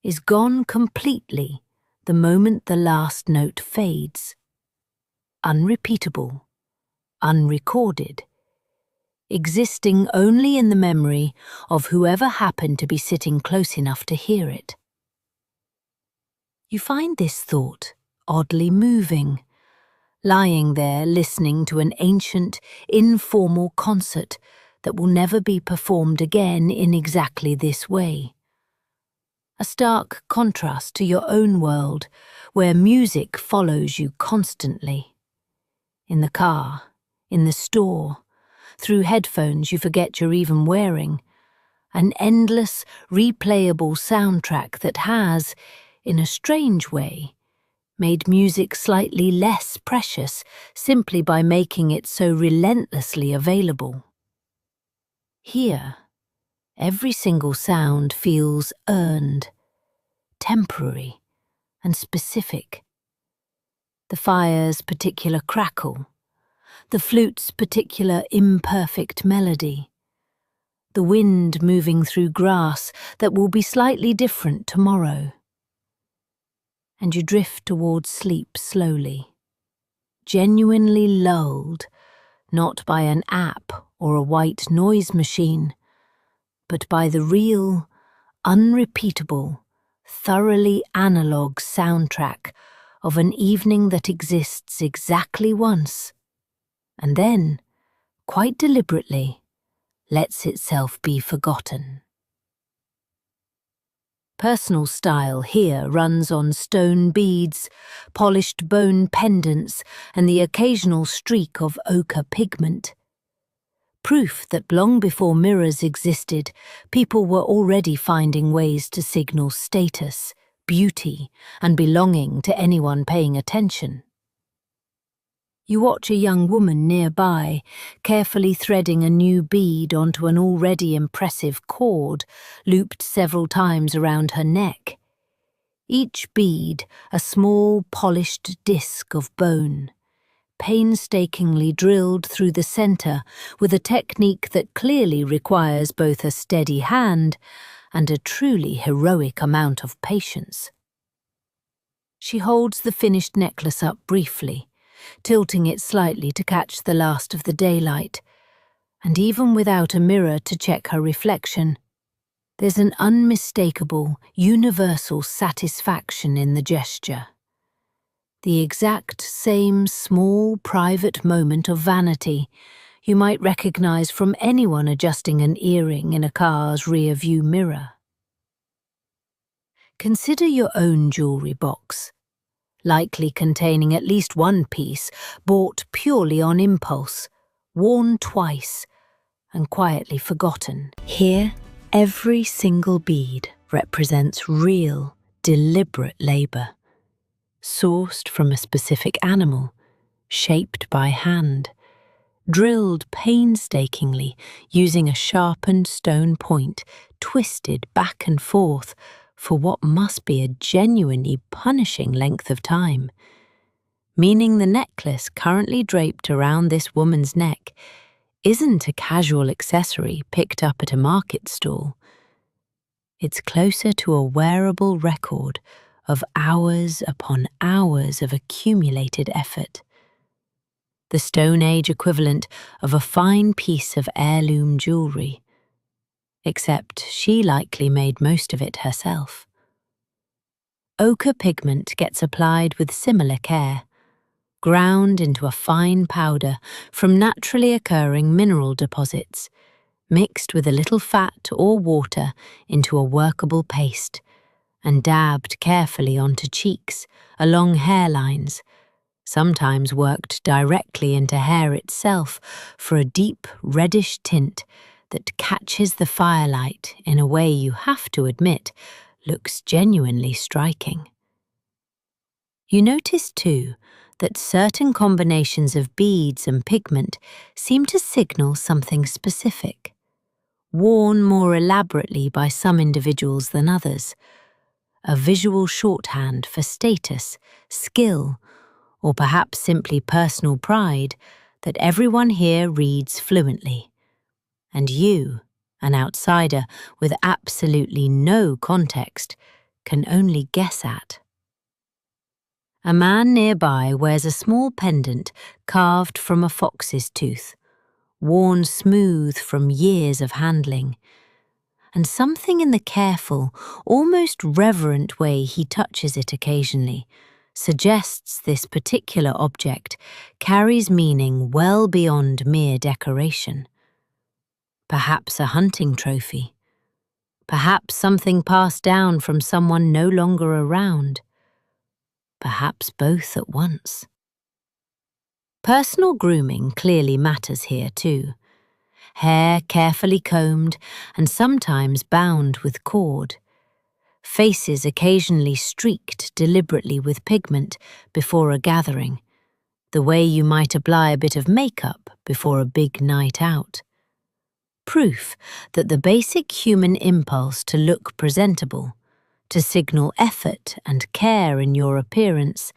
is gone completely the moment the last note fades. Unrepeatable, unrecorded, existing only in the memory of whoever happened to be sitting close enough to hear it. You find this thought oddly moving, lying there listening to an ancient, informal concert that will never be performed again in exactly this way. A stark contrast to your own world, where music follows you constantly. In the car, in the store, through headphones you forget you're even wearing, an endless, replayable soundtrack that has, in a strange way, made music slightly less precious simply by making it so relentlessly available. Here, every single sound feels earned, temporary, and specific. The fire's particular crackle, the flute's particular imperfect melody, the wind moving through grass that will be slightly different tomorrow. And you drift towards sleep slowly, genuinely lulled, not by an app or a white noise machine, but by the real, unrepeatable, thoroughly analog soundtrack of an evening that exists exactly once, and then, quite deliberately, lets itself be forgotten. Personal style here runs on stone beads, polished bone pendants, and the occasional streak of ochre pigment. Proof that long before mirrors existed, people were already finding ways to signal status, beauty, and belonging to anyone paying attention. You watch a young woman nearby, carefully threading a new bead onto an already impressive cord, looped several times around her neck. Each bead a small, polished disc of bone, painstakingly drilled through the center with a technique that clearly requires both a steady hand and a truly heroic amount of patience. She holds the finished necklace up briefly, tilting it slightly to catch the last of the daylight, and even without a mirror to check her reflection, there's an unmistakable, universal satisfaction in the gesture. The exact same small, private moment of vanity you might recognize from anyone adjusting an earring in a car's rear-view mirror. Consider your own jewelry box, likely containing at least one piece bought purely on impulse, worn twice, and quietly forgotten. Here, every single bead represents real, deliberate labor, sourced from a specific animal, shaped by hand, drilled painstakingly using a sharpened stone point, twisted back and forth for what must be a genuinely punishing length of time, meaning the necklace currently draped around this woman's neck isn't a casual accessory picked up at a market stall. It's closer to a wearable record of hours upon hours of accumulated effort. the Stone Age equivalent of a fine piece of heirloom jewellery. Except she likely made most of it herself. Ochre pigment gets applied with similar care, ground into a fine powder from naturally occurring mineral deposits, mixed with a little fat or water into a workable paste, and dabbed carefully onto cheeks, along hairlines, sometimes worked directly into hair itself for a deep reddish tint that catches the firelight in a way you have to admit looks genuinely striking. You notice too that certain combinations of beads and pigment seem to signal something specific, worn more elaborately by some individuals than others, a visual shorthand for status, skill, or perhaps simply personal pride that everyone here reads fluently, and you, an outsider with absolutely no context, can only guess at. A man nearby wears a small pendant carved from a fox's tooth, worn smooth from years of handling, and something in the careful, almost reverent way he touches it occasionally suggests this particular object carries meaning well beyond mere decoration. Perhaps a hunting trophy. Perhaps something passed down from someone no longer around. Perhaps both at once. Personal grooming clearly matters here too. Hair carefully combed and sometimes bound with cord. Faces occasionally streaked deliberately with pigment before a gathering, the way you might apply a bit of makeup before a big night out. Proof that the basic human impulse to look presentable, to signal effort and care in your appearance,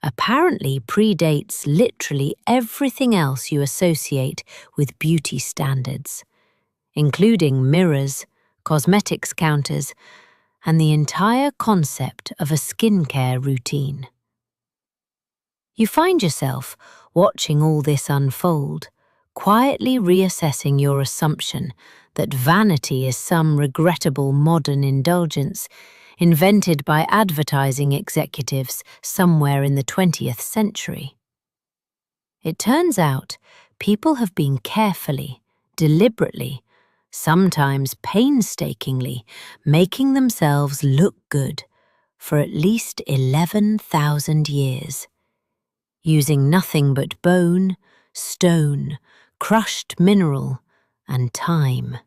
apparently predates literally everything else you associate with beauty standards, including mirrors, cosmetics counters, and the entire concept of a skincare routine. You find yourself watching all this unfold, quietly reassessing your assumption that vanity is some regrettable modern indulgence invented by advertising executives somewhere in the 20th century. It turns out people have been carefully, deliberately, sometimes painstakingly, making themselves look good for at least 11,000 years, using nothing but bone, stone, crushed mineral, and time.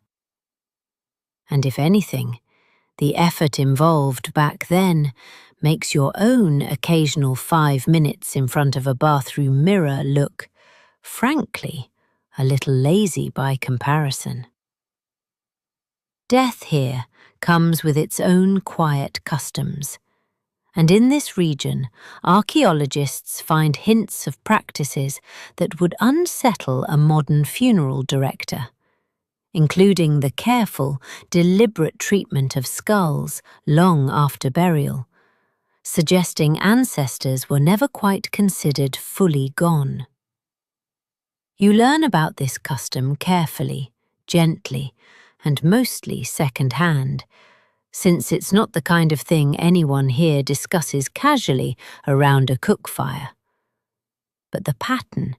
And if anything, the effort involved back then makes your own occasional 5 minutes in front of a bathroom mirror look, frankly, a little lazy by comparison. Death here comes with its own quiet customs, and in this region, archaeologists find hints of practices that would unsettle a modern funeral director, including the careful, deliberate treatment of skulls long after burial, suggesting ancestors were never quite considered fully gone. You learn about this custom carefully, gently, and mostly second-hand, since it's not the kind of thing anyone here discusses casually around a cook fire. But the pattern,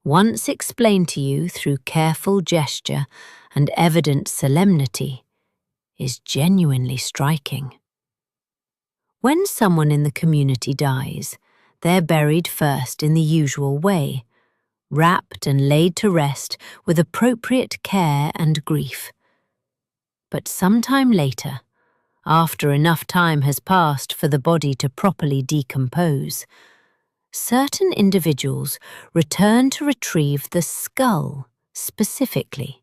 once explained to you through careful gesture and evident solemnity, is genuinely striking. When someone in the community dies, they're buried first in the usual way, wrapped and laid to rest with appropriate care and grief. But sometime later, after enough time has passed for the body to properly decompose, certain individuals return to retrieve the skull specifically,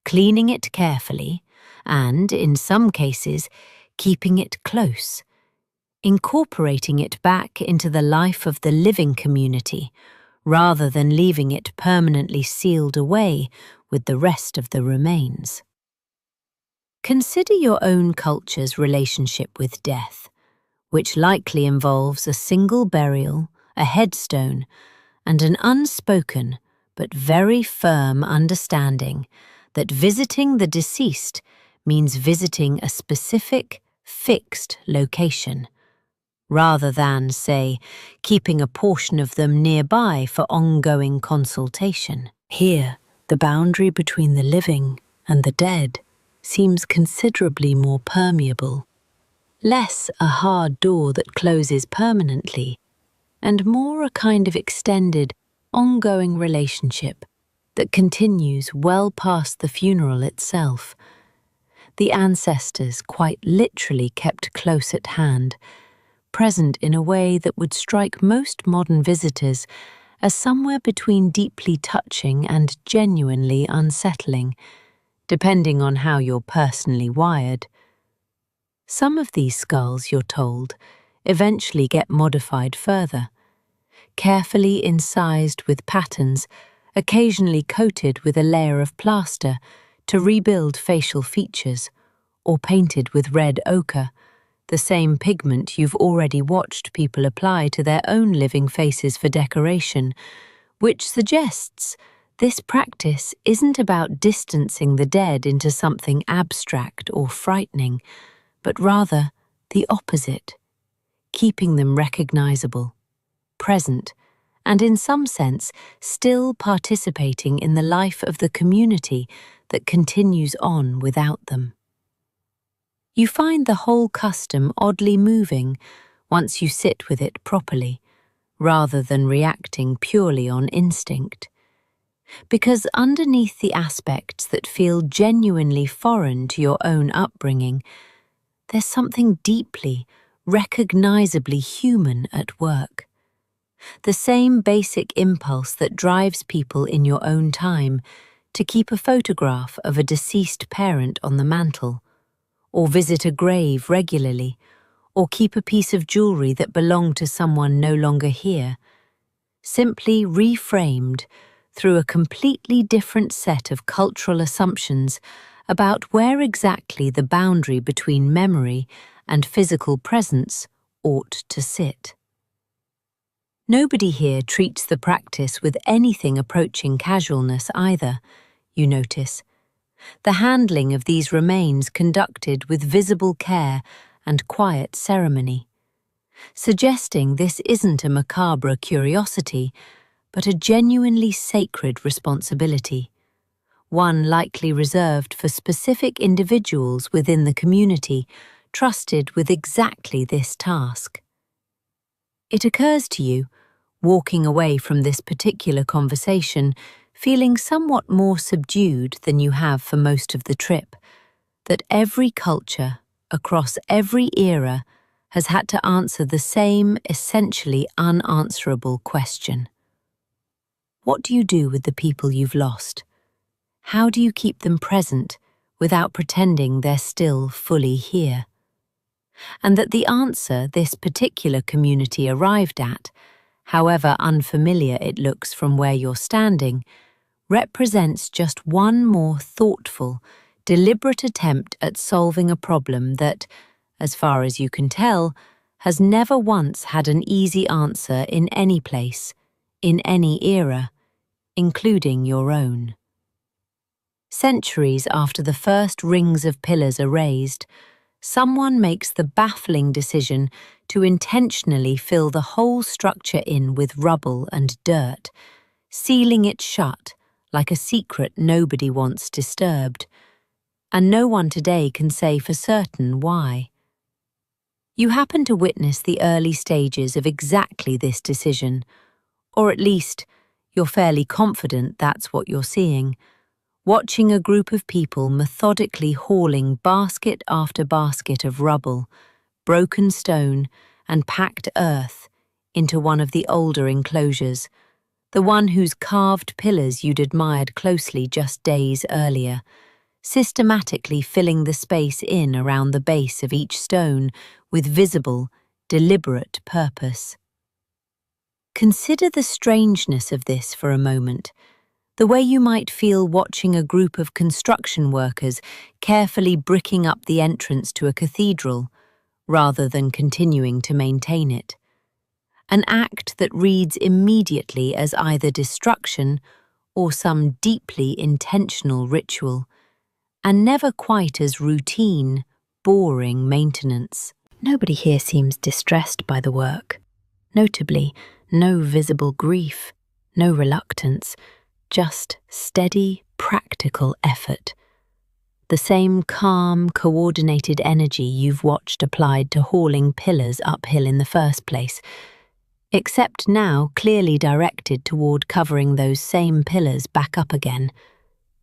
cleaning it carefully and, in some cases, keeping it close, incorporating it back into the life of the living community rather than leaving it permanently sealed away with the rest of the remains. Consider your own culture's relationship with death, which likely involves a single burial, a headstone, and an unspoken but very firm understanding that visiting the deceased means visiting a specific, fixed location, rather than, say, keeping a portion of them nearby for ongoing consultation. Here, the boundary between the living and the dead seems considerably more permeable, less a hard door that closes permanently, and more a kind of extended, ongoing relationship that continues well past the funeral itself. The ancestors quite literally kept close at hand, present in a way that would strike most modern visitors as somewhere between deeply touching and genuinely unsettling, depending on how you're personally wired. Some of these skulls, you're told, eventually get modified further, carefully incised with patterns, occasionally coated with a layer of plaster to rebuild facial features, or painted with red ochre, the same pigment you've already watched people apply to their own living faces for decoration, which suggests this practice isn't about distancing the dead into something abstract or frightening, but rather the opposite, keeping them recognizable, present, and in some sense still participating in the life of the community that continues on without them. You find the whole custom oddly moving once you sit with it properly, rather than reacting purely on instinct. Because underneath the aspects that feel genuinely foreign to your own upbringing, there's something deeply, recognizably human at work. The same basic impulse that drives people in your own time to keep a photograph of a deceased parent on the mantel, or visit a grave regularly, or keep a piece of jewelry that belonged to someone no longer here, simply reframed through a completely different set of cultural assumptions about where exactly the boundary between memory and physical presence ought to sit. Nobody here treats the practice with anything approaching casualness either, you notice. The handling of these remains conducted with visible care and quiet ceremony, suggesting this isn't a macabre curiosity, but a genuinely sacred responsibility, one likely reserved for specific individuals within the community trusted with exactly this task. It occurs to you, walking away from this particular conversation, feeling somewhat more subdued than you have for most of the trip, that every culture, across every era, has had to answer the same essentially unanswerable question. What do you do with the people you've lost? How do you keep them present without pretending they're still fully here? And that the answer this particular community arrived at, however unfamiliar it looks from where you're standing, represents just one more thoughtful, deliberate attempt at solving a problem that, as far as you can tell, has never once had an easy answer in any place, in any era, including your own. Centuries after the first rings of pillars are raised, someone makes the baffling decision to intentionally fill the whole structure in with rubble and dirt, sealing it shut like a secret nobody wants disturbed, and no one today can say for certain why. You happen to witness the early stages of exactly this decision, or at least you're fairly confident that's what you're seeing, watching a group of people methodically hauling basket after basket of rubble, broken stone, and packed earth into one of the older enclosures, the one whose carved pillars you'd admired closely just days earlier, systematically filling the space in around the base of each stone with visible, deliberate purpose. Consider the strangeness of this for a moment, the way you might feel watching a group of construction workers carefully bricking up the entrance to a cathedral, rather than continuing to maintain it. an act that reads immediately as either destruction or some deeply intentional ritual, and never quite as routine, boring maintenance. Nobody here seems distressed by the work. Notably, no visible grief, no reluctance, just steady, practical effort. The same calm, coordinated energy you've watched applied to hauling pillars uphill in the first place, except now clearly directed toward covering those same pillars back up again,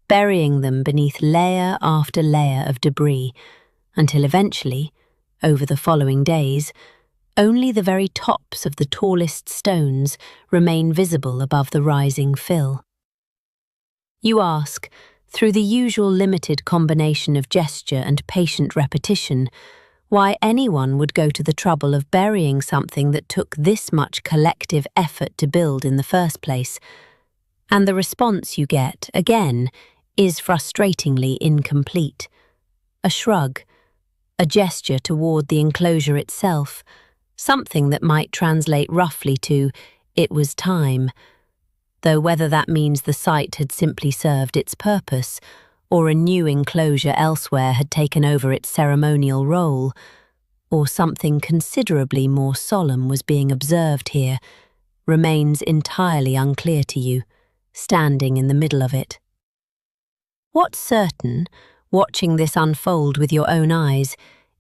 burying them beneath layer after layer of debris, until eventually, over the following days, only the very tops of the tallest stones remain visible above the rising fill. You ask, through the usual limited combination of gesture and patient repetition, why anyone would go to the trouble of burying something that took this much collective effort to build in the first place. And the response you get, again, is frustratingly incomplete. A shrug, a gesture toward the enclosure itself, something that might translate roughly to, "It was time," though whether that means the site had simply served its purpose, or a new enclosure elsewhere had taken over its ceremonial role, or something considerably more solemn was being observed here, remains entirely unclear to you, standing in the middle of it. What's certain, watching this unfold with your own eyes,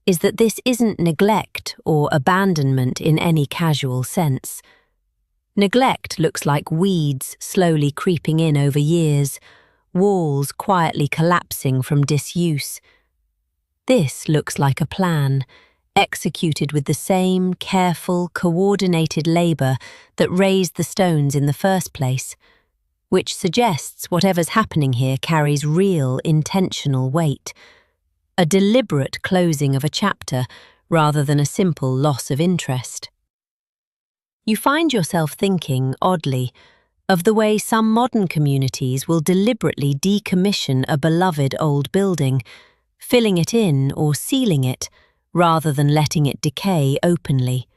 is that this isn't neglect or abandonment in any casual sense. Neglect looks like weeds slowly creeping in over years, walls quietly collapsing from disuse. This looks like a plan, executed with the same careful, coordinated labour that raised the stones in the first place, which suggests whatever's happening here carries real, intentional weight, a deliberate closing of a chapter rather than a simple loss of interest. You find yourself thinking, oddly, of the way some modern communities will deliberately decommission a beloved old building, filling it in or sealing it, rather than letting it decay openly.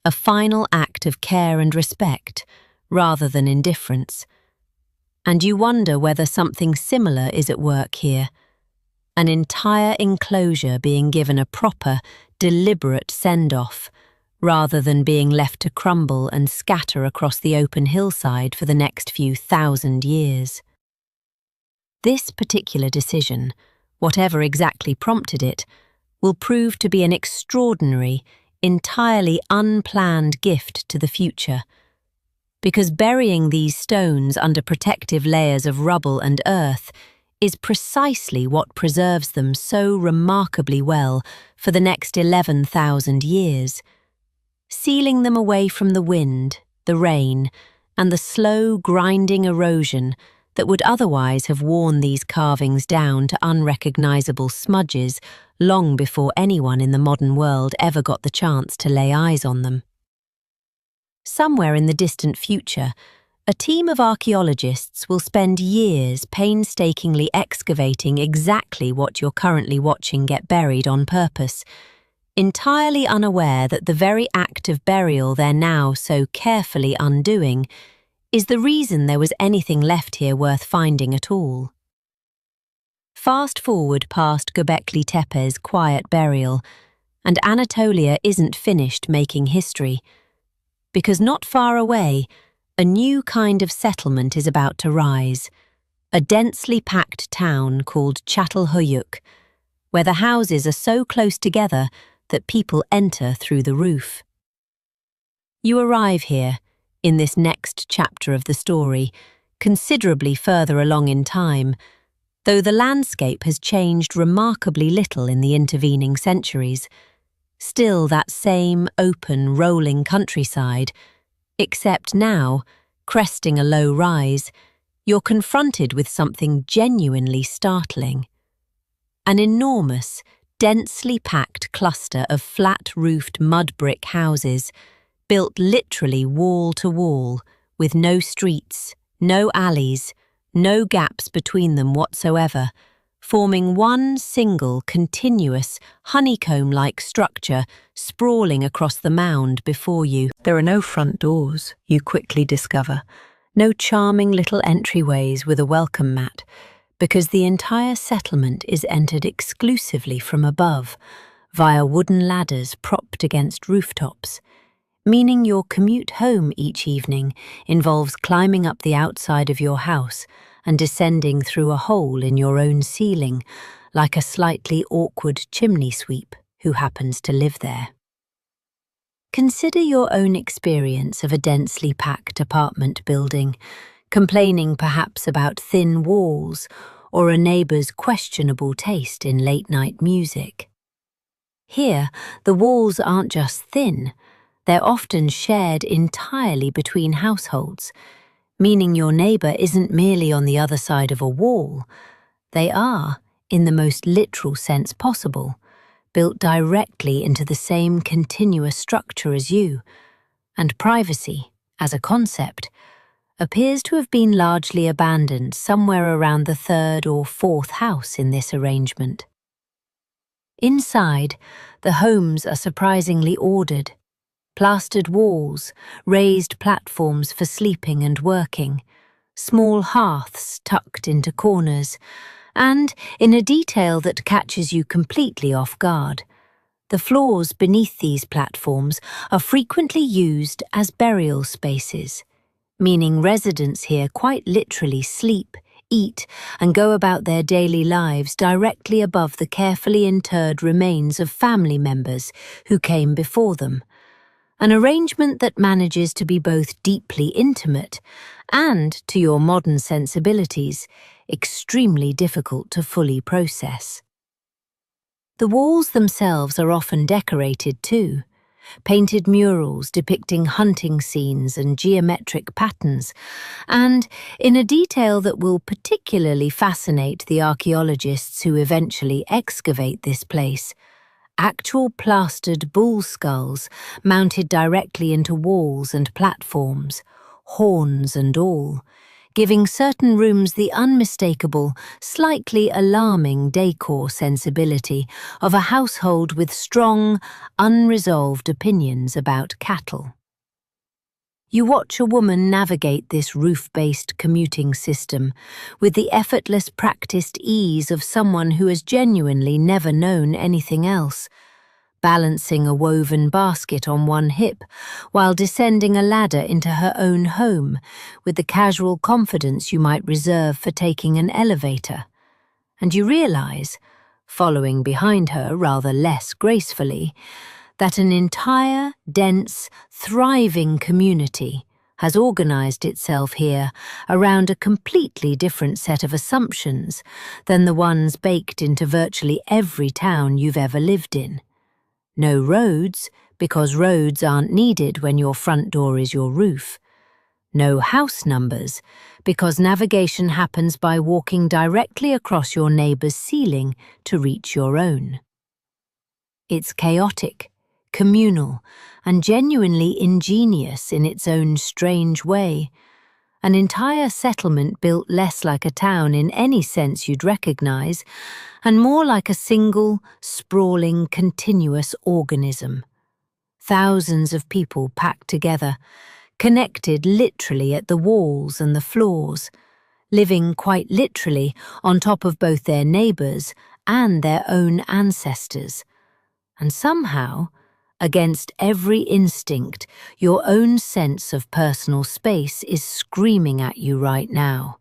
A final act of care and respect, rather than indifference. And you wonder whether something similar is at work here. An entire enclosure being given a proper, deliberate send-off, rather than being left to crumble and scatter across the open hillside for the next few thousand years. This particular decision, whatever exactly prompted it, will prove to be an extraordinary, entirely unplanned gift to the future. Because burying these stones under protective layers of rubble and earth is precisely what preserves them so remarkably well for the next 11,000 years, sealing them away from the wind, the rain, and the slow, grinding erosion that would otherwise have worn these carvings down to unrecognizable smudges long before anyone in the modern world ever got the chance to lay eyes on them. Somewhere in the distant future, a team of archaeologists will spend years painstakingly excavating exactly what you're currently watching get buried on purpose, entirely unaware that the very act of burial they're now so carefully undoing is the reason there was anything left here worth finding at all. Fast forward past Göbekli Tepe's quiet burial, and Anatolia isn't finished making history, because not far away, a new kind of settlement is about to rise, a densely packed town called Çatalhöyük, where the houses are so close together that people enter through the roof. You arrive here, in this next chapter of the story, considerably further along in time, though the landscape has changed remarkably little in the intervening centuries. Still that same open, rolling countryside, except now, cresting a low rise, you're confronted with something genuinely startling. An enormous, densely packed cluster of flat-roofed mud brick houses, built literally wall to wall, with no streets, no alleys, no gaps between them whatsoever, forming one single, continuous, honeycomb-like structure sprawling across the mound before you. There are no front doors, you quickly discover, no charming little entryways with a welcome mat, because the entire settlement is entered exclusively from above, via wooden ladders propped against rooftops, meaning your commute home each evening involves climbing up the outside of your house and descending through a hole in your own ceiling, like a slightly awkward chimney sweep who happens to live there. Consider your own experience of a densely packed apartment building, complaining perhaps about thin walls or a neighbour's questionable taste in late-night music. Here, the walls aren't just thin, they're often shared entirely between households, meaning your neighbour isn't merely on the other side of a wall. They are, in the most literal sense possible, built directly into the same continuous structure as you, and privacy, as a concept, appears to have been largely abandoned somewhere around the third or fourth house in this arrangement. Inside, the homes are surprisingly ordered. Plastered walls, raised platforms for sleeping and working, small hearths tucked into corners, and, in a detail that catches you completely off guard, the floors beneath these platforms are frequently used as burial spaces, meaning residents here quite literally sleep, eat, and go about their daily lives directly above the carefully interred remains of family members who came before them. An arrangement that manages to be both deeply intimate and, to your modern sensibilities, extremely difficult to fully process. The walls themselves are often decorated too, painted murals depicting hunting scenes and geometric patterns, and, in a detail that will particularly fascinate the archaeologists who eventually excavate this place, actual plastered bull skulls mounted directly into walls and platforms, horns and all, giving certain rooms the unmistakable, slightly alarming decor sensibility of a household with strong, unresolved opinions about cattle. You watch a woman navigate this roof-based commuting system with the effortless practiced ease of someone who has genuinely never known anything else, balancing a woven basket on one hip while descending a ladder into her own home with the casual confidence you might reserve for taking an elevator. And you realize, following behind her rather less gracefully, that an entire, dense, thriving community has organized itself here around a completely different set of assumptions than the ones baked into virtually every town you've ever lived in. No roads, because roads aren't needed when your front door is your roof. No house numbers, because navigation happens by walking directly across your neighbour's ceiling to reach your own. It's chaotic, communal, and genuinely ingenious in its own strange way. An entire settlement built less like a town in any sense you'd recognise, and more like a single, sprawling, continuous organism. Thousands of people packed together, connected literally at the walls and the floors, living quite literally on top of both their neighbours and their own ancestors. And somehow, against every instinct, your own sense of personal space is screaming at you right now,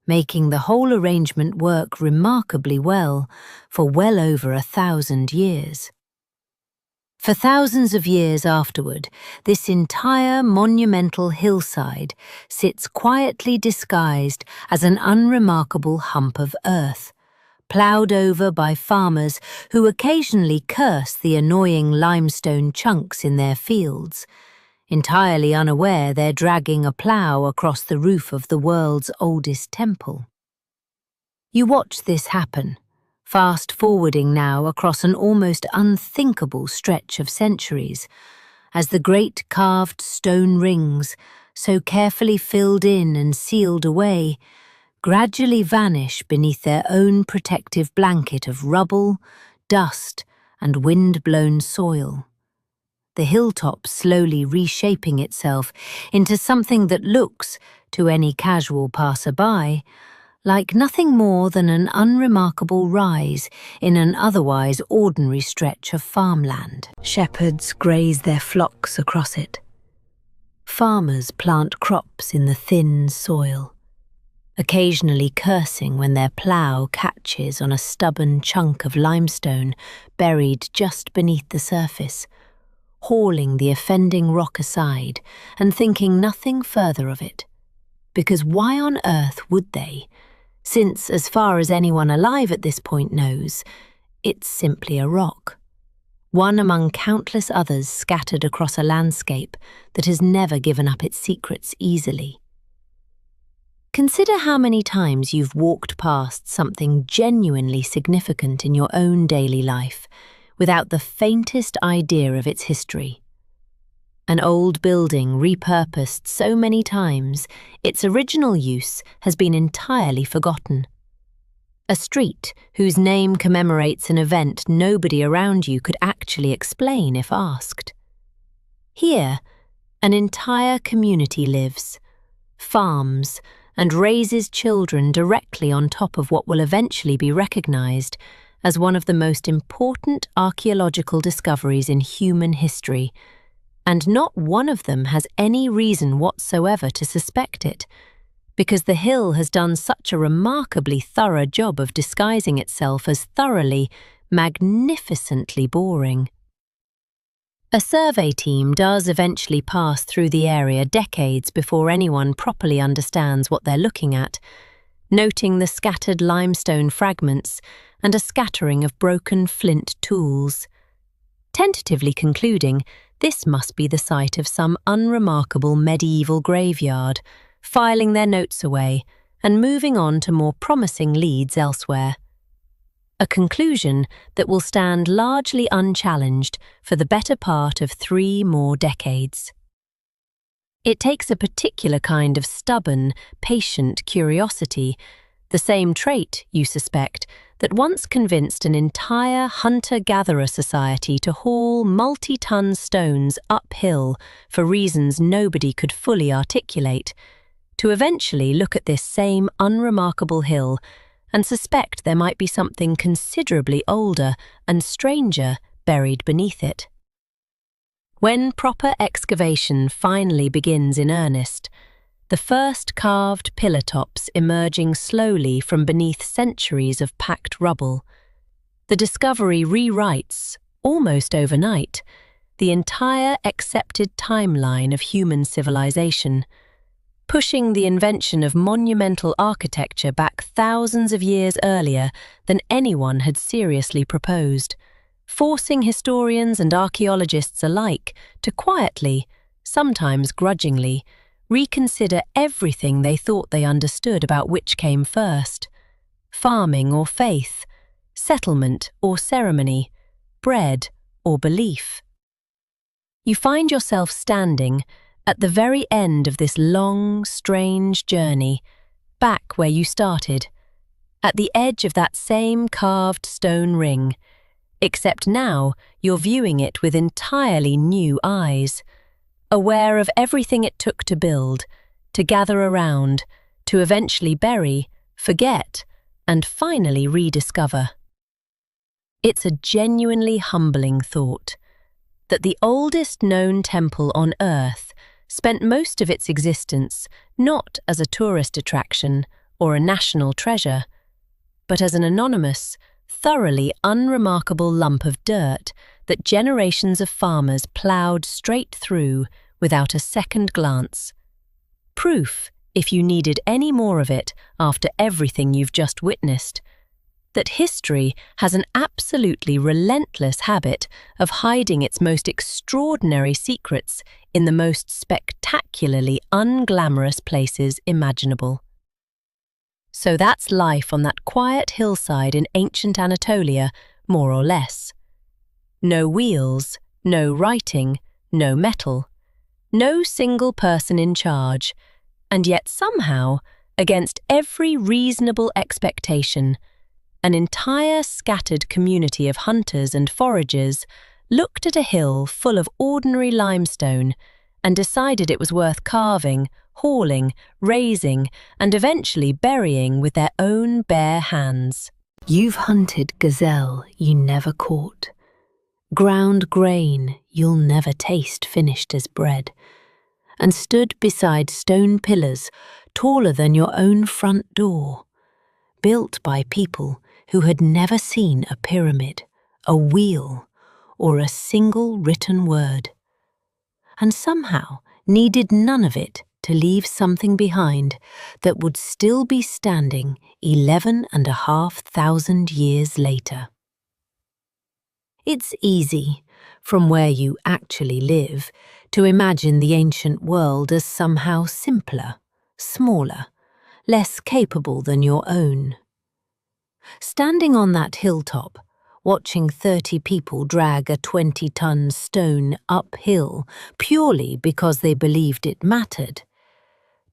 making the whole arrangement work remarkably well for well over 1,000 years. For thousands of years afterward, this entire monumental hillside sits quietly disguised as an unremarkable hump of earth, ploughed over by farmers who occasionally curse the annoying limestone chunks in their fields, entirely unaware they're dragging a plough across the roof of the world's oldest temple. You watch this happen, fast-forwarding now across an almost unthinkable stretch of centuries, as the great carved stone rings, so carefully filled in and sealed away, gradually vanish beneath their own protective blanket of rubble, dust, and wind-blown soil. The hilltop slowly reshaping itself into something that looks, to any casual passerby, like nothing more than an unremarkable rise in an otherwise ordinary stretch of farmland. Shepherds graze their flocks across it. Farmers plant crops in the thin soil, occasionally cursing when their plough catches on a stubborn chunk of limestone buried just beneath the surface, hauling the offending rock aside and thinking nothing further of it. Because why on earth would they, since, as far as anyone alive at this point knows, it's simply a rock, one among countless others scattered across a landscape that has never given up its secrets easily. Consider how many times you've walked past something genuinely significant in your own daily life without the faintest idea of its history. An old building repurposed so many times, its original use has been entirely forgotten. A street whose name commemorates an event nobody around you could actually explain if asked. Here, an entire community lives, farms, and raises children directly on top of what will eventually be recognized as one of the most important archaeological discoveries in human history, and not one of them has any reason whatsoever to suspect it, because the hill has done such a remarkably thorough job of disguising itself as thoroughly, magnificently boring. A survey team does eventually pass through the area decades before anyone properly understands what they're looking at, noting the scattered limestone fragments and a scattering of broken flint tools, tentatively concluding this must be the site of some unremarkable medieval graveyard, filing their notes away and moving on to more promising leads elsewhere. A conclusion that will stand largely unchallenged for the better part of 3 more decades. It takes a particular kind of stubborn, patient curiosity, the same trait, you suspect, that once convinced an entire hunter-gatherer society to haul multi-ton stones uphill for reasons nobody could fully articulate, to eventually look at this same unremarkable hill and suspect there might be something considerably older and stranger buried beneath it. When proper excavation finally begins in earnest, the first carved pillar tops emerging slowly from beneath centuries of packed rubble, the discovery rewrites, almost overnight, the entire accepted timeline of human civilization, pushing the invention of monumental architecture back thousands of years earlier than anyone had seriously proposed, forcing historians and archaeologists alike to quietly, sometimes grudgingly, reconsider everything they thought they understood about which came first: farming or faith, settlement or ceremony, bread or belief. You find yourself standing at the very end of this long, strange journey, back where you started, at the edge of that same carved stone ring, except now you're viewing it with entirely new eyes, aware of everything it took to build, to gather around, to eventually bury, forget, and finally rediscover. It's a genuinely humbling thought that the oldest known temple on Earth spent most of its existence not as a tourist attraction or a national treasure, but as an anonymous, thoroughly unremarkable lump of dirt that generations of farmers ploughed straight through without a second glance. Proof, if you needed any more of it after everything you've just witnessed, that history has an absolutely relentless habit of hiding its most extraordinary secrets in the most spectacularly unglamorous places imaginable. So that's life on that quiet hillside in ancient Anatolia, more or less. No wheels, no writing, no metal, no single person in charge, and yet somehow Against every reasonable expectation, an entire scattered community of hunters and foragers looked at a hill full of ordinary limestone and decided it was worth carving, hauling, raising, and eventually burying with their own bare hands. You've hunted gazelle you never caught, ground grain you'll never taste finished as bread, and stood beside stone pillars taller than your own front door, built by people who had never seen a pyramid, a wheel, or a single written word, and somehow needed none of it to leave something behind that would still be standing 11,500 years later. It's easy, from where you actually live, to imagine the ancient world as somehow simpler, smaller, less capable than your own. Standing on that hilltop, watching 30 people drag a 20-ton stone uphill purely because they believed it mattered,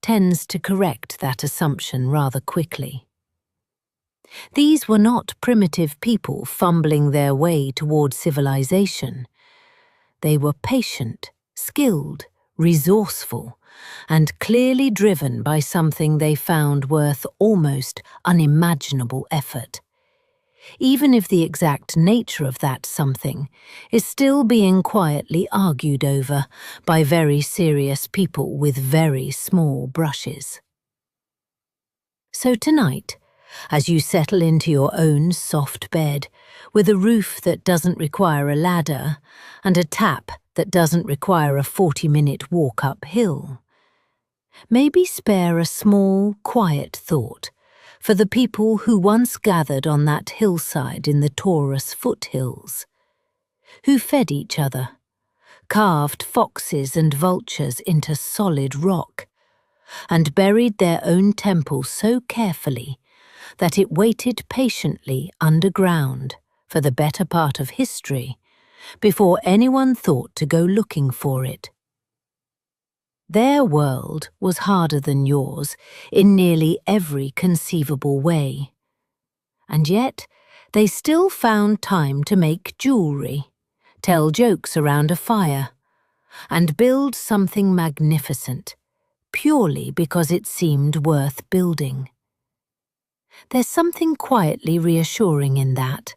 tends to correct that assumption rather quickly. These were not primitive people fumbling their way toward civilization. They were patient, skilled, resourceful, and clearly driven by something they found worth almost unimaginable effort, even if the exact nature of that something is still being quietly argued over by very serious people with very small brushes. So tonight, as you settle into your own soft bed, with a roof that doesn't require a ladder and a tap that doesn't require a 40-minute walk uphill, maybe spare a small, quiet thought for the people who once gathered on that hillside in the Taurus foothills, who fed each other, carved foxes and vultures into solid rock, and buried their own temple so carefully that it waited patiently underground for the better part of history before anyone thought to go looking for it. Their world was harder than yours in nearly every conceivable way, and yet they still found time to make jewelry, tell jokes around a fire, and build something magnificent, purely because it seemed worth building. There's something quietly reassuring in that.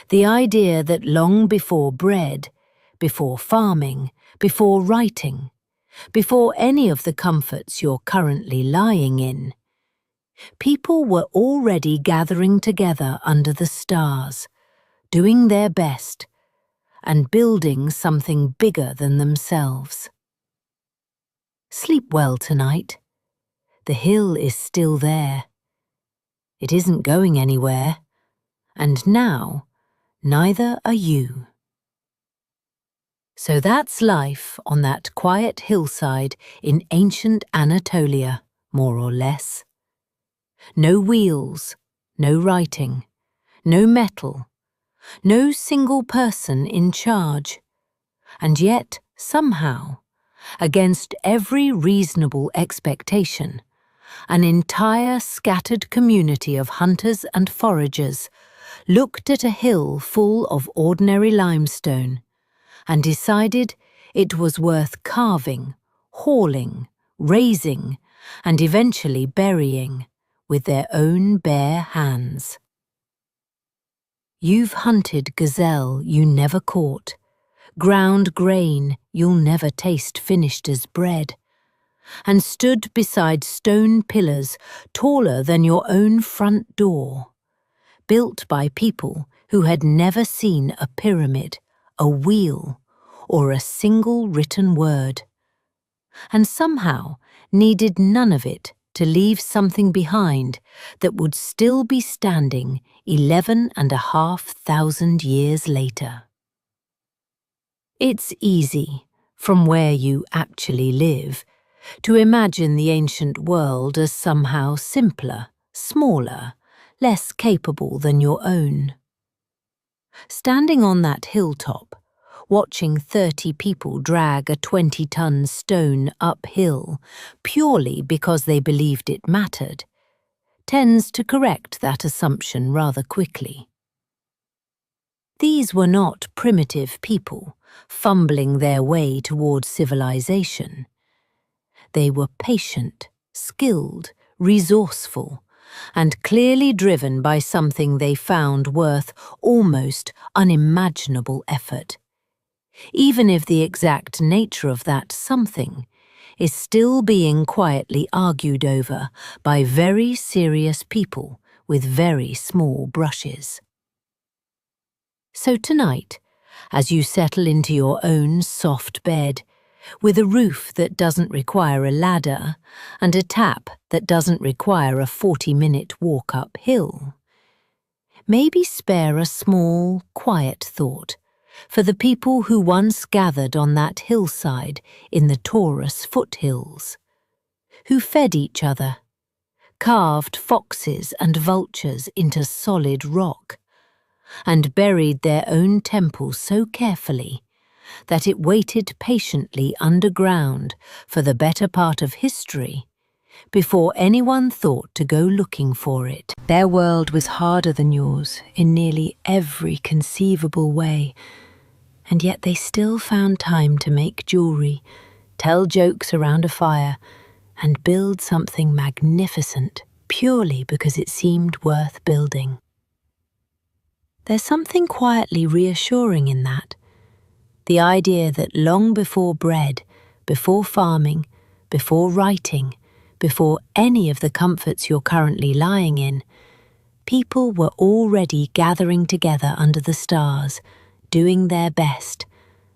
The idea that long before bread, before farming, before writing, before any of the comforts you're currently lying in, people were already gathering together under the stars, doing their best, and building something bigger than themselves. Sleep well tonight. The hill is still there. It isn't going anywhere, and now, neither are you. So that's life on that quiet hillside in ancient Anatolia, more or less. No wheels, no writing, no metal, no single person in charge, and yet, somehow, against every reasonable expectation, an entire scattered community of hunters and foragers looked at a hill full of ordinary limestone and decided it was worth carving, hauling, raising, and eventually burying with their own bare hands. You've hunted gazelle you never caught, ground grain you'll never taste finished as bread, and stood beside stone pillars taller than your own front door, built by people who had never seen a pyramid, a wheel, or a single written word, and somehow needed none of it to leave something behind that would still be standing 11,500 years later. It's easy, from where you actually live, to imagine the ancient world as somehow simpler, smaller, less capable than your own. Standing on that hilltop, watching 30 people drag a 20-ton stone uphill purely because they believed it mattered, tends to correct that assumption rather quickly. These were not primitive people fumbling their way towards civilization. They were patient, skilled, resourceful, and clearly driven by something they found worth almost unimaginable effort, even if the exact nature of that something is still being quietly argued over by very serious people with very small brushes. So tonight, as you settle into your own soft bed, with a roof that doesn't require a ladder and a tap that doesn't require a 40-minute walk uphill, maybe spare a small, quiet thought for the people who once gathered on that hillside in the Taurus foothills, who fed each other, carved foxes and vultures into solid rock, and buried their own temple so carefully that it waited patiently underground for the better part of history before anyone thought to go looking for it. Their world was harder than yours in nearly every conceivable way, and yet they still found time to make jewelry, tell jokes around a fire, and build something magnificent purely because it seemed worth building. There's something quietly reassuring in that. The idea that long before bread, before farming, before writing, before any of the comforts you're currently lying in, people were already gathering together under the stars, doing their best,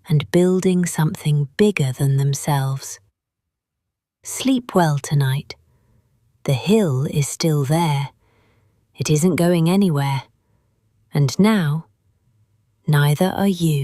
and building something bigger than themselves. Sleep well tonight. The hill is still there. It isn't going anywhere. And now, neither are you.